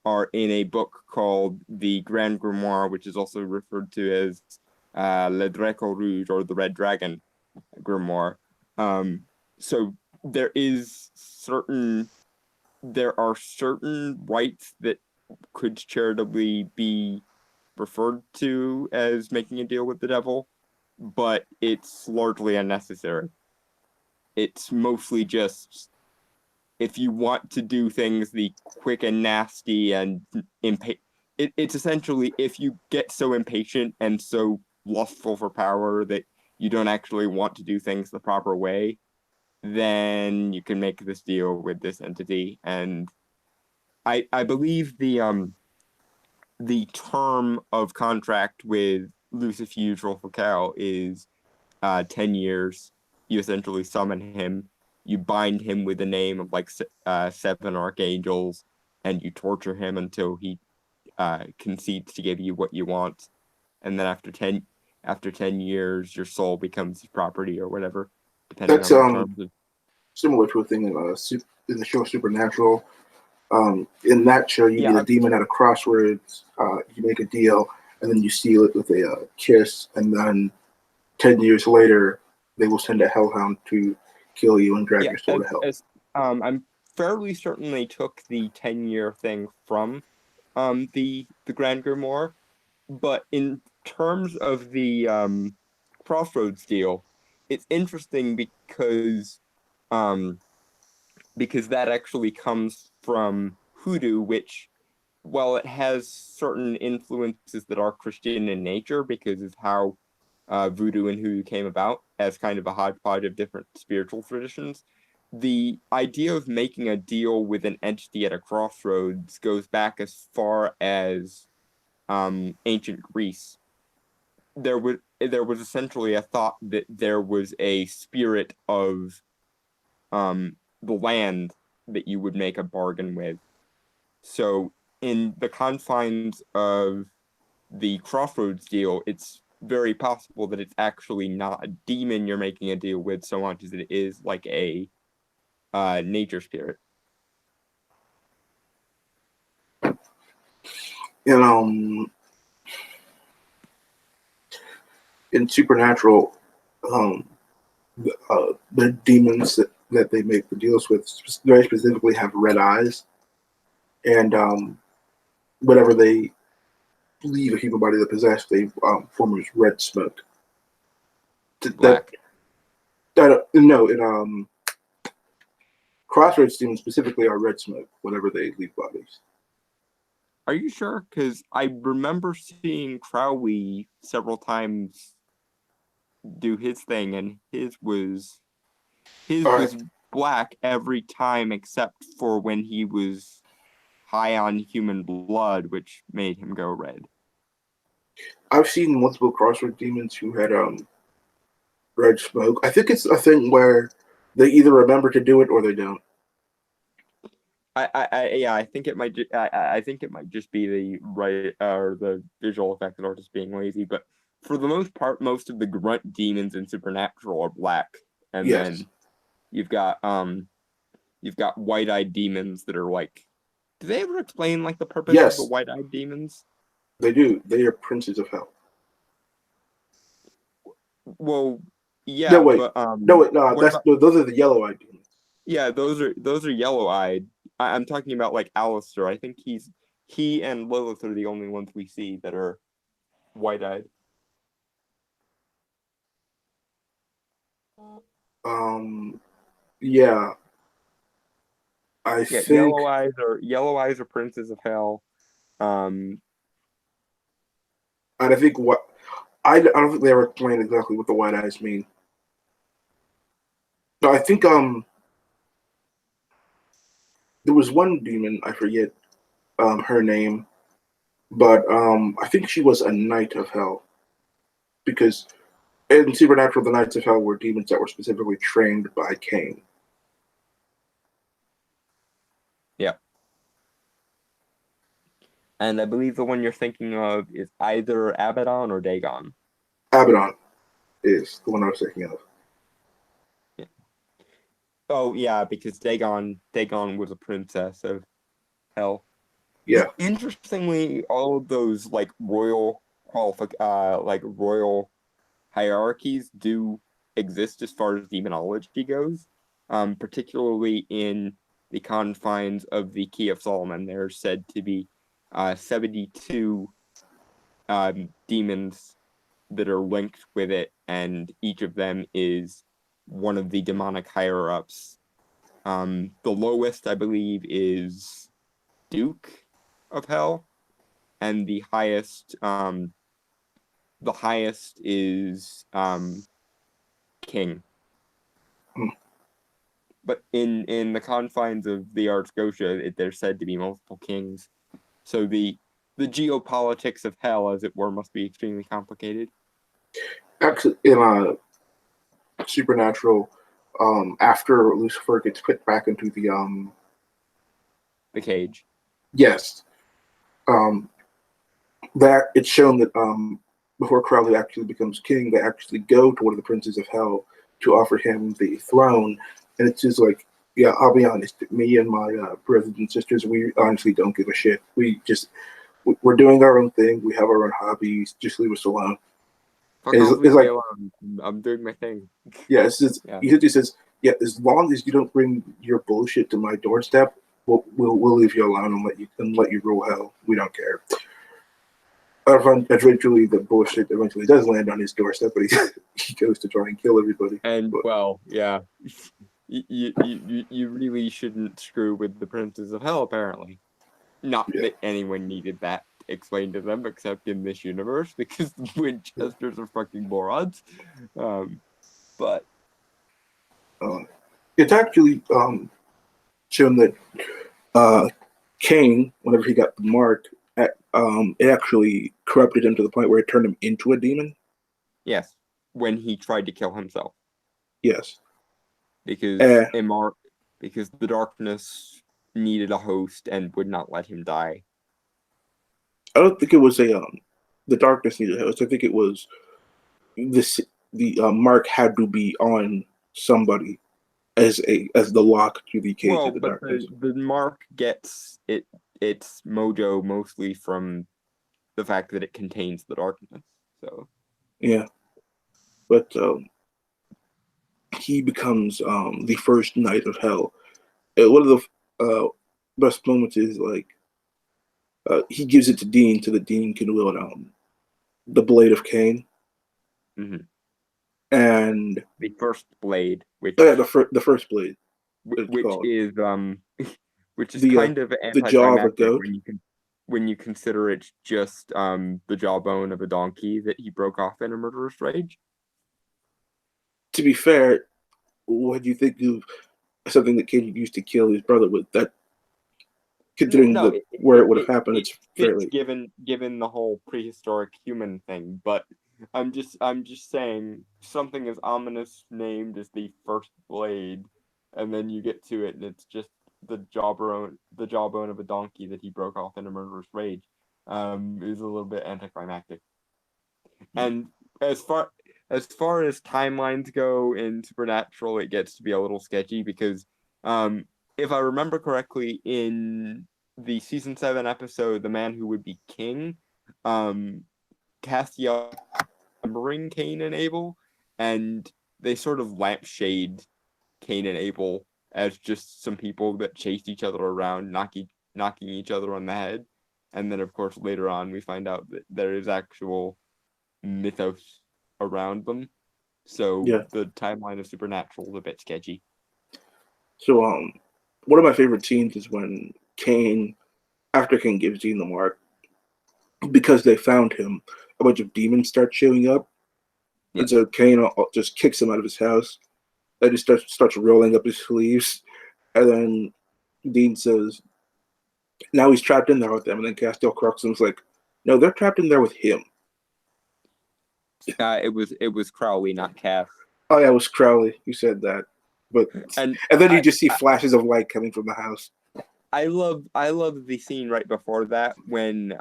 are in a book called the Grand Grimoire, which is also referred to as Le Draco Rouge or the Red Dragon Grimoire. So there is there are certain rites that could charitably be referred to as making a deal with the devil, but it's largely unnecessary. It's mostly just if you want to do things the quick and nasty and it's essentially if you get so impatient and so lustful for power that you don't actually want to do things the proper way, then you can make this deal with this entity. And I believe the term of contract with Lucifuge Rolfocal is 10 years. You essentially summon him, you bind him with the name of like seven archangels, and you torture him until he concedes to give you what you want. And then after 10 years, your soul becomes his property or whatever, depending That's on the terms of. similar to a thing in the show Supernatural. In that show, you meet Yeah, a demon at a crossroads. You make a deal, and then you seal it with a kiss, and then 10 years later, they will send a hellhound to kill you and drag yeah. your soul to hell. I'm fairly certain they took the 10-year thing from the Grand Grimoire, but in terms of the Crossroads deal, it's interesting um because that actually comes from hoodoo, which while it has certain influences that are Christian in nature because of how voodoo and hoodoo came about as kind of a hodgepodge of different spiritual traditions, the idea of making a deal with an entity at a crossroads goes back as far as ancient Greece. There was essentially a thought that there was a spirit of the land that you would make a bargain with. So in the confines of the Crossroads deal, it's very possible that it's actually not a demon you're making a deal with so much as it is like a nature spirit. And in Supernatural, um, the demons that they make the deals with very specifically have red eyes, and whatever they leave a human body to possess, they form as red smoke. That, Black. no, in Crossroads demons specifically are red smoke whenever they leave bodies. Are you sure? Because I remember seeing Crowley several times do his thing, and his All right, was black every time except for when he was high on human blood, which made him go red. I've seen multiple Crossroads demons who had red smoke. I think it's a thing where they either remember to do it or they don't. Yeah, I think it might. I think it might just be the right or the visual effect of artist being lazy. But for the most part, most of the grunt demons in Supernatural are black, and Yes, then you've got white-eyed demons that are like. Do they ever explain like the purpose of the yes, white-eyed demons? they do. They are princes of hell. Well, No, yeah, wait, but no, wait, no. what about? Those are the yellow-eyed demons. Yeah, those are yellow-eyed. I'm talking about like Alistair. I think he and Lilith are the only ones we see that are white-eyed. Um, yeah, I Yeah, think, yellow eyes are princes of hell. Um, and I think what I don't think they ever explained exactly what the white eyes mean. No, I think there was one demon, I forget her name, but I think she was a knight of hell because in Supernatural, the Knights of Hell were demons that were specifically trained by Cain. yeah, and I believe the one you're thinking of is either Abaddon or Dagon. Abaddon is the one I was thinking of. Yeah. Oh yeah, because Dagon was a princess of hell. Yeah, Interestingly, all of those like royal hierarchies do exist as far as demonology goes. Particularly in the confines of the Key of Solomon, there are said to be 72 demons that are linked with it, and each of them is one of the demonic higher ups. The lowest, I believe, is Duke of Hell, and the highest is King. Hmm. But in the confines of the Ars Gotia, there's said to be multiple kings. So the geopolitics of hell, as it were, must be extremely complicated. actually, in Supernatural, after Lucifer gets put back into The cage. yes, um, that it's shown that before Crowley actually becomes king, they actually go to one of the princes of hell to offer him the throne, and it's just like, yeah, I'll be honest, me and my brothers and sisters, we honestly don't give a shit. We're doing our own thing. We have our own hobbies. Just leave us alone. Fuck It's, off, it's leave me like, alone. I'm doing my thing. yeah, it's just, Yeah. he simply says, yeah, as long as you don't bring your bullshit to my doorstep, we'll leave you alone and let you rule hell. We don't care. Eventually, the bullshit eventually does land on his doorstep, but he goes to try and kill everybody. And But well, yeah. You really shouldn't screw with the princes of hell, apparently. Not yeah, that anyone needed that explained to them except in this universe, because the Winchesters are fucking morons. But uh, it's actually shown that uh, Cain, whenever he got the mark, it actually corrupted him to the point where it turned him into a demon. yes, when he tried to kill himself, Yes. because Uh, because the darkness needed a host and would not let him die. I don't think it was the darkness needed host. I think it was this the mark had to be on somebody as the lock to the cage Well, of the but darkness. the mark gets its mojo mostly from the fact that it contains the darkness. So Yeah, but he becomes the first knight of hell. One of the best moments is like he gives it to Dean so that Dean can wield the blade of Cain, mhm. and The first blade, oh yeah, the first blade it's which called is which is the kind of jaw of a anticlimactic goat. when you consider it's just the jawbone of a donkey that he broke off in a murderous rage. To be fair, what do you think of something that Cain used to kill his brother with? That considering No, the where it would have happened, it it's fits fairly given the whole prehistoric human thing, but I'm just saying something as ominous named as the first blade, and then you get to it and it's just the jawbone of a donkey that he broke off in a murderous rage, is a little bit anticlimactic. And as far as timelines go in Supernatural, it gets to be a little sketchy because if I remember correctly, in the season 7 episode, The Man Who Would Be King, Castiel remembering Cain and Abel, and they sort of lampshade Cain and Abel as just some people that chased each other around, knocking each other on the head. And then, of course, later on, we find out that there is actual mythos around them. So yeah. the timeline of Supernatural is a bit sketchy. So one of my favorite scenes is when Cain, after Cain gives Dean the mark, because they found him, a bunch of demons start showing up, and Yes. so Cain just kicks him out of his house. And he starts rolling up his sleeves, and then Dean says, "Now he's trapped in there with them." And then Castiel corrects him, was like, "No, they're trapped in there with him." It was Crowley, not Cass. Oh yeah, it was Crowley who said that, but And and then you I, just see flashes of light coming from the house. I love the scene right before that when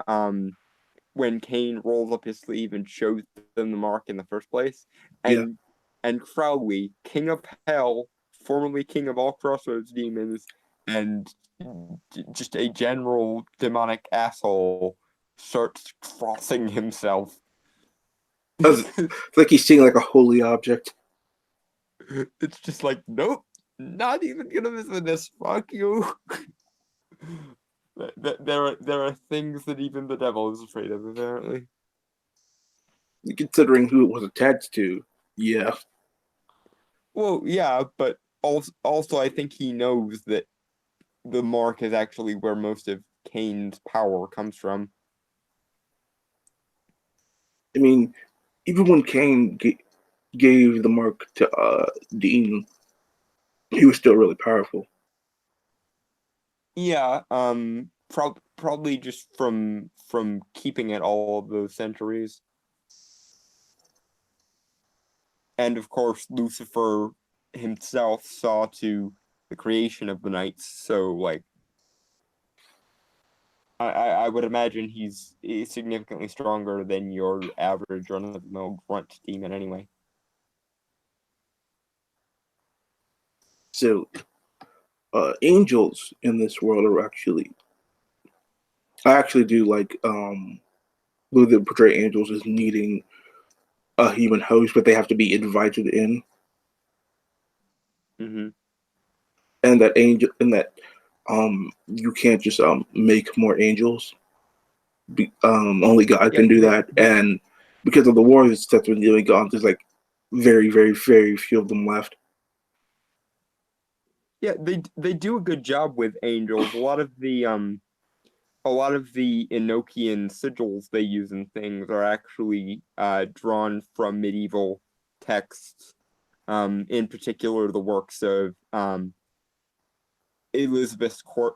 Cain rolls up his sleeve and shows them the mark in the first place, Yeah, and Crowley, King of Hell, formerly King of all Crossroads demons, and just a general demonic asshole, starts crossing himself. it's like he's seeing like a holy object. It's just like, nope, not even gonna miss with this. Fuck you. There are things that even the devil is afraid of, apparently. Considering who it was attached to, yeah. Well, yeah, but also I think he knows that the mark is actually where most of Cain's power comes from. I mean, even when Cain gave the mark to Dean, he was still really powerful. Yeah, probably just from keeping it all of those centuries. And of course, Lucifer himself saw to the creation of the knights, so like I would imagine he's significantly stronger than your average run-of-the-mill grunt demon anyway. So, angels in this world are I actually do like who they portray angels as needing a human host, but they have to be invited in, Mm-hmm. and that you can't just make more angels. Only God Yeah, can do that, and because of the wars that's been going on, there's like very, very, very few of them left. yeah, they do a good job with angels. A lot of the Enochian sigils they use in things are actually drawn from medieval texts. In particular, the works of Elizabeth's court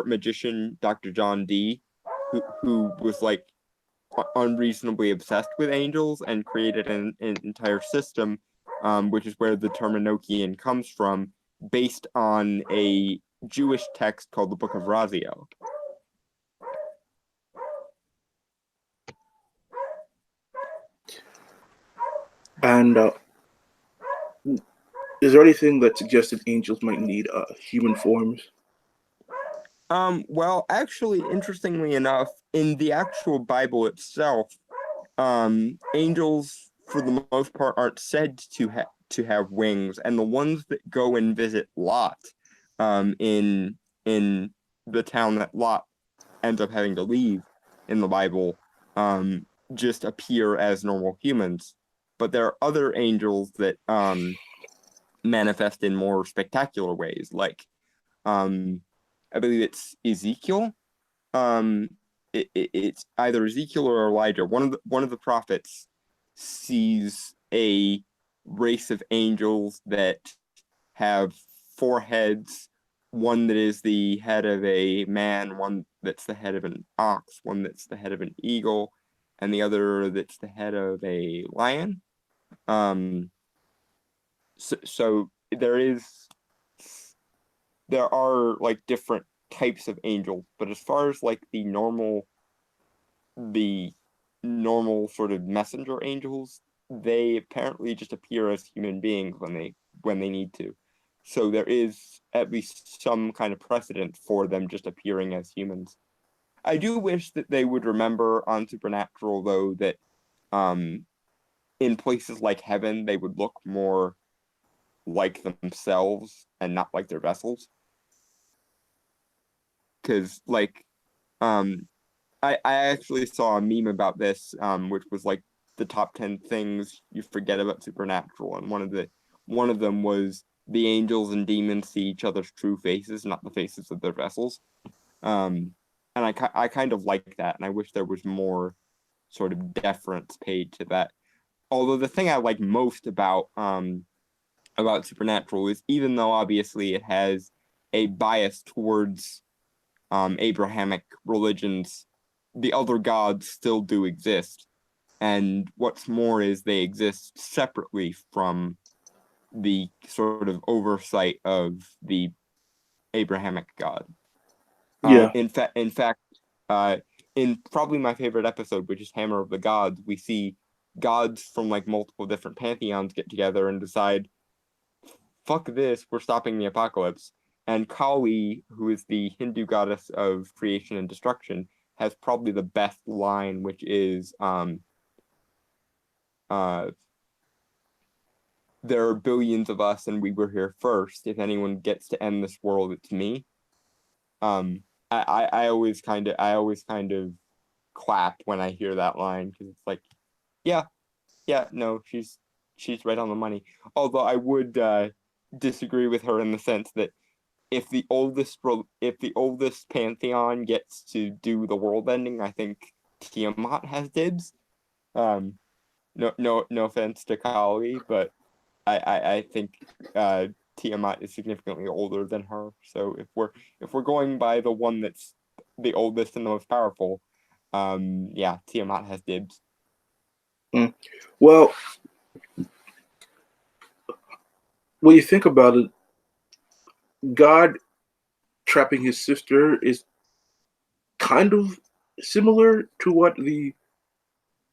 magician, Dr. John Dee, who was like unreasonably obsessed with angels and created an entire system, which is where the term Enochian comes from, based on a Jewish text called the Book of Raziel. And is there anything that suggests that angels might need human forms? Well, actually, interestingly enough, in the actual Bible itself, angels, for the most part, aren't said to have wings, and the ones that go and visit Lot, in the town that Lot ends up having to leave in the Bible, just appear as normal humans. But there are other angels that manifest in more spectacular ways, like I believe it's Ezekiel. Um, it's either Ezekiel or Elijah. One of the prophets sees a race of angels that have four heads. One that is the head of a man, one that's the head of an ox, one that's the head of an eagle, and the other that's the head of a lion. Um, so there are like different types of angels, but as far as like the normal sort of messenger angels, they apparently just appear as human beings when they need to. So there is at least some kind of precedent for them just appearing as humans. I do wish that they would remember on Supernatural though that um in places like heaven they would look more like themselves and not like their vessels. Because like um I actually saw a meme about this, which was like the top 10 things you forget about Supernatural, and one of them was the angels and demons see each other's true faces, not the faces of their vessels. And I kind of like that, and I wish there was more sort of deference paid to that. Although the thing I like most about Supernatural is, even though obviously it has a bias towards Abrahamic religions, the other gods still do exist. And what's more is they exist separately from the sort of oversight of the Abrahamic God. Yeah. In fact, in probably my favorite episode, which is Hammer of the Gods, we see gods from like multiple different pantheons get together and decide, fuck this, we're stopping the apocalypse. And Kali, who is the Hindu goddess of creation and destruction, has probably the best line, which is there are billions of us and we were here first. If anyone gets to end this world, it's me. I always kind of clap when I hear that line, because it's like, yeah, no, she's right on the money. Although I would disagree with her in the sense that if the oldest pantheon gets to do the world ending, I think Tiamat has dibs. No offense to Kali, but I think Tiamat is significantly older than her. So if we're going by the one that's the oldest and the most powerful, yeah, Tiamat has dibs. Well, when you think about it, God trapping his sister is kind of similar to what the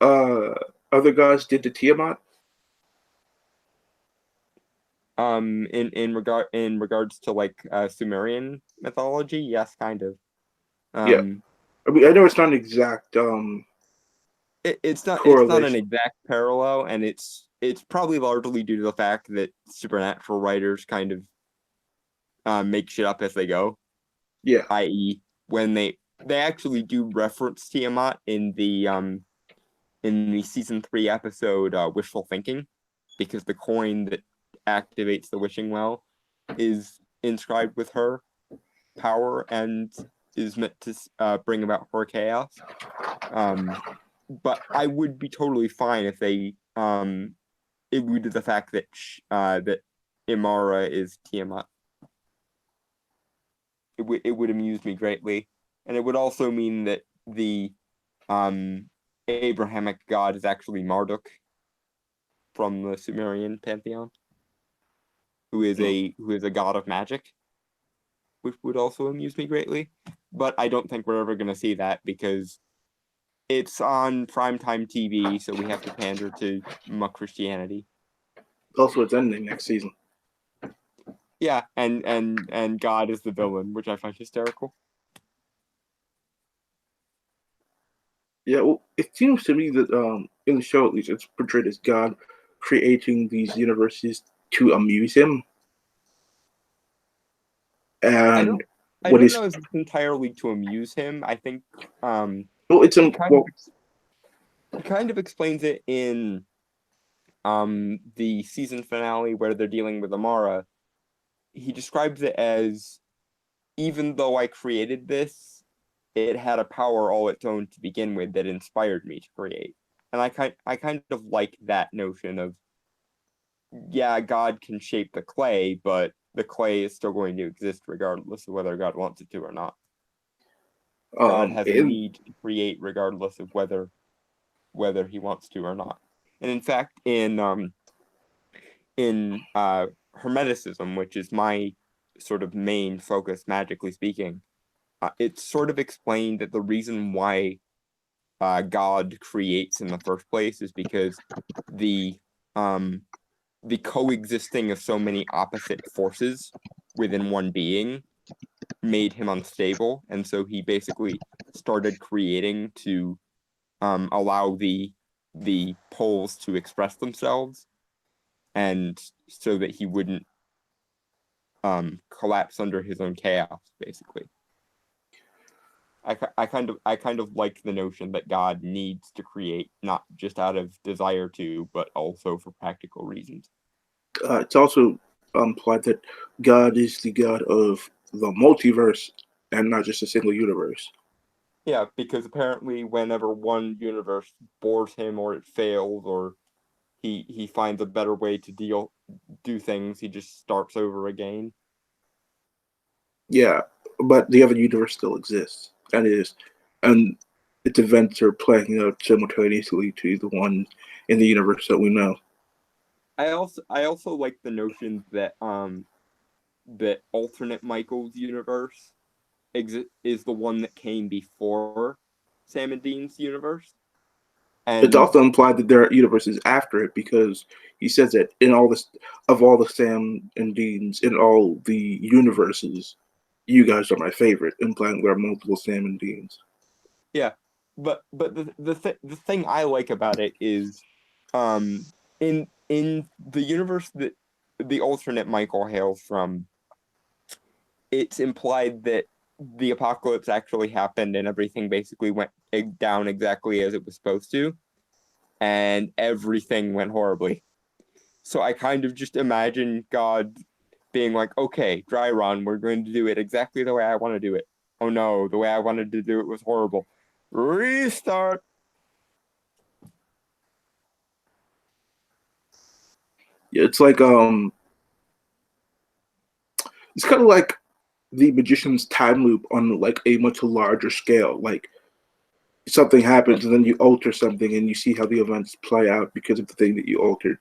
uh, other gods did to Tiamat. In regards to like Sumerian mythology, yes, kind of. Yeah. I mean, I know it's not an exact It's not an correlation. exact parallel, and it's probably largely due to the fact that Supernatural writers kind of make shit up as they go. Yeah. I.e., when they actually do reference Tiamat in the season 3 episode Wishful Thinking, because the coin that activates the wishing well is inscribed with her power and is meant to bring about her chaos. But I would be totally fine if they alluded the fact that that Imara is Tiamat. It would amuse me greatly, and it would also mean that the Abrahamic god is actually Marduk from the Sumerian pantheon, who is a god of magic, which would also amuse me greatly. But I don't think we're ever going to see that because it's on primetime TV, so we have to pander to muck Christianity. Also, it's ending next season. Yeah, and God is the villain, which I find hysterical. Yeah, well, it seems to me that in the show, at least, it's portrayed as God creating these universes to amuse him. And I what don't is know if it's entirely to amuse him. I think well, it's he kind of explains it in the season finale where they're dealing with Amara. He describes it as, even though I created this, it had a power all its own to begin with that inspired me to create. And I kind of like that notion of, yeah, God can shape the clay, but the clay is still going to exist regardless of whether God wants it to or not. God has a need to create regardless of whether he wants to or not. And in fact, in Hermeticism, which is my sort of main focus, magically speaking, it's sort of explained that the reason why God creates in the first place is because the coexisting of so many opposite forces within one being made him unstable, and so he basically started creating to allow the poles to express themselves, and so that he wouldn't collapse under his own chaos, basically. I kind of like the notion that God needs to create, not just out of desire to, but also for practical reasons. it's also implied that God is the God of the multiverse and not just a single universe. Yeah, because apparently whenever one universe bores him or it fails or he finds a better way to do things, he just starts over again. Yeah, but the other universe still exists, and its events are playing out simultaneously to the one in the universe that we know. I also like the notion that that alternate Michael's universe is the one that came before Sam and Dean's universe. It's And also implied that there are universes after it because he says that in all this of all the Sam and Deans in all the universes, you guys are my favorite, implying there are multiple Sam and Deans. yeah, but the thing I like about it is um in the universe that the alternate Michael hails from, it's implied that the apocalypse actually happened and everything basically went down exactly as it was supposed to, and everything went horribly. So I kind of just imagine God being like, okay, dry run, we're going to do it exactly the way I want to do it. Oh no, the way I wanted to do it was horrible. Restart. Yeah, it's kind of like the magician's time loop on like a much larger scale. Like something happens and then you alter something and you see how the events play out because of the thing that you altered.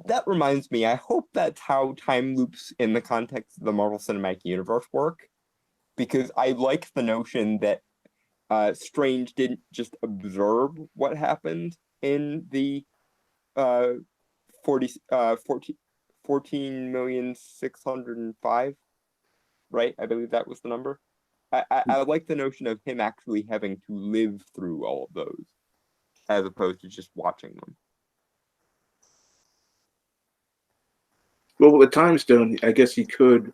That reminds me, I hope that's how time loops in the context of the Marvel Cinematic Universe work, because I like the notion that Strange didn't just observe what happened in the uh 40 14,605, right? I believe that was the number. I like the notion of him actually having to live through all of those as opposed to just watching them. Well, with the time stone, I guess he could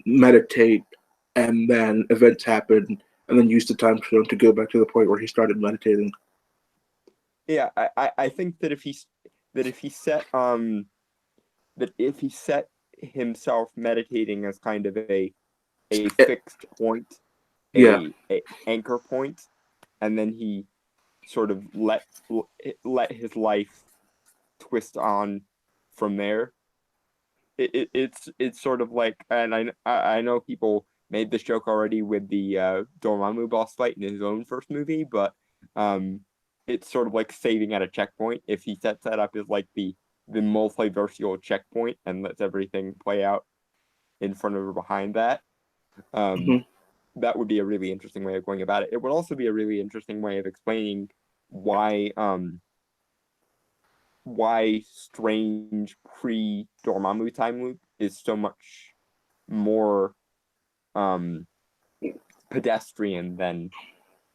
meditate and then events happen and then use the time stone to go back to the point where he started meditating. Yeah, I think that if he set that if he set himself meditating as kind of a Eh, fixed point, yeah. a anchor point, and then he sort of let his life twist on from there. It's sort of like, and I know people made this joke already with the Dormammu boss fight in his own first movie, but um, it's sort of like saving at a checkpoint. If he sets that up as like the multiversial checkpoint and lets everything play out in front of or behind that, um, Hmm. that would be a really interesting way of going about it. It would also be a really interesting way of explaining why why Strange pre Dormammu time loop is so much more um pedestrian than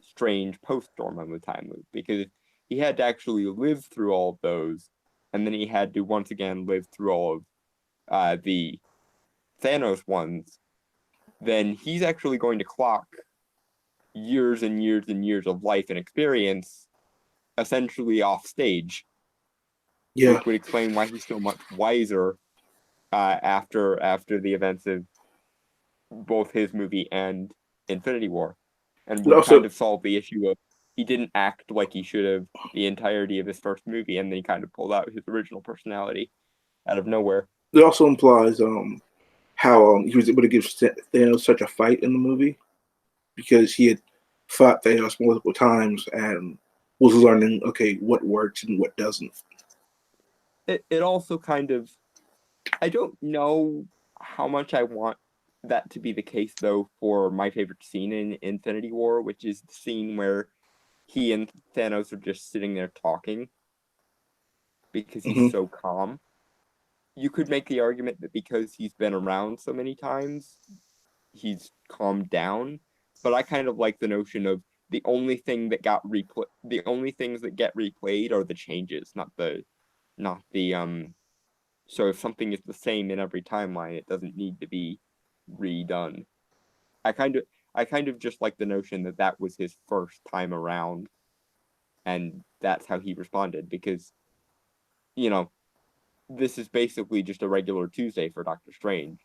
Strange post Dormammu time loop, because he had to actually live through all of those, and then he had to once again live through all of the Thanos ones. Then he's actually going to clock years and years and years of life and experience essentially off stage, Yeah. which would explain why he's so much wiser after the events of both his movie and Infinity War, and And would kind also, of solve the issue of he didn't act like he should have the entirety of his first movie, and then he kind of pulled out his original personality out of nowhere. it also implies how he was able to give Thanos such a fight in the movie because he had fought Thanos multiple times and was learning, okay, what works and what doesn't. It also kind of, I don't know how much I want that to be the case though for my favorite scene in Infinity War, which is the scene where he and Thanos are just sitting there talking because he's Hmm. so calm. You could make the argument that because he's been around so many times, he's calmed down. But I kind of like the notion of the only things that get replayed are the changes, not the so if something is the same in every timeline, it doesn't need to be redone. I kind of I kind of just like the notion that that was his first time around, and that's how he responded, because you know this is basically just a regular Tuesday for Doctor Strange.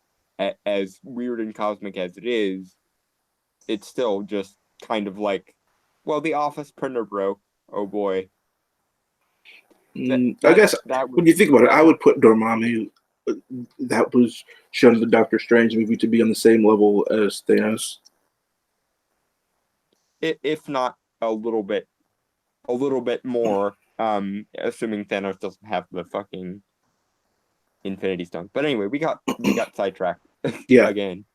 As weird and cosmic as it is, it's still just kind of like, well, the office printer broke. Oh boy. I guess that was when you think about it, I that was would put Dormammu, that was shown in the Doctor Strange movie, to be on the same level as Thanos. if not a little bit more. Assuming Thanos doesn't have the fucking Infinity Stone. But anyway, we got sidetracked Yeah. again.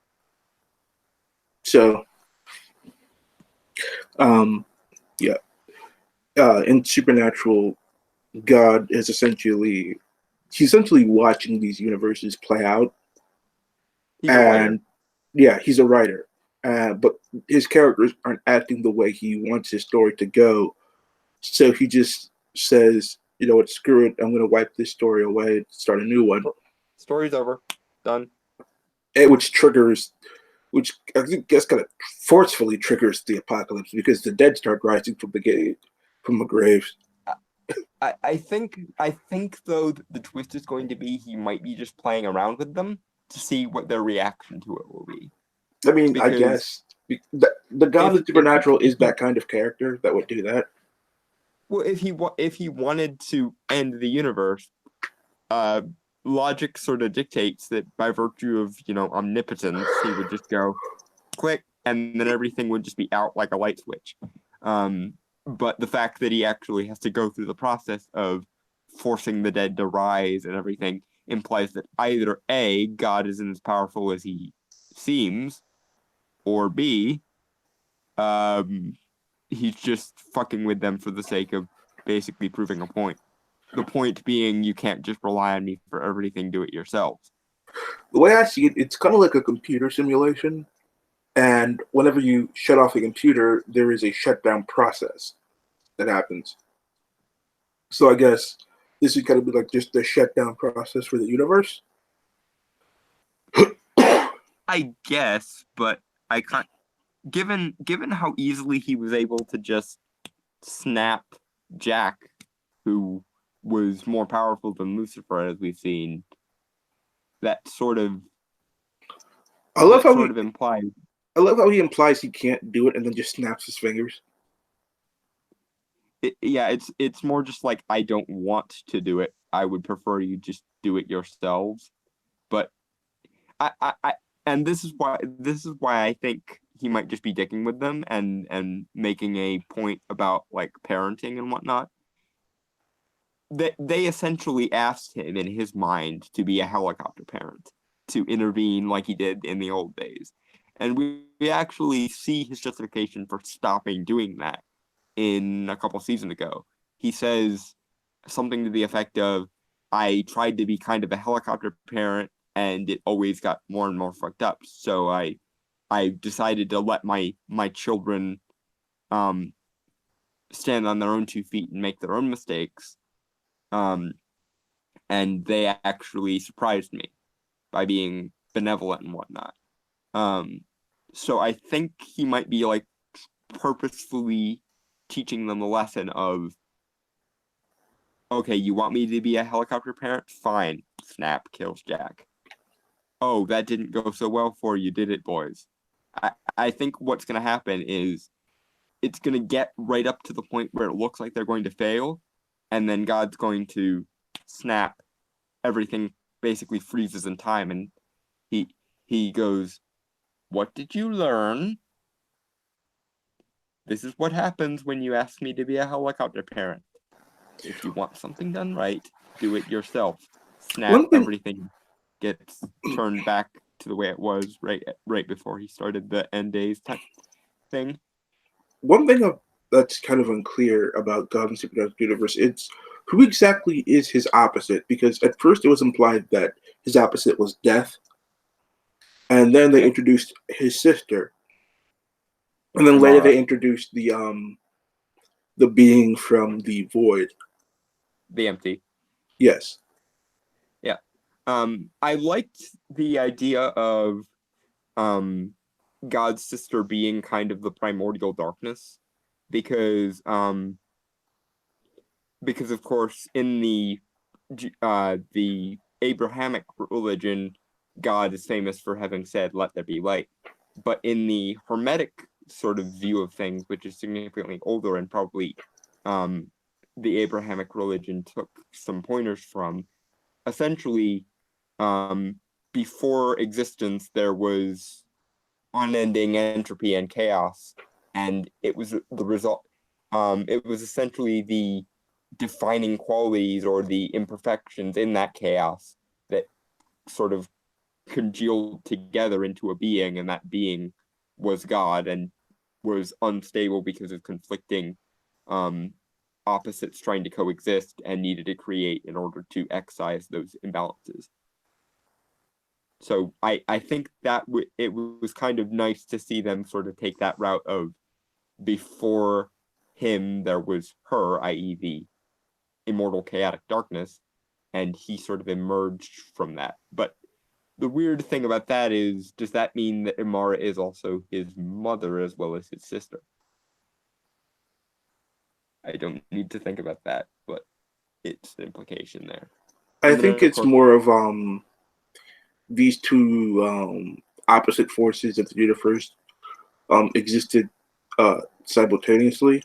So, yeah. In Supernatural, God is he's essentially watching these universes play out. He's a writer. Yeah, he's a writer. But his characters aren't acting the way he wants his story to go. So he just says, you know what, screw it. I'm going to wipe this story away and start a new one. Story's over. Done. Which I think kind of forcefully triggers the apocalypse, because the dead start rising from the graves. I think though the twist is going to be he might be just playing around with them to see what their reaction to it will be. I mean, I guess the God of Supernatural is that kind of character that would do that. Well, if he wanted to end the universe, logic sort of dictates that by virtue of, omnipotence, he would just go click and then everything would just be out like a light switch. But the fact that he actually has to go through the process of forcing the dead to rise and everything implies that either A, God isn't as powerful as he seems, or B, he's just fucking with them for the sake of basically proving a point. The point being, you can't just rely on me for everything, do it yourself. The way I see it, it's kind of like a computer simulation. And whenever you shut off a computer, there is a shutdown process that happens. So I guess this is going to be like just the shutdown process for the universe. I guess, but I can't. Given how easily he was able to just snap Jack, who was more powerful than Lucifer, as we've seen, that sort of implies. I love how he implies he can't do it and then just snaps his fingers. It's more just like, I don't want to do it. I would prefer you just do it yourselves. But and this is why I think he might just be dicking with them and making a point about like parenting and whatnot. They essentially asked him in his mind to be a helicopter parent, to intervene like he did in the old days. And we actually see his justification for stopping doing that in a couple seasons ago. He says something to the effect of, I tried to be kind of a helicopter parent and it always got more and more fucked up. So I decided to let my children stand on their own 2 feet and make their own mistakes. And they actually surprised me by being benevolent and whatnot. So I think he might be like purposefully teaching them a lesson of, okay, you want me to be a helicopter parent? Fine. Snap, kills Jack. Oh, that didn't go so well for you, did it, boys? I think what's going to happen is it's going to get right up to the point where it looks like they're going to fail, and then God's going to snap. Everything basically freezes in time, and he goes, what did you learn? This is what happens when you ask me to be a helicopter parent. If you want something done right, do it yourself. Snap, everything gets turned back to the way it was right before he started the end days type thing. One thing that's kind of unclear about God and Supernatural Universe, it's who exactly is his opposite, because at first it was implied that his opposite was death, and then they introduced his sister, and then later they introduced the being from the void. The empty. Yes. Yeah. I liked the idea of God's sister being kind of the primordial darkness, because of course in the the Abrahamic religion, God is famous for having said, "Let there be light." But in the Hermetic sort of view of things, which is significantly older and probably the Abrahamic religion took some pointers from, essentially, before existence, there was unending entropy and chaos, and it was the result. It was essentially the defining qualities or the imperfections in that chaos that sort of congealed together into a being, and that being was God and was unstable because of conflicting opposites trying to coexist and needed to create in order to excise those imbalances. So I think that it was kind of nice to see them sort of take that route of before him there was her, i.e. the immortal chaotic darkness, and he sort of emerged from that. But the weird thing about that is, does that mean that Imara is also his mother as well as his sister? I don't need to think about that, but it's the implication there. I And think then, of it's course, more of these two opposite forces of the universe existed simultaneously,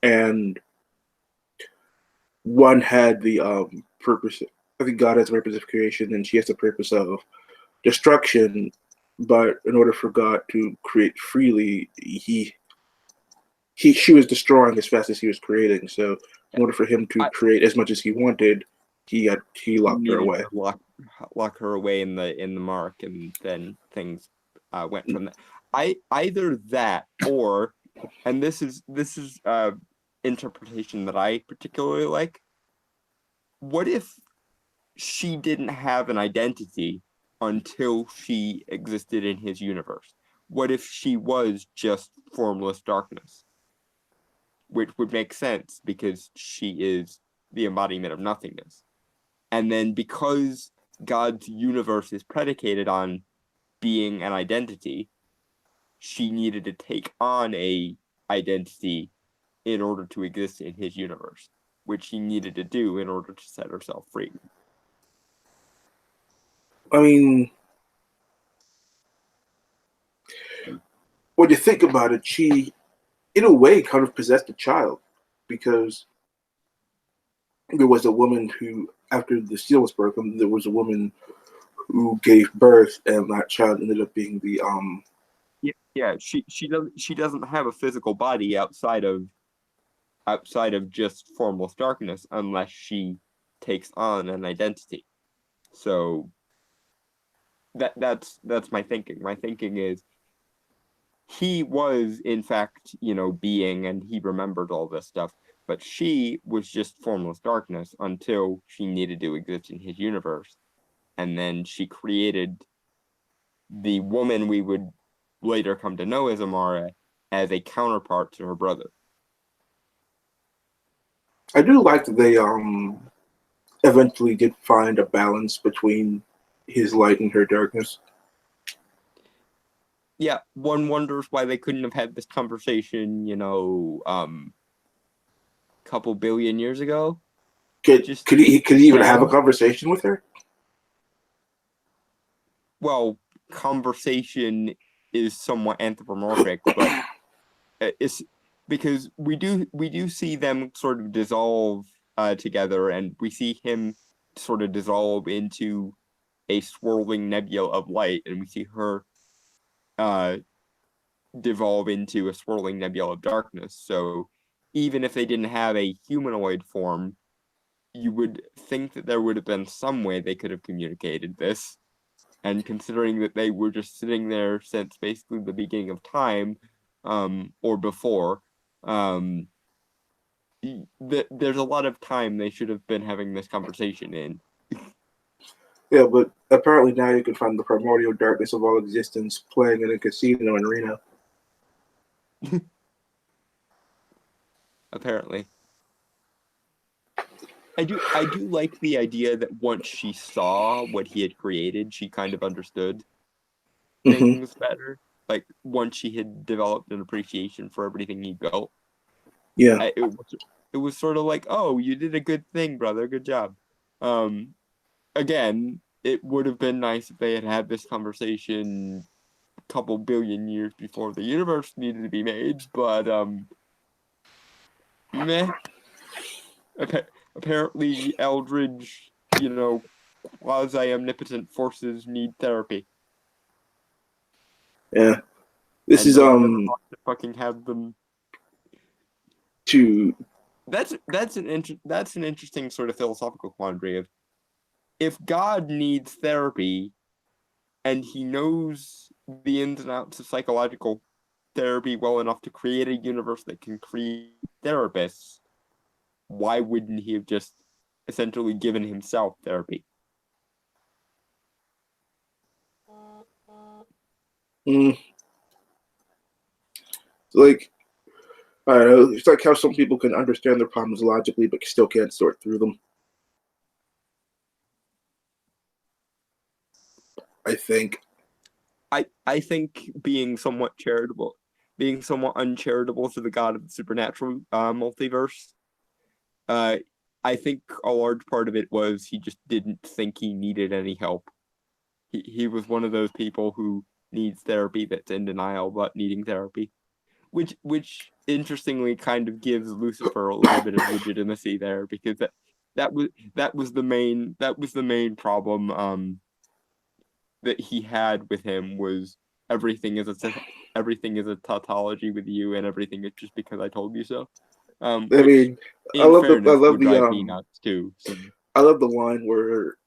and one had the purpose. I think God has the purpose of creation, and she has the purpose of destruction. But in order for God to create freely, she was destroying as fast as he was creating. So in order for him to create as much as he wanted, he locked her needed away. to lock her away in the mark, and then things went from that. Either that or, and this is interpretation that I particularly like. What if she didn't have an identity until she existed in his universe? What if she was just formless darkness? Which would make sense because she is the embodiment of nothingness. And then because God's universe is predicated on being an identity, she needed to take on a identity in order to exist in his universe, which she needed to do in order to set herself free. I mean, when you think about it, she, in a way, kind of possessed a child, because there was a woman who, after the seal was broken, there was a woman who gave birth, and that child ended up being the Yeah, she doesn't have a physical body outside of just formless darkness unless she takes on an identity. So that's my thinking. My thinking is he was in fact, being, and he remembered all this stuff, but she was just formless darkness until she needed to exist in his universe. And then she created the woman we would later come to know as Amara as a counterpart to her brother. I do like that they eventually did find a balance between his light and her darkness. Yeah, one wonders why they couldn't have had this conversation, couple billion years ago. Could he even have a conversation with her? Well, conversation is somewhat anthropomorphic, but it's because we do see them sort of dissolve together, and we see him sort of dissolve into a swirling nebula of light, and we see her devolve into a swirling nebula of darkness. So even if they didn't have a humanoid form, you would think that there would have been some way they could have communicated this. And considering that they were just sitting there since basically the beginning of time, or before, there's a lot of time they should have been having this conversation in. Yeah, but apparently now you can find the primordial darkness of all existence playing in a casino in Reno. Apparently. I do like the idea that once she saw what he had created, she kind of understood things better. Like once she had developed an appreciation for everything he built. Yeah. It was sort of like, oh, you did a good thing, brother. Good job. Again, it would have been nice if they had had this conversation a couple billion years before the universe needed to be made, but meh. Apparently, Eldridge, quasi-omnipotent forces need therapy. Yeah. This And is no one ever thought to fucking have them. to That's an interesting sort of philosophical quandary of, if God needs therapy and he knows the ins and outs of psychological therapy well enough to create a universe that can create therapists, why wouldn't he have just essentially given himself therapy? mm, like I don't know. It's like how some people can understand their problems logically, but still can't sort through them. I think. I think being somewhat uncharitable to the god of the supernatural multiverse, I think a large part of it was he just didn't think he needed any help. He was one of those people who needs therapy that's in denial but needing therapy. Which interestingly kind of gives Lucifer a little bit of legitimacy there, because that was the main problem that he had with him, was everything is a tautology with you, and everything is just because I told you so. I Which mean, I in love the fairness would drive me nuts too. So. I love the line where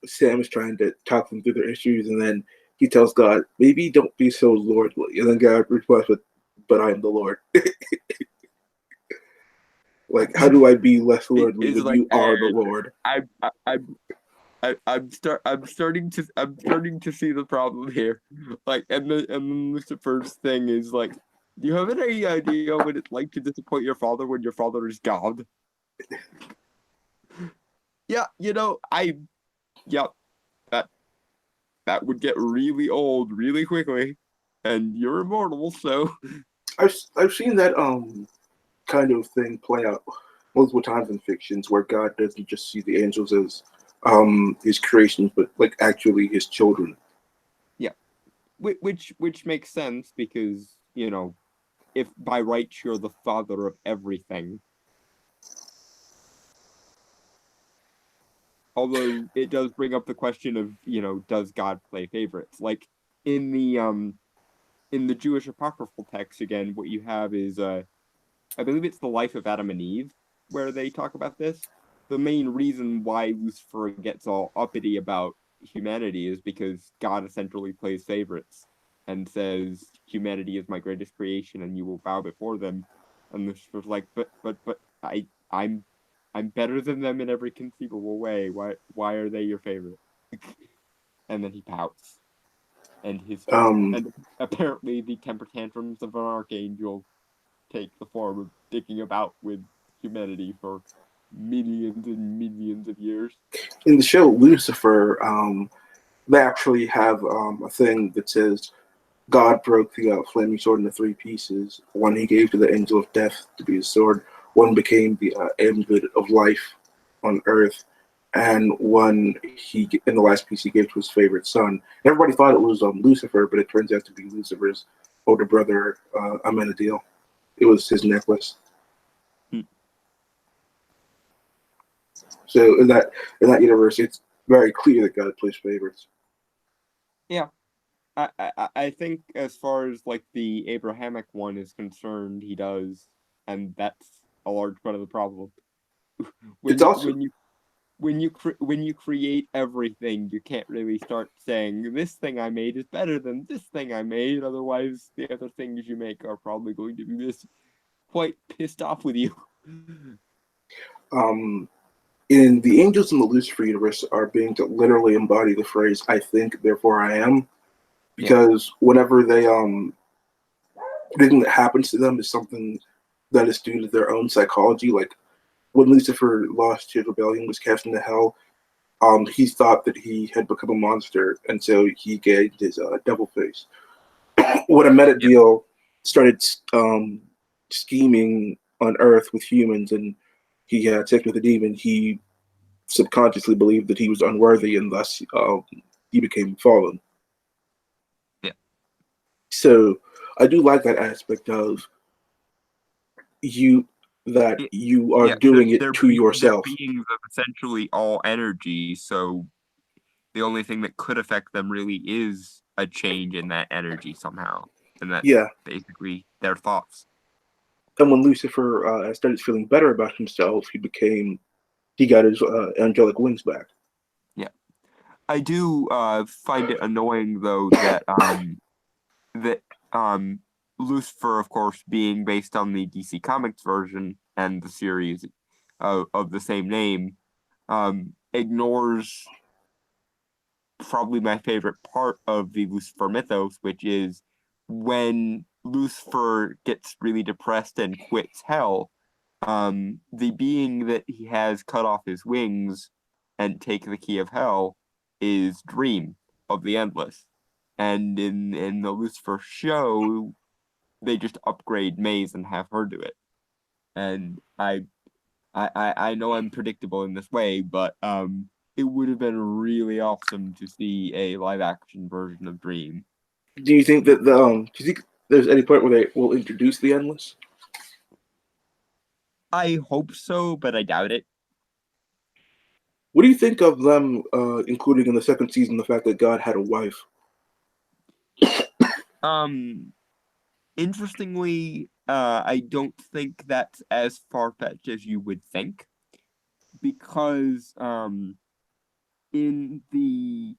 Sam is trying to talk them through their issues, and then he tells God, "Maybe don't be so lordly," and then God replies with, "But I am the Lord." Like, how do I be less lordly It's when like, you are the Lord? I'm starting to see the problem here. Like, and Lucifer's thing is like, do you have any idea what it's like to disappoint your father when your father is God? Yeah, yeah, that would get really old really quickly, and you're immortal, so. I've seen that kind of thing play out multiple times in fictions where God doesn't just see the angels as his creations, but like actually his children. Yeah, which makes sense, because if by rights you're the father of everything. Although it does bring up the question of, does God play favorites? Like in the Jewish apocryphal text, again, what you have is I believe it's the life of Adam and Eve, where they talk about this. The main reason why Lucifer gets all uppity about humanity is because God essentially plays favorites and says humanity is my greatest creation and you will bow before them. And Lucifer's like, but I'm better than them in every conceivable way. Why are they your favorite? And then he pouts. And apparently the temper tantrums of an archangel take the form of dicking about with humanity for millions and millions of years. In the show Lucifer, they actually have a thing that says God broke the flaming sword into three pieces. One he gave to the angel of death to be his sword. One became the amulet of life on earth, and one in the last piece he gave to his favorite son. Everybody thought it was Lucifer, but it turns out to be Lucifer's older brother, Amenadiel. It was his necklace. So in that universe, it's very clear that God plays favorites. Yeah. I think as far as like the Abrahamic one is concerned, he does, and that's a large part of the problem. When It's you also when you create everything, you can't really start saying this thing I made is better than this thing I made. Otherwise, the other things you make are probably going to be quite pissed off with you. in the Angels in the Lucifer universe are being to literally embody the phrase "I think, therefore I am," because whenever they anything that happens to them is something that is due to their own psychology. Like when Lucifer lost his rebellion, was cast into hell, he thought that he had become a monster, and so he gained his devil face. When Amenadiel started scheming on Earth with humans, and he had sex with a demon, he subconsciously believed that he was unworthy, and thus he became fallen. Yeah. So I do like that aspect of you that you are Yeah, doing it they're to they're yourself. beings of essentially all energy, so the only thing that could affect them really is a change in that energy somehow, and that's Yeah. basically their thoughts. And when Lucifer started feeling better about himself, he got his angelic wings back. Yeah, I do find it annoying though that Lucifer, of course, being based on the DC Comics version and the series of the same name, ignores probably my favorite part of the Lucifer mythos, which is when Lucifer gets really depressed and quits hell, the being that he has cut off his wings and take the key of hell is Dream of the Endless. And in the Lucifer show, they just upgrade Maze and have her do it. And I know I'm predictable in this way, but it would have been really awesome to see a live action version of Dream. Do you think that do you think there's any point where they will introduce the endless? I hope so, but I doubt it. What do you think of them including in the second season the fact that God had a wife? Um, Interestingly, I don't think that's as far-fetched as you would think, because in the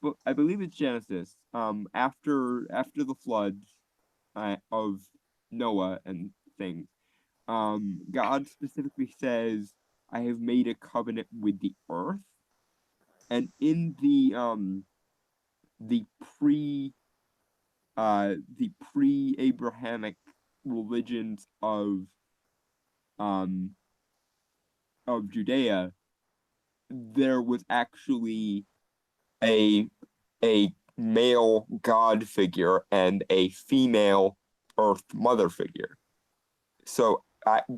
book, I believe it's Genesis, after the floods of Noah and things, God specifically says, "I have made a covenant with the earth," and in the pre the pre-Abrahamic religions um of Judea, there was actually a a male god figure and a female earth mother figure. So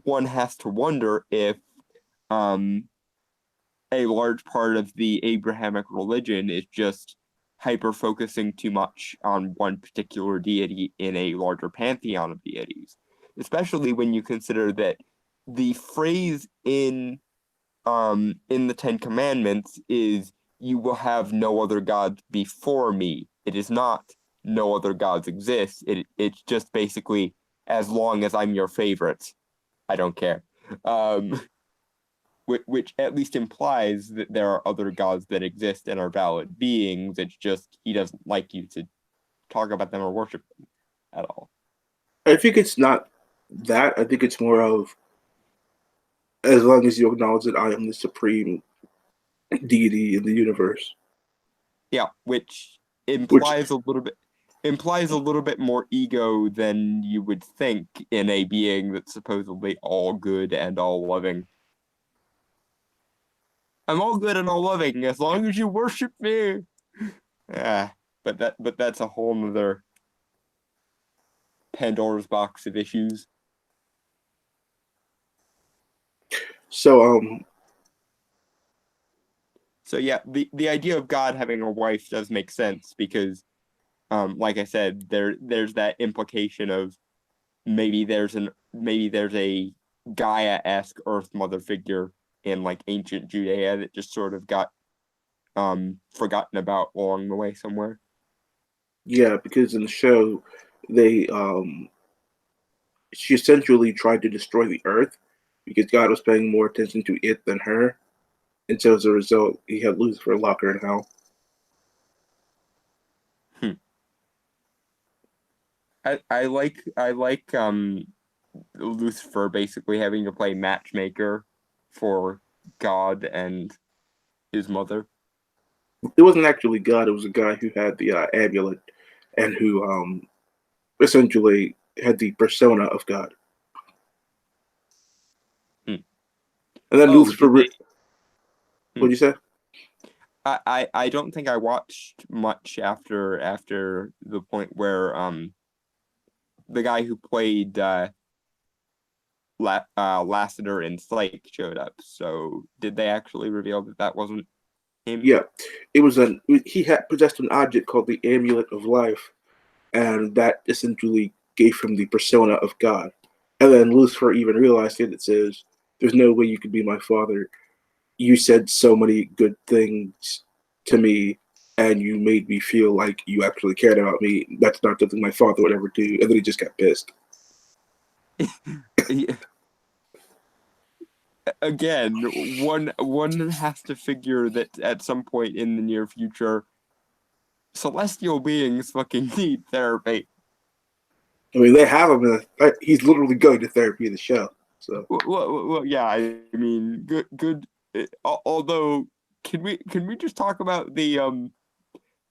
one has to wonder if um a large part of the Abrahamic religion is just hyper focusing too much on one particular deity in a larger pantheon of deities, especially when you consider that the phrase in the Ten Commandments is "You will have no other gods before me." It is not "No other gods exist." It's just basically as long as I'm your favorite, I don't care. Um, which at least implies that there are other gods that exist and are valid beings. It's just he doesn't like you to talk about them or worship them at all. I think it's not that. I think it's more of as long as you acknowledge that I am the supreme deity in the universe. Yeah, which Which implies a little bit more ego than you would think in a being that's supposedly all good and all loving. I'm all good and all loving as long as you worship me. Ah, but that's a whole nother Pandora's box of issues. so So yeah, the idea of God having a wife does make sense because like I said, there's that implication of maybe there's a Gaia-esque Earth Mother figure in like ancient Judea that just sort of got forgotten about along the way somewhere. yeah, because in the show they she essentially tried to destroy the earth because God was paying more attention to it than her. And so as a result, he had Lucifer lock her in hell. Hmm. I like Lucifer basically having to play matchmaker for God and his mother. It wasn't actually God, it was a guy who had the amulet and who essentially had the persona of God. Hmm. And then Oh, Lucifer, did they? Hmm. what'd you say? I don't think I watched much after the point where the guy who played Lassiter and Slake showed up. So did they actually reveal that wasn't him? Yeah, it was he had possessed an object called the Amulet of Life, and that essentially gave him the persona of God. And then Lucifer even realized it. It says, "There's no way you could be my father. You said so many good things to me, and you made me feel like you actually cared about me. That's not something my father would ever do." And then he just got pissed. Again, one has to figure that at some point in the near future, celestial beings fucking need therapy. I mean, they have him. He's literally going to therapy in the show. So, well, yeah. I mean, good. Although, can we just talk about the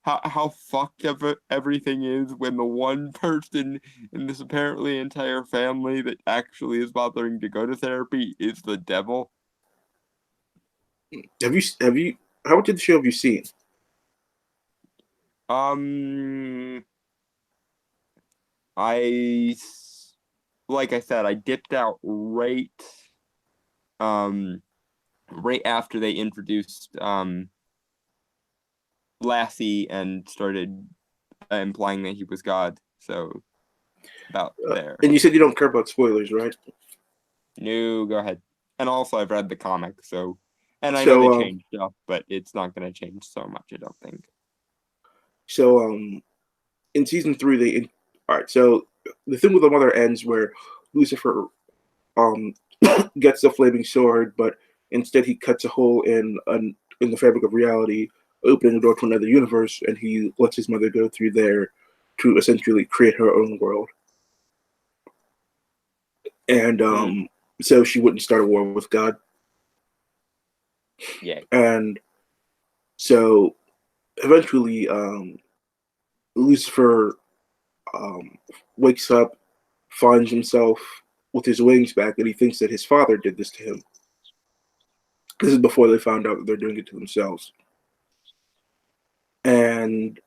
how fucked everything is when the one person in this apparently entire family that actually is bothering to go to therapy is the devil? have you? How much of the show have you seen? I like I said, I dipped out right after they introduced Lassie and started implying that he was God. So about there. And you said you don't care about spoilers, right? No, go ahead. And also, I've read the comic, so and I know So, they changed stuff, but it's not going to change so much, I don't think. so in season 3, all right. So the thing with the mother ends where Lucifer um gets the flaming sword, but instead he cuts a hole in the fabric of reality, opening the door to another universe, and he lets his mother go through there to essentially create her own world. And so she wouldn't start a war with God. Yeah. And so eventually, Lucifer wakes up, finds himself with his wings back, and he thinks that his father did this to him. This is before they found out that they're doing it to themselves. And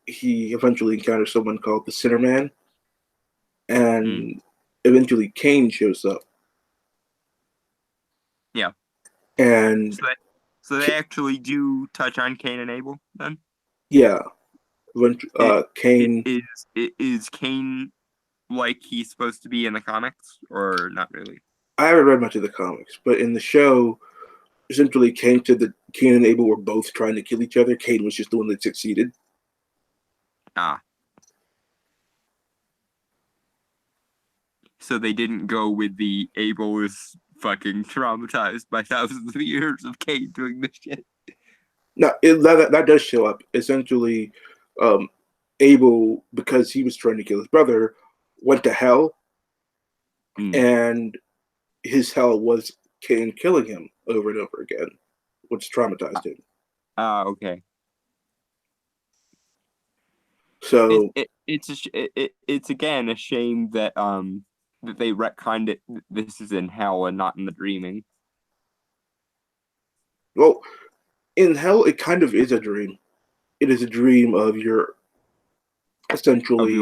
he eventually encounters someone called the Sinner Man, and eventually Cain shows up. Yeah. And so they actually do touch on Cain and Abel then? yeah, Cain Is Cain like he's supposed to be in the comics, or not really? I haven't read much of the comics, but in the show, essentially Cain and Abel were both trying to kill each other. Cain was just the one that succeeded. Ah. So they didn't go with the Abel is fucking traumatized by thousands of years of Cain doing this shit. No, that does show up. Essentially, Abel, because he was trying to kill his brother, went to hell, and his hell was Cain killing him over and over again, which traumatized him. Okay. So it's again a shame that that they retconned it. This is in hell and not in the dreaming. well, in hell, it kind of is a dream. It is a dream of your essentially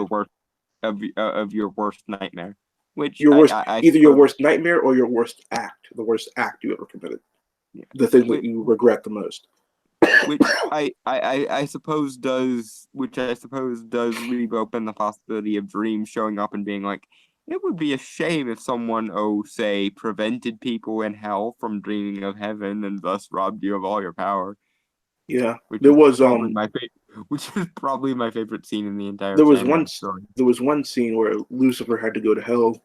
of your worst nightmare, which your worst, either your suppose, worst nightmare or your worst act, the worst act you ever committed, the thing that you regret the most. Which I suppose does leave open the possibility of dreams showing up and being like, it would be a shame if someone, say, prevented people in hell from dreaming of heaven and thus robbed you of all your power. Yeah, there was which is probably my favorite scene in the entire. There was one scene where Lucifer had to go to hell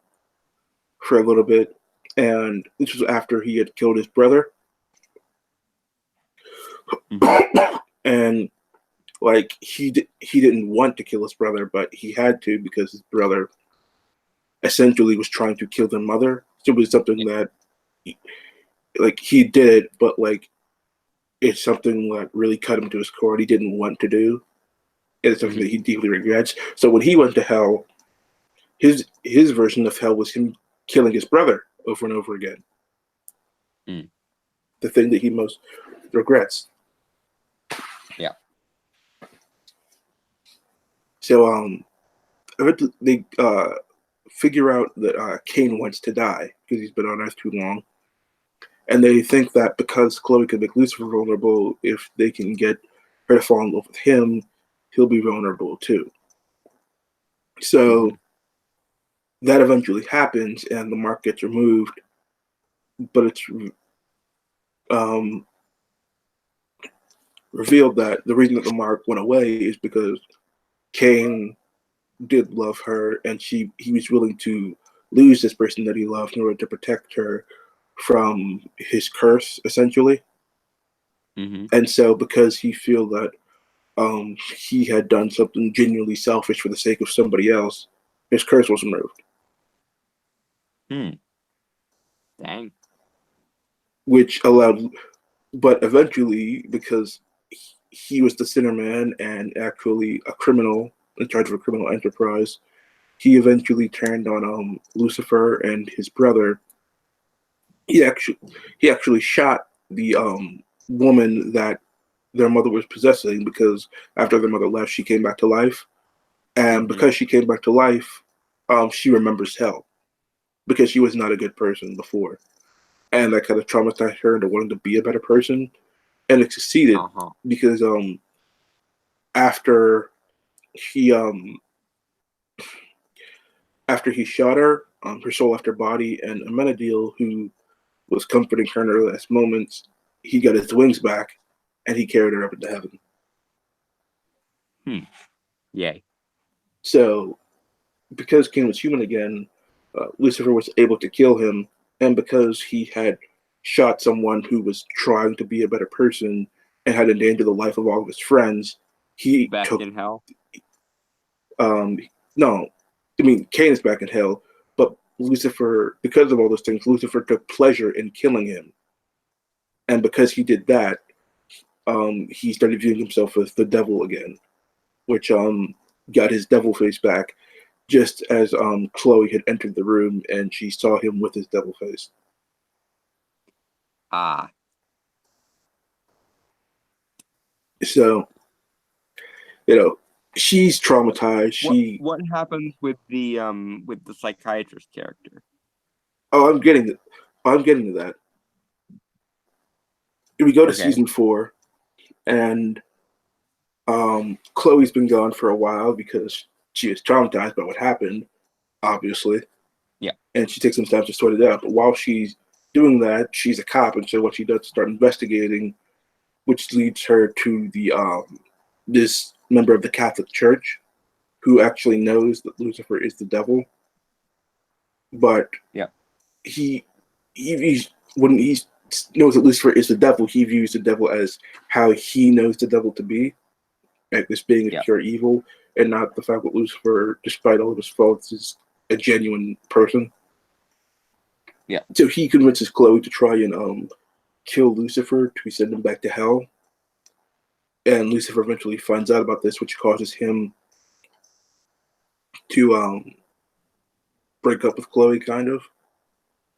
for a little bit, and this was after he had killed his brother. And like he didn't want to kill his brother, but he had to because his brother essentially was trying to kill their mother. So it was something that he did it, but like it's something that really cut him to his core and he didn't want to do. It's something that he deeply regrets. So when he went to hell, his version of hell was him killing his brother over and over again. The thing that he most regrets. Yeah. So they figure out that Cain wants to die because he's been on Earth too long. And they think that because Chloe can make Lucifer vulnerable, if they can get her to fall in love with him, he'll be vulnerable too. So that eventually happens, and the mark gets removed. But it's revealed that the reason that the mark went away is because Cain did love her, and he was willing to lose this person that he loved in order to protect her from his curse, essentially. And so, because he feel that he had done something genuinely selfish for the sake of somebody else, his curse was removed. Dang. Which allowed, but eventually, because he was the sinner man and actually a criminal in charge of a criminal enterprise, he eventually turned on Lucifer and his brother. He actually shot the woman that their mother was possessing, because after their mother left, she came back to life, and because she came back to life, she remembers hell because she was not a good person before, and that kind of traumatized her into wanting to be a better person, and it succeeded because after he shot her, her soul left her body, and Amenadiel, who was comforting her in her last moments, he got his wings back, and he carried her up into heaven. Yay. So, because Cain was human again, Lucifer was able to kill him, and because he had shot someone who was trying to be a better person and had endangered the life of all of his friends, he back took, in hell. No, I mean Cain is back in hell, but Lucifer, because of all those things, Lucifer took pleasure in killing him, and because he did that, he started viewing himself as the devil again, which got his devil face back, just as Chloe had entered the room and she saw him with his devil face. So, she's traumatized. What happens with the psychiatrist character? Oh, I'm getting to that. We go to season 4, and Chloe's been gone for a while because she is traumatized by what happened, obviously. Yeah. And she takes some time to sort it out. But while she's doing that, she's a cop, and so what she does is start investigating, which leads her to the this member of the Catholic Church who actually knows that Lucifer is the devil. But he's when he knows that Lucifer is the devil, he views the devil as how he knows the devil to be, like this being a pure evil, and not the fact that Lucifer, despite all of his faults, is a genuine person. Yeah. So he convinces Chloe to try and kill Lucifer to send him back to hell. And Lucifer eventually finds out about this, which causes him to break up with Chloe, kind of,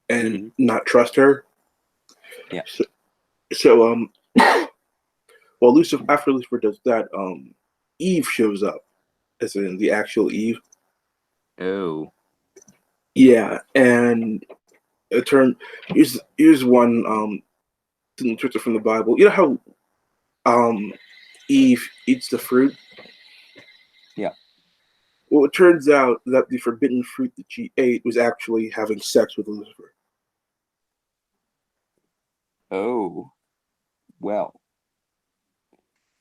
and not trust her. Yeah. So well, after Lucifer does that, Eve shows up, as in the actual Eve. Oh. Yeah, and here's one twist from the Bible. You know how Eve eats the fruit? Yeah. Well, it turns out that the forbidden fruit that she ate was actually having sex with Lucifer. Oh. Well.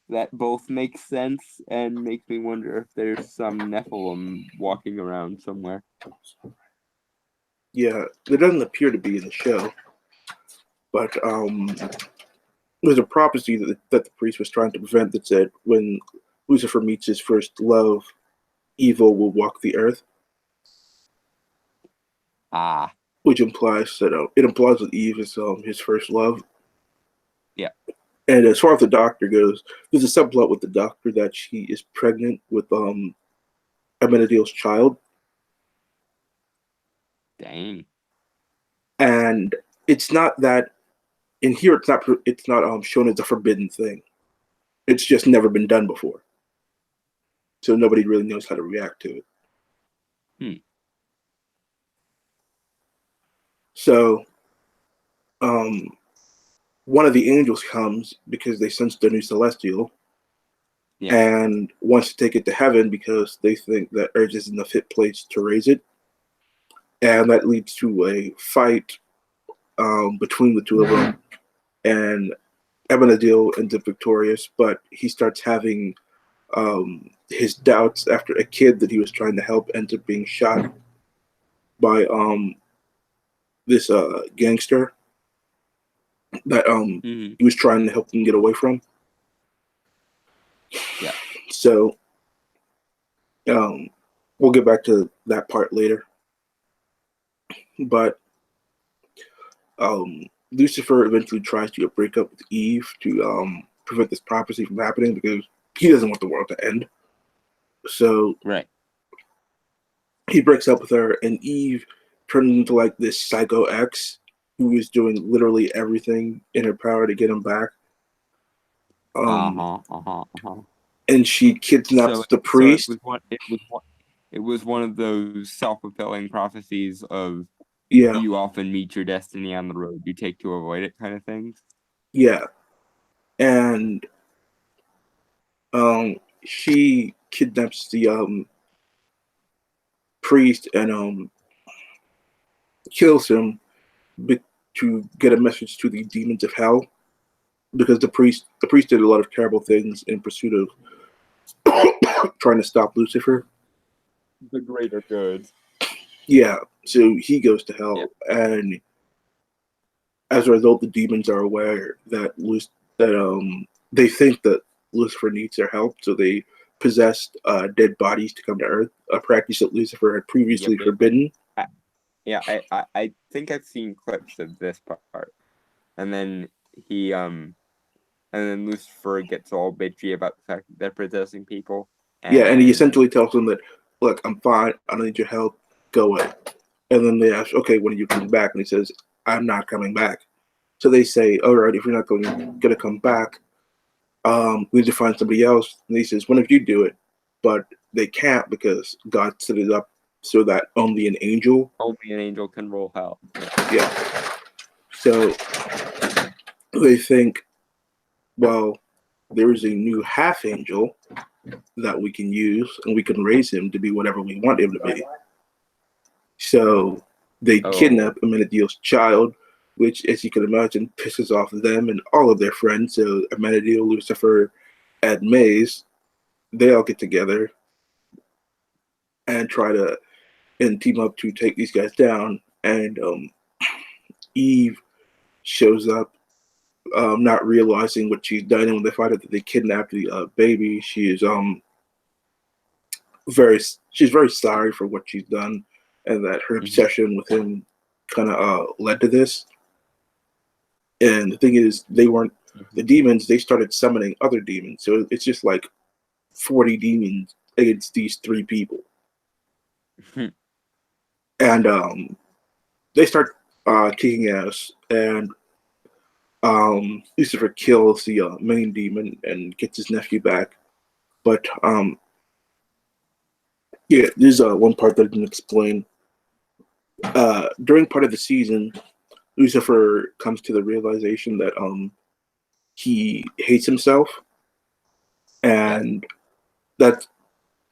That both makes sense and makes me wonder if there's some Nephilim walking around somewhere. Yeah, there doesn't appear to be in the show, but there's a prophecy that the priest was trying to prevent that said when Lucifer meets his first love, evil will walk the earth. Which implies that that Eve is his first love. Yeah. And as far as the doctor goes, there's a subplot with the doctor that she is pregnant with Amenadiel's child. Dang. And it's not that in here. It's not shown as a forbidden thing. It's just never been done before, so nobody really knows how to react to it. So, um, one of the angels comes because they sense the new celestial Yeah. and wants to take it to heaven because they think that Earth isn't a fit place to raise it. And that leads to a fight between the two of them. And Ebenadil ends up victorious, but he starts having his doubts after a kid that he was trying to help ends up being shot by this gangster that Hmm. he was trying to help them get away from. Yeah. So um, we'll get back to that part later. But Lucifer eventually tries to break up with Eve to prevent this prophecy from happening because he doesn't want the world to end. So Right. he breaks up with her, and Eve turns into like this psycho ex who is doing literally everything in her power to get him back. Um, and she kidnaps the So it priest. was one of those self-fulfilling prophecies of Yeah, you often meet your destiny on the road you take to avoid it kind of things. yeah, and she kidnaps the priest and kills him to get a message to the demons of hell because the priest did a lot of terrible things in pursuit of trying to stop Lucifer. The greater good. Yeah, so he goes to Yeah. hell, and as a result, the demons are aware that they think that Lucifer needs their help, so they possessed dead bodies to come to Earth, a practice that Lucifer had previously Yep. forbidden. Yeah, I think I've seen clips of this part. And then he and then Lucifer gets all bitchy about the fact that they're possessing people. Yeah, and he And essentially tells them that, "Look, I'm fine. I don't need your help. Go away." And then they ask, "Okay, when are you coming back?" And he says, "I'm not coming back." So they say, "All right, if you're not going to come back, we need to find somebody else." And he says, "Whenever you do it," but they can't because God set it up so that only an angel. only an angel can rule hell. Yeah. So they think, well, there is a new half angel that we can use, and we can raise him to be whatever we want him to be. So they Oh. kidnap Amenadiel's child, which, as you can imagine, pisses off them and all of their friends. So Amenadiel, Lucifer, and Maze, they all get together and try to and team up to take these guys down. And Eve shows up, not realizing what she's done. And when they find out that they kidnapped the baby, she's very sorry for what she's done, and that her obsession with him kind of led to this. And the thing is, they weren't the demons. They started summoning other demons, so it's just like 40 demons against these three people. And they start kicking ass, and Lucifer kills the main demon and gets his nephew back. But yeah, there's one part that I didn't explain. During part of the season, Lucifer comes to the realization that he hates himself, and that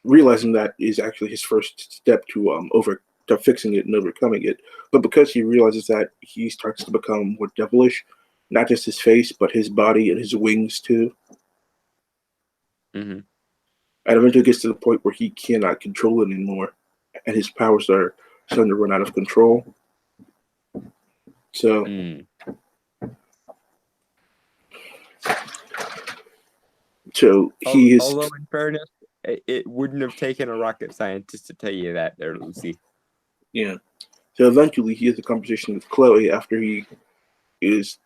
realizing that is actually his first step to fixing it and overcoming it. But because he realizes that, he starts to become more devilish, not just his face, but his body and his wings too. Mm-hmm. And eventually gets to the point where he cannot control it anymore, and his powers are starting to run out of control. So, he is. Although, in fairness, it wouldn't have taken a rocket scientist to tell you that, there, Lucy. Yeah. So eventually, he has a conversation with Chloe after he is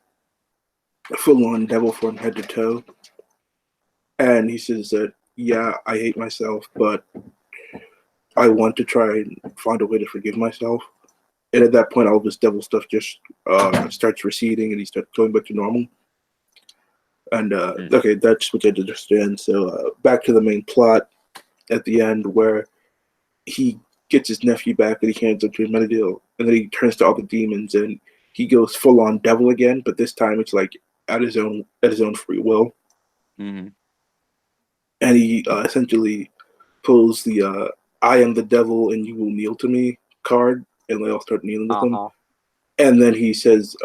full on devil from head to toe, and he says that, yeah, I hate myself, but I want to try and find a way to forgive myself. And at that point, all this devil stuff just starts receding, and he starts going back to normal. And okay, that's what I understand. So back to the main plot at the end, where he gets his nephew back and he hands him to Menadil, and then he turns to all the demons and he goes full on devil again, but this time it's like at his own free will, Mm-hmm. and he essentially pulls the "I am the devil and you will kneel to me" card, and they all start kneeling with him. Uh-huh. And then he says,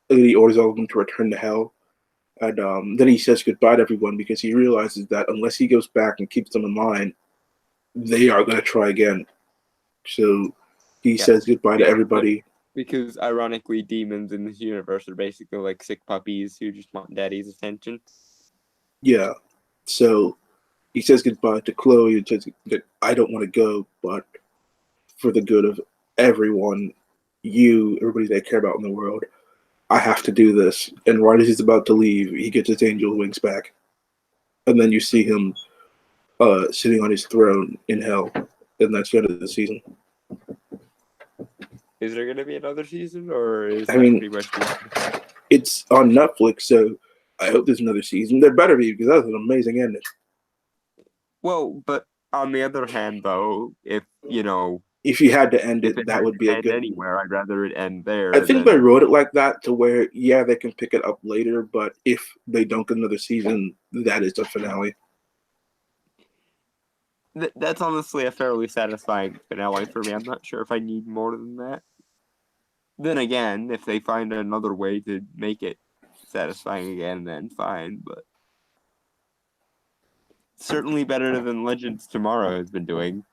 he orders all of them to return to hell. And then he says goodbye to everyone because he realizes that unless he goes back and keeps them in line, they are going to try again. So he says goodbye to everybody. Because ironically, demons in this universe are basically like sick puppies who just want daddy's attention. Yeah. So he says goodbye to Chloe and says that I don't want to go, but for the good of everyone, everybody that I care about in the world, I have to do this. And right as he's about to leave, he gets his angel wings back. And then you see him sitting on his throne in hell. And that's the end of the season. Is there going to be another season, or is I that mean, pretty much the... It's on Netflix, so I hope there's another season. There better be, because that was an amazing ending. Well, but on the other hand, though, if you had to end if it, it that had would to be a end good. anywhere, I'd rather it end there. I think they wrote it like that to where, yeah, they can pick it up later, but if they don't get another season, that is the finale. That's honestly a fairly satisfying finale for me. I'm not sure if I need more than that. Then again, if they find another way to make it satisfying again, then fine, but certainly better than Legends Tomorrow has been doing.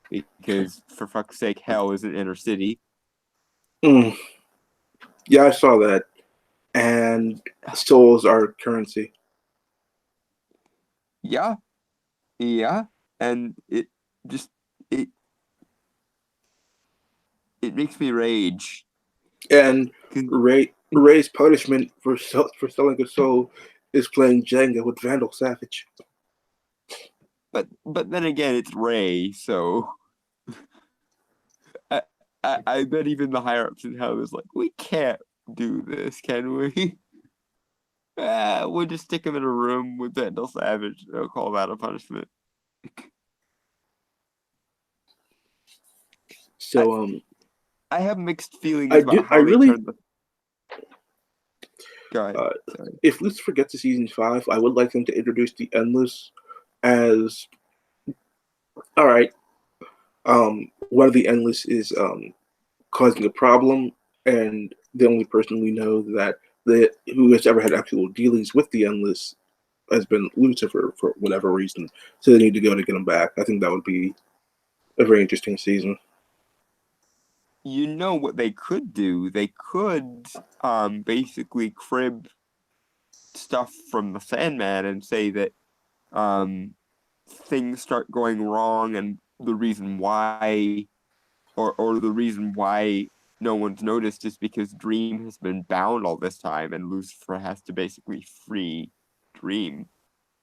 Because, for fuck's sake, hell isn't inner city. Yeah, I saw that. And souls are currency. Yeah. And it makes me rage. And Ray's punishment for selling a soul is playing Jenga with Vandal Savage. But then again, it's Ray, so I bet even the higher ups in hell is like, we can't do this, can we? We'll just stick him in a room with Vandal Savage. They'll call that a punishment. So I have mixed feelings about how they turned the. Go ahead. If Lucifer gets to season 5, I would like them to introduce the Endless as all right. One of the Endless is causing a problem, and the only person we know who has ever had actual dealings with the Endless has been Lucifer for whatever reason. So they need to go to get him back. I think that would be a very interesting season. You know what they could do? They could basically crib stuff from the Sandman and say that things start going wrong, and the reason why, or the reason why no one's noticed is because Dream has been bound all this time, and Lucifer has to basically free Dream.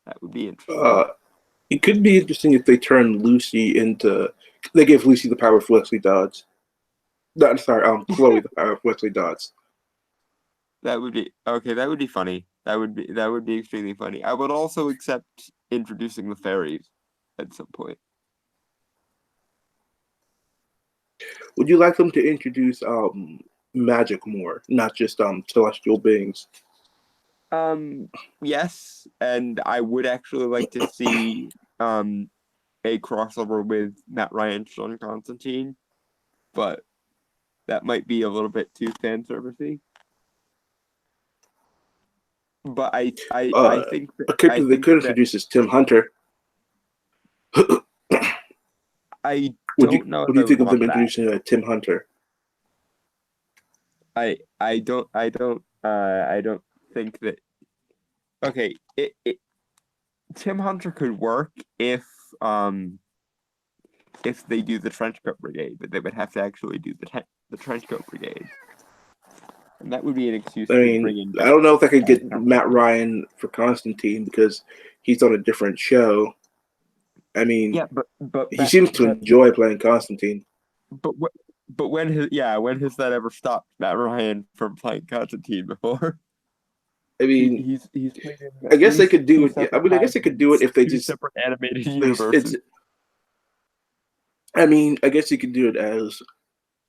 That would be interesting. It could be interesting if they turn Lucy into. They give Lucy the power of Wesley Dodds. Chloe the power of Wesley Dodds. That would be okay. That would be funny. That would be extremely funny. I would also accept introducing the fairies at some point. Would you like them to introduce magic more, not just celestial beings? Yes, and I would actually like to see a crossover with Matt Ryan's John Constantine, but that might be a little bit too fan servicey. But I think a character they could introduce is Tim Hunter. I don't know. What do you think of them introducing Tim Hunter? I don't think that. Okay, Tim Hunter could work if they do the Trenchcoat Brigade, but they would have to actually do the Trenchcoat Brigade, and that would be an excuse to bring in. I don't know if I could get Matt Ryan for Constantine because he's on a different show. I mean, yeah, but he seems to enjoy playing Constantine. But when has that ever stopped Matt Ryan from playing Constantine before? I mean, he's played in I guess they could do it. I mean, I guess they could do it if they just separate animated universes. I mean, I guess you could do it as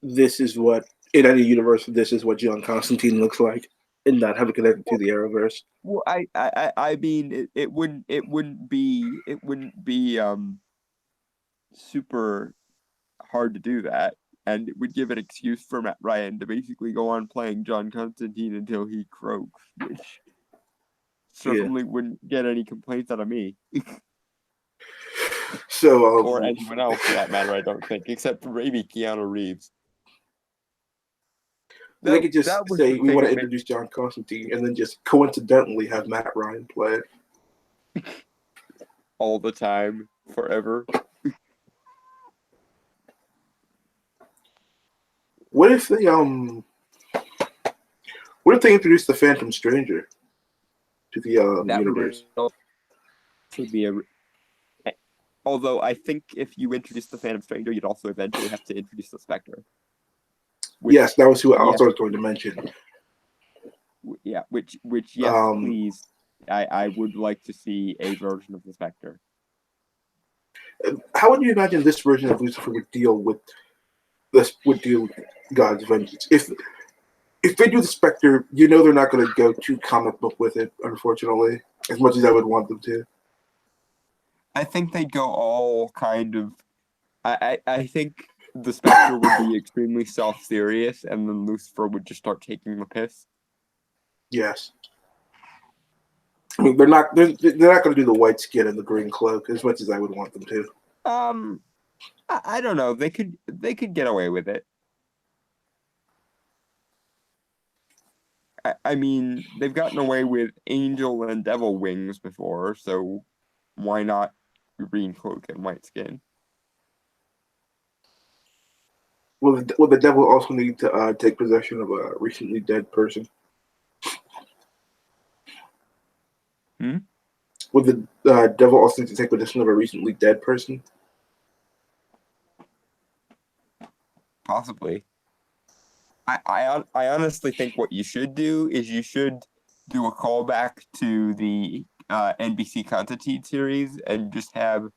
this is what in any universe this is what John Constantine looks like, and not have it connected to the Arrowverse. Well, I mean, it wouldn't be super hard to do that, and it would give an excuse for Matt Ryan to basically go on playing John Constantine until he croaks, which Yeah. certainly wouldn't get any complaints out of me So or anyone else for that matter. I don't think, except for maybe Keanu Reeves. they could just That was say the we thing want that to made introduce John Constantine, and then just coincidentally have Matt Ryan play it. all the time, forever. What if they What if they introduced the Phantom Stranger to the That universe? would also be a. Although I think if you introduce the Phantom Stranger, you'd also eventually have to introduce the Spectre. Yes, that was who I yes, also was going to mention. Yeah, which yes, please. I would like to see a version of the Spectre. How would you imagine this version of Lucifer would deal with God's vengeance? If they do the Spectre, you know they're not going to go too comic book with it, unfortunately, as much as I would want them to. I think they'd go all kind of. I think the Spectre would be extremely self-serious, and then Lucifer would just start taking the piss. Yes. I mean, they're not going to do the white skin and the green cloak as much as I would want them to. I don't know. They could get away with it. I mean, they've gotten away with angel and devil wings before, so why not green cloak and white skin? Will the devil also need to take possession of a recently dead person? Would the devil also need to take possession of a recently dead person? Possibly. I honestly think what you should do is you should do a callback to the NBC Constantine series and just have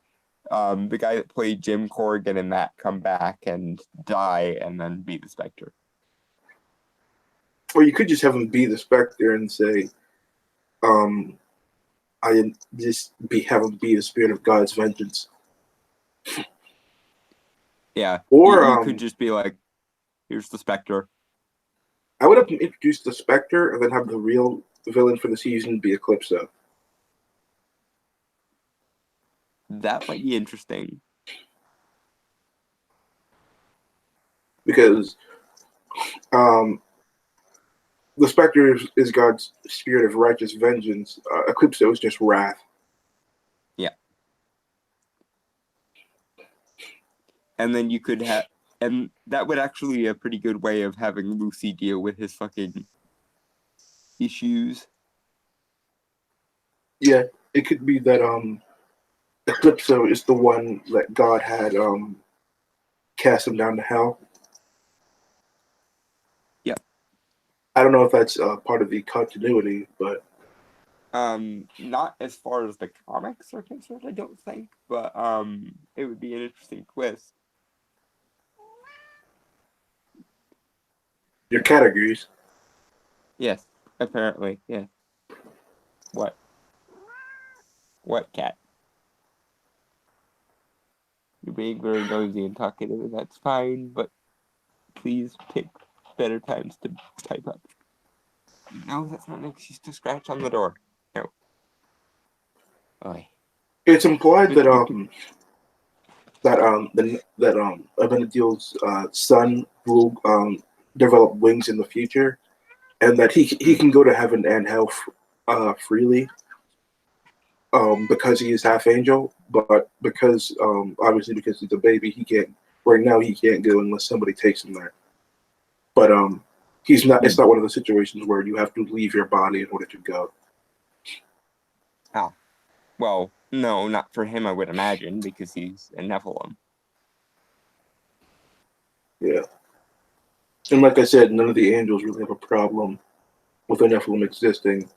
the guy that played Jim Corrigan in that come back and die and then be the Spectre. Or you could just have him be the Spectre and say, I just have him be the spirit of God's vengeance. Yeah. Or you could just be like, here's the Spectre. I would have introduced the Spectre and then have the real villain for the season be Eclipso. That might be interesting. Because the Spectre is God's spirit of righteous vengeance. Eclipso is just wrath. Yeah. And then you could have, and that would actually be a pretty good way of having Lucy deal with his fucking issues. Yeah, it could be that Eclipso is the one that God had cast him down to hell. Yep. I don't know if that's part of the continuity, but not as far as the comics are concerned, I don't think, but it would be an interesting twist. your categories. Yes, apparently, yeah. What? What, cat? You're being very noisy and talkative, and that's fine, but please pick better times to type up. No, that's not an excuse to scratch on the door. No. Oy. It's implied that Abinadil's son will develop wings in the future, and that he can go to heaven and hell freely because he is half angel, but because obviously because he's a baby, he can't. Right now, he can't go unless somebody takes him there. But he's not. It's not one of the situations where you have to leave your body in order to go. Oh. Well, no, not for him, I would imagine, because he's a Nephilim. Yeah. And like I said, none of the angels really have a problem with a Nephilim existing.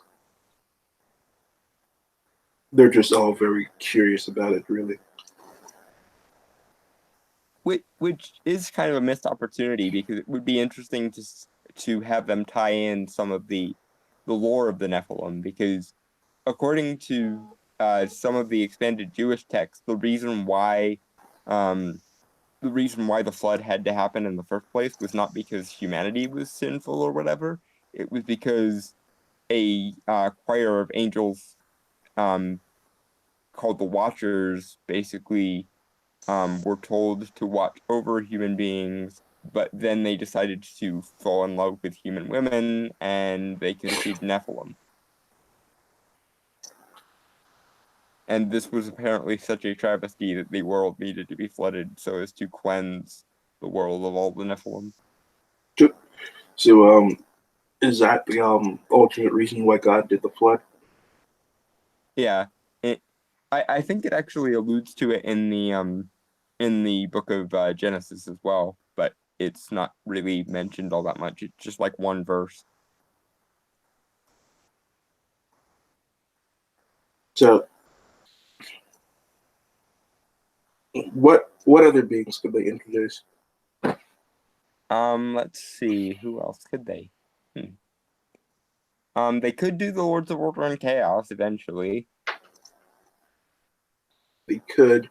They're just all very curious about it, really. which is kind of a missed opportunity, because it would be interesting to have them tie in some of the lore of the Nephilim, because according to some of the expanded Jewish texts, the reason why the flood had to happen in the first place was not because humanity was sinful or whatever. It was because a choir of angels called the Watchers basically were told to watch over human beings, but then they decided to fall in love with human women, and they conceived Nephilim. And this was apparently such a travesty that the world needed to be flooded so as to cleanse the world of all the Nephilim. So, is that the ultimate reason why God did the flood? Yeah, I think it actually alludes to it in the book of Genesis as well, but it's not really mentioned all that much. It's just like one verse. So, what other beings could they introduce? Let's see, who else could they? They could do the Lords of Order and Chaos eventually. They could,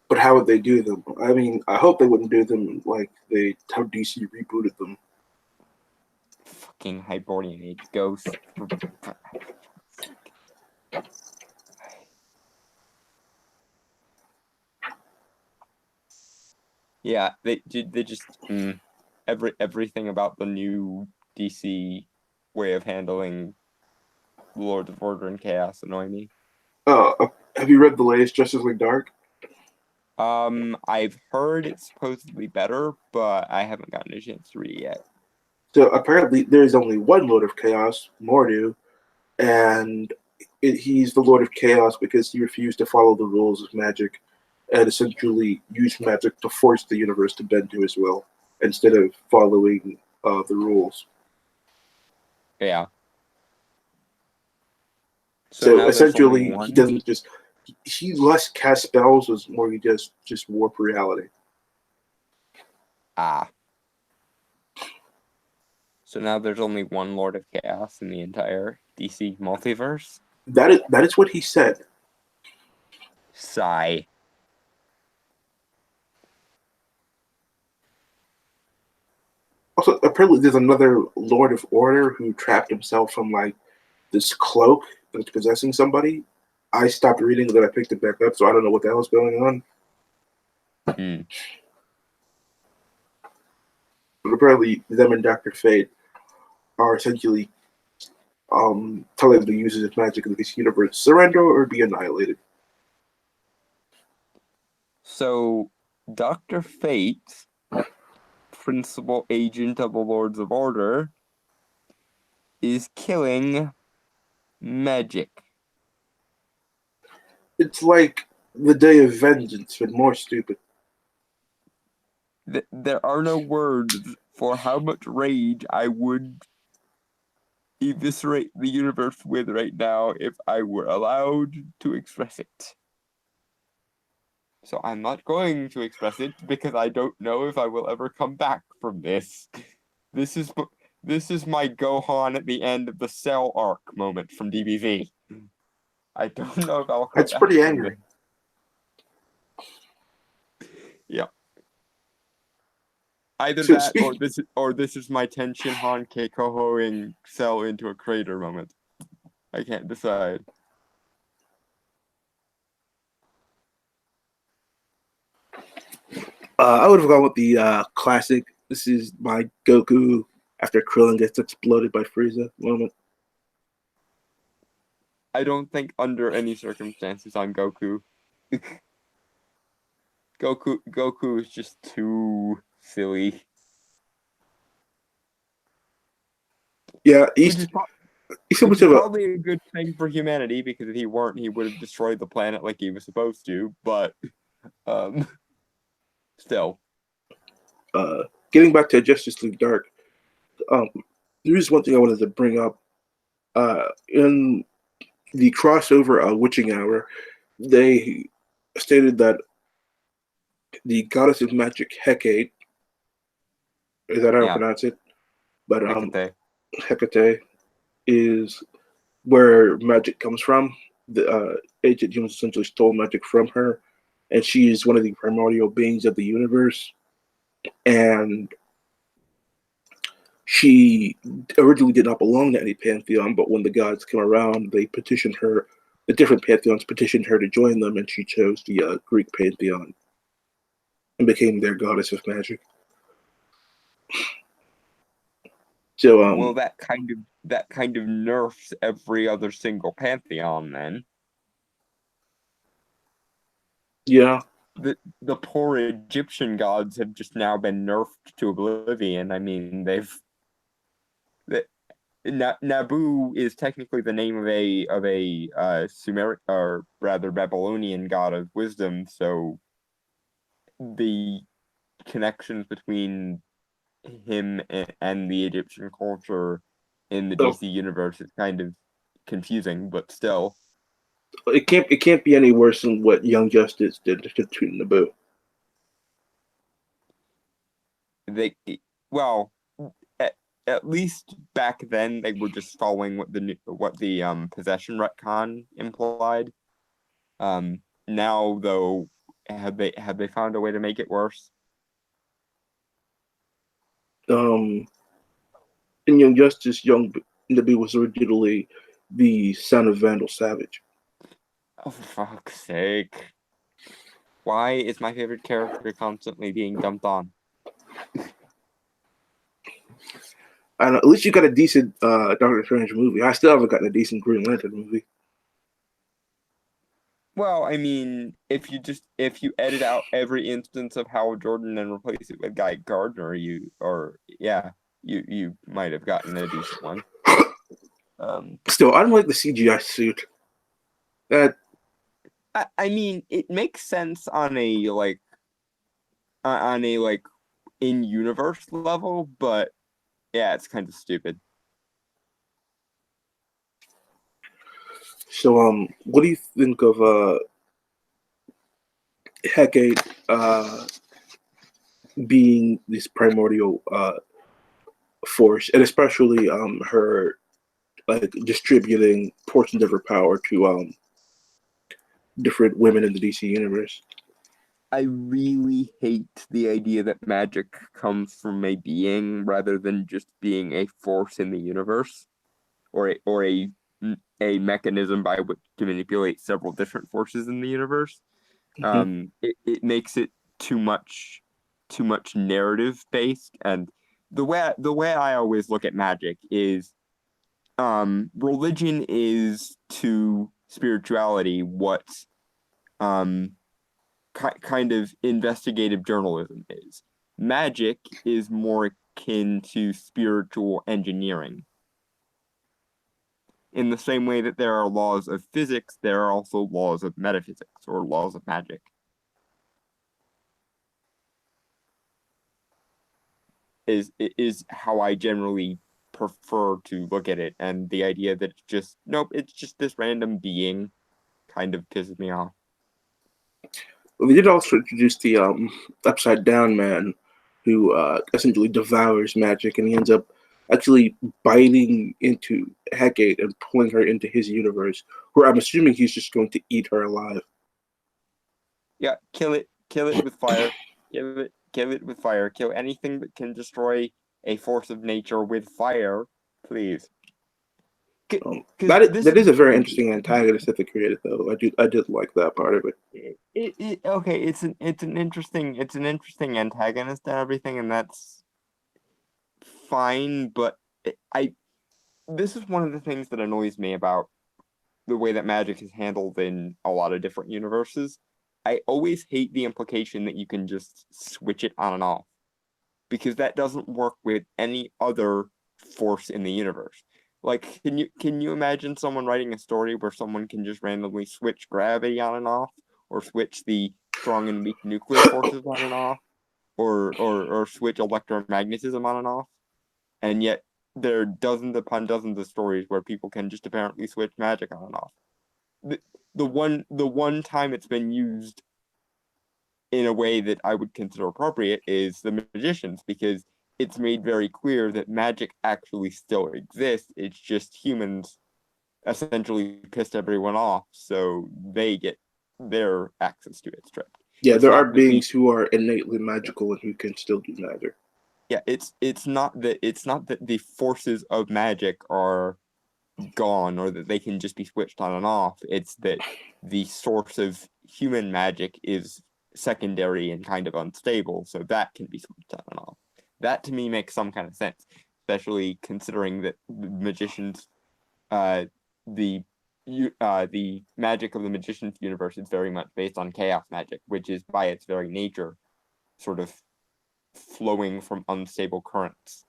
but how would they do them? I mean, I hope they wouldn't do them like how DC rebooted them. Fucking Hyperborean Age ghosts. Yeah, they just everything about the new DC way of handling Lords of Order and Chaos annoy me. Have you read the latest Justice League Dark? I've heard it's supposedly better, but I haven't gotten a chance to read it yet. So apparently, there is only one Lord of Chaos, Mordu, and he's the Lord of Chaos because he refused to follow the rules of magic and essentially used magic to force the universe to bend to his will instead of following the rules. Yeah. So essentially, he doesn't just he less cast spells, as more he just warp reality. Ah. So now there's only one Lord of Chaos in the entire DC multiverse? That is what he said. Sigh. Also, apparently, there's another Lord of Order who trapped himself from like this cloak that's possessing somebody. I stopped reading, then I picked it back up, so I don't know what the hell's going on. But apparently, them and Dr. Fate are essentially telling the users of magic in this universe surrender or be annihilated. So, Dr. Fate, principal agent of the Lords of Order, is killing magic. It's like the Day of Vengeance, but more stupid. There are no words for how much rage I would eviscerate the universe with right now if I were allowed to express it. So I'm not going to express it because I don't know if I will ever come back from this. This is my Gohan at the end of the Cell arc moment from DBV. I don't know if I'll come That's back pretty from angry. this. Yeah. Either So that or this is my Tenshin Han Keikohoing Cell into a crater moment. I can't decide. I would have gone with the classic. This is my Goku after Krillin gets exploded by Frieza moment. I don't think under any circumstances I'm Goku. Goku is just too silly. Yeah, he's so much of probably a good thing for humanity, because if he weren't, he would have destroyed the planet like he was supposed to. But still. Getting back to Justice League Dark, there is one thing I wanted to bring up. In the crossover Witching Hour, they stated that the goddess of magic Hecate. Is that how I Yeah, pronounce it? But Hecate. Hecate is where magic comes from. The ancient humans essentially stole magic from her, and she is one of the primordial beings of the universe. And she originally did not belong to any pantheon, but when the gods came around, they petitioned her. The different pantheons petitioned her to join them, and she chose the Greek pantheon and became their goddess of magic. So, Well, that kind of nerfs every other single pantheon then. yeah, The poor Egyptian gods have just now been nerfed to oblivion. I mean, Nabu is technically the name of a Sumeric, or rather Babylonian god of wisdom, so the connections between him and the Egyptian culture in the so DC universe is kind of confusing, but still, it can't be any worse than what Young Justice did to Naboo. they well, at, at least back then they were just following what the possession retcon implied. Now though, have they found a way to make it worse? Um, in Young Justice, Young Naboo was originally the son of Vandal Savage. Oh, for fuck's sake! Why is my favorite character constantly being dumped on? And at least you got a decent Doctor Strange movie. I still haven't gotten a decent Green Lantern movie. Well, I mean, if you edit out every instance of Hal Jordan and replace it with Guy Gardner, you might have gotten a decent one. Still, I don't like the CGI suit. That I mean, it makes sense on a like in universe level, but yeah, it's kind of stupid. so. What do you think of Hecate being this primordial force, and especially her like distributing portions of her power to different women in the DC universe? I really hate the idea that magic comes from a being rather than just being a force in the universe, or a mechanism by which to manipulate several different forces in the universe. Mm-hmm. It makes it too much narrative based, and the way I always look at magic is, religion is to spirituality what um kind of investigative journalism is. Magic is more akin to spiritual engineering. In the same way that there are laws of physics, there are also laws of metaphysics or laws of magic. Is how I generally prefer to look at it, and the idea that it's just nope, it's just this random being kind of pisses me off. Well, they did also introduce the upside down man, who essentially devours magic, and he ends up actually biting into Hecate and pulling her into his universe, where I'm assuming he's just going to eat her alive. Yeah, kill it with fire. Kill it with fire. Kill anything that can destroy a force of nature with fire, please. Because That is a very interesting antagonist that they created, though. I did like that part of it. okay, it's an interesting antagonist and everything, and that's fine. But I this is one of the things that annoys me about the way that magic is handled in a lot of different universes. I always hate the implication that you can just switch it on and off, because that doesn't work with any other force in the universe. Like, can you imagine someone writing a story where someone can just randomly switch gravity on and off, or switch the strong and weak nuclear forces on and off, or switch electromagnetism on and off? And yet there are dozens upon dozens of stories where people can just apparently switch magic on and off. The, the one time it's been used in a way that I would consider appropriate is the magicians, because it's made very clear that magic actually still exists. It's just humans essentially pissed everyone off, so they get their access to it stripped. Yeah, It's there are not that we, beings who are innately magical and who can still do magic. yeah, it's not that the forces of magic are gone or that they can just be switched on and off. It's that the source of human magic is secondary and kind of unstable, so that can be switched on and off. That to me makes some kind of sense, especially considering that the magicians, the the magic of the magician's universe is very much based on chaos magic, which is by its very nature sort of flowing from unstable currents.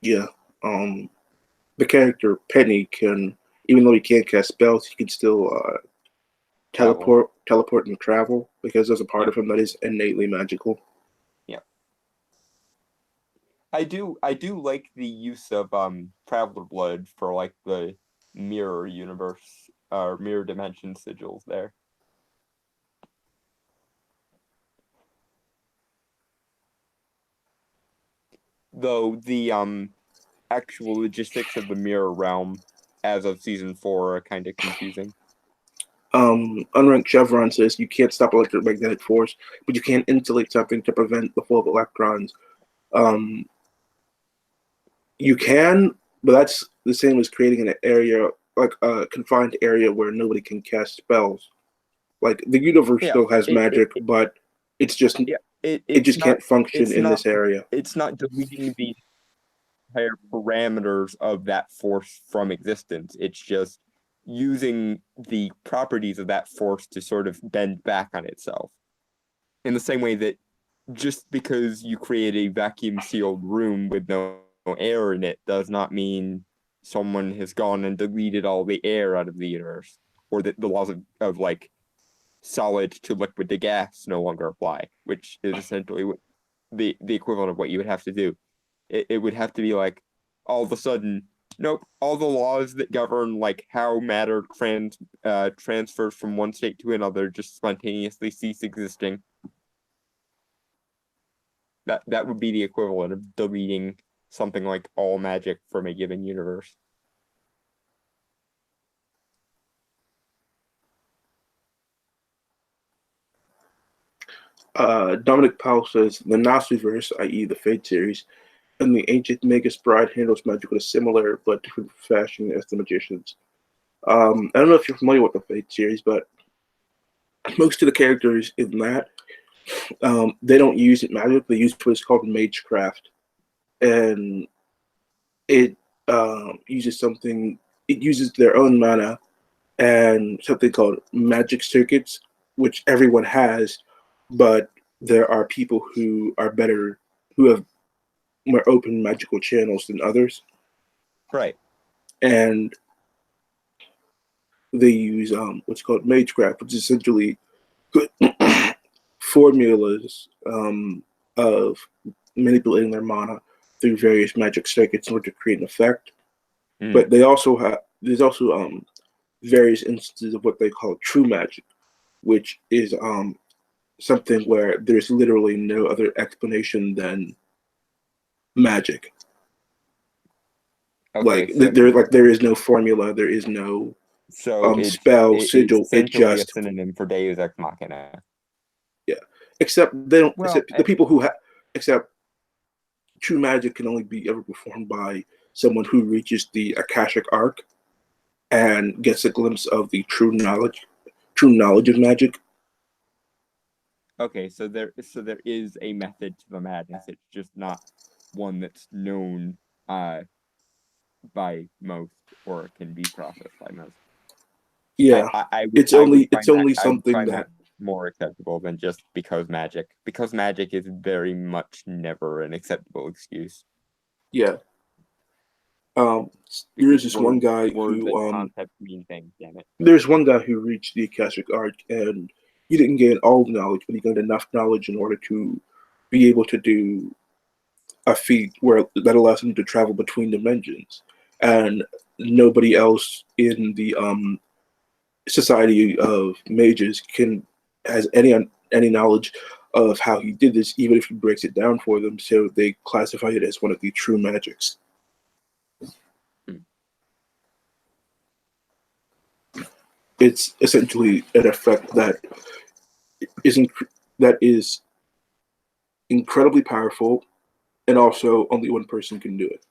Yeah. The character Penny can, even though he can't cast spells, he can still teleport and travel because there's a part of him that is innately magical. Yeah. I do like the use of Traveler Blood for like the mirror universe or mirror dimension sigils there. Though the actual logistics of the mirror realm as of season 4 are kind of confusing. Unranked Chevron says you can't stop electromagnetic force, but you can insulate something to prevent the flow of electrons. You can, but that's the same as creating an area, like a confined area where nobody can cast spells. Like the universe still has magic, but it's just it just can't function in this area. It's not deleting the entire parameters of that force from existence. It's just using the properties of that force to sort of bend back on itself. In the same way that just because you create a vacuum sealed room with no air in it does not mean someone has gone and deleted all the air out of the universe, or that the laws of like solid to liquid to gas no longer apply, which is essentially what the equivalent of what you would have to do. It would have to be like, all of a sudden, nope, all the laws that govern like how matter transfers from one state to another just spontaneously cease existing. That would be the equivalent of deleting something like all magic from a given universe. Dominic Powell says the Nasuverse, i.e., the Fate series, and the ancient Magus Bride handles magic in a similar but different fashion as the magicians. I don't know if you're familiar with the Fate series, but most of the characters in that they don't use it magic. They use what's called magecraft, and it uses something. It uses their own mana and something called magic circuits, which everyone has, but there are people who are better, who have more open magical channels than others. Right. And they use what's called magecraft, which is essentially formulas of manipulating their mana through various magic circuits in order to create an effect. But they also have there's also various instances of what they call true magic, which is something where there's literally no other explanation than magic. Okay, there is no formula, there is no spell, sigil. It's just a synonym for Deus Ex Machina. Yeah, except they don't. Except the people who have. Except true magic can only be ever performed by someone who reaches the Akashic Arc and gets a glimpse of the true knowledge of magic. Okay, so there is a method to the madness. It's just not one that's known by most, or can be processed by most. Yeah, it's only something that more acceptable than just because magic. Because magic is very much never an acceptable excuse. Yeah. There is this one guy who concepts mean things, damn it. There's one guy who reached the Akashic Arc and he didn't gain all the knowledge, but he gained enough knowledge in order to be able to do a feat that allows him to travel between dimensions. And nobody else in the Society of Mages has any any knowledge of how he did this, even if he breaks it down for them. So they classify it as one of the true magics. It's essentially an effect that is incredibly powerful, and also only one person can do it.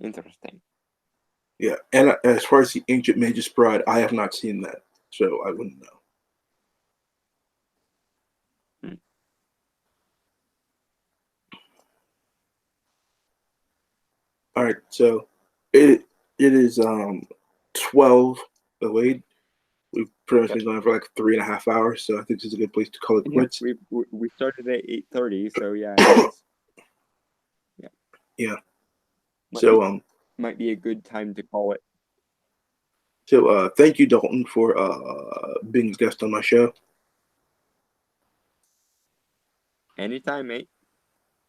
Interesting. Yeah, and as far as the Ancient Magus Bride, I have not seen that, so I wouldn't know. All right, so it is 12:08. We've pretty much been going for like 3.5 hours, so I think this is a good place to call it quits. We started at 8:30, so yeah, it's, Yeah. Might So might be a good time to call it. So thank you, Dalton, for being a guest on my show. Anytime, mate.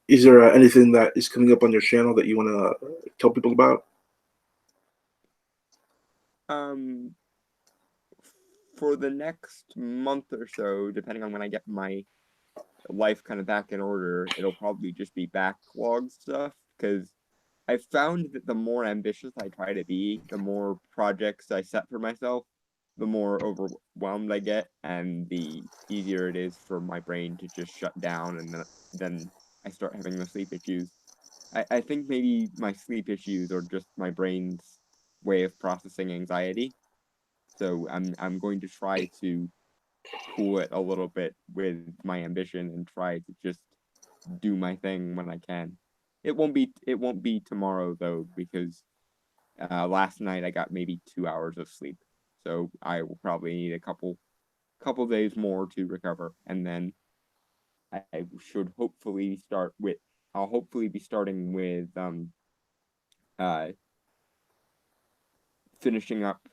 Is there anything that is coming up on your channel that you want to tell people about? For the next month or so, depending on when I get my life kind of back in order, it'll probably just be backlog stuff, because I found that the more ambitious I try to be, the more projects I set for myself, the more overwhelmed I get, and the easier it is for my brain to just shut down, and then I start having the sleep issues. I think maybe my sleep issues are just my brain's way of processing anxiety. So I'm going to try to cool it a little bit with my ambition and try to just do my thing when I can. It won't be tomorrow though, because last night I got maybe 2 hours of sleep. So I will probably need a couple days more to recover, and then I should hopefully start with I'll hopefully be starting with uh finishing up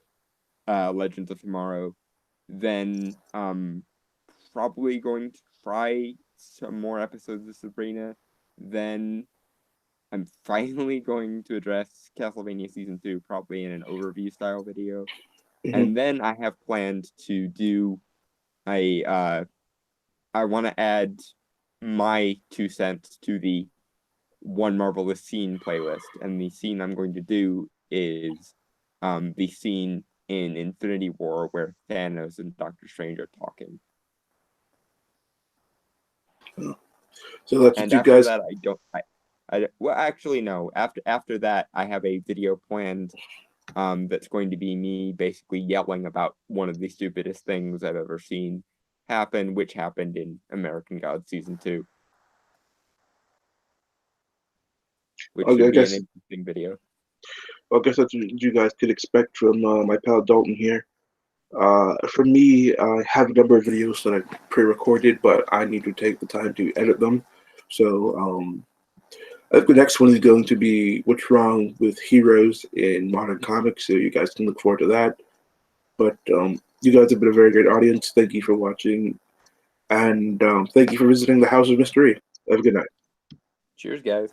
Legends of Tomorrow, then probably going to try some more episodes of Sabrina, then I'm finally going to address Castlevania Season 2, probably in an overview style video. And then I have planned to do I want to add my 2 cents to the One Marvelous Scene playlist. And the scene I'm going to do is the scene in Infinity War where Thanos and Doctor Strange are talking. So that's And what you after guys. that, well, actually, no. After that, I have a video planned that's going to be me basically yelling about one of the stupidest things I've ever seen happen, which happened in American Gods Season 2. Which Okay, should be an interesting video. I guess that's what you guys could expect from my pal Dalton here. For me, I have a number of videos that I pre-recorded, but I need to take the time to edit them. So I think the next one is going to be what's wrong with heroes in modern comics. So you guys can look forward to that. But you guys have been a very great audience. Thank you for watching, and thank you for visiting the House of Mystery. Have a good night. Cheers, guys.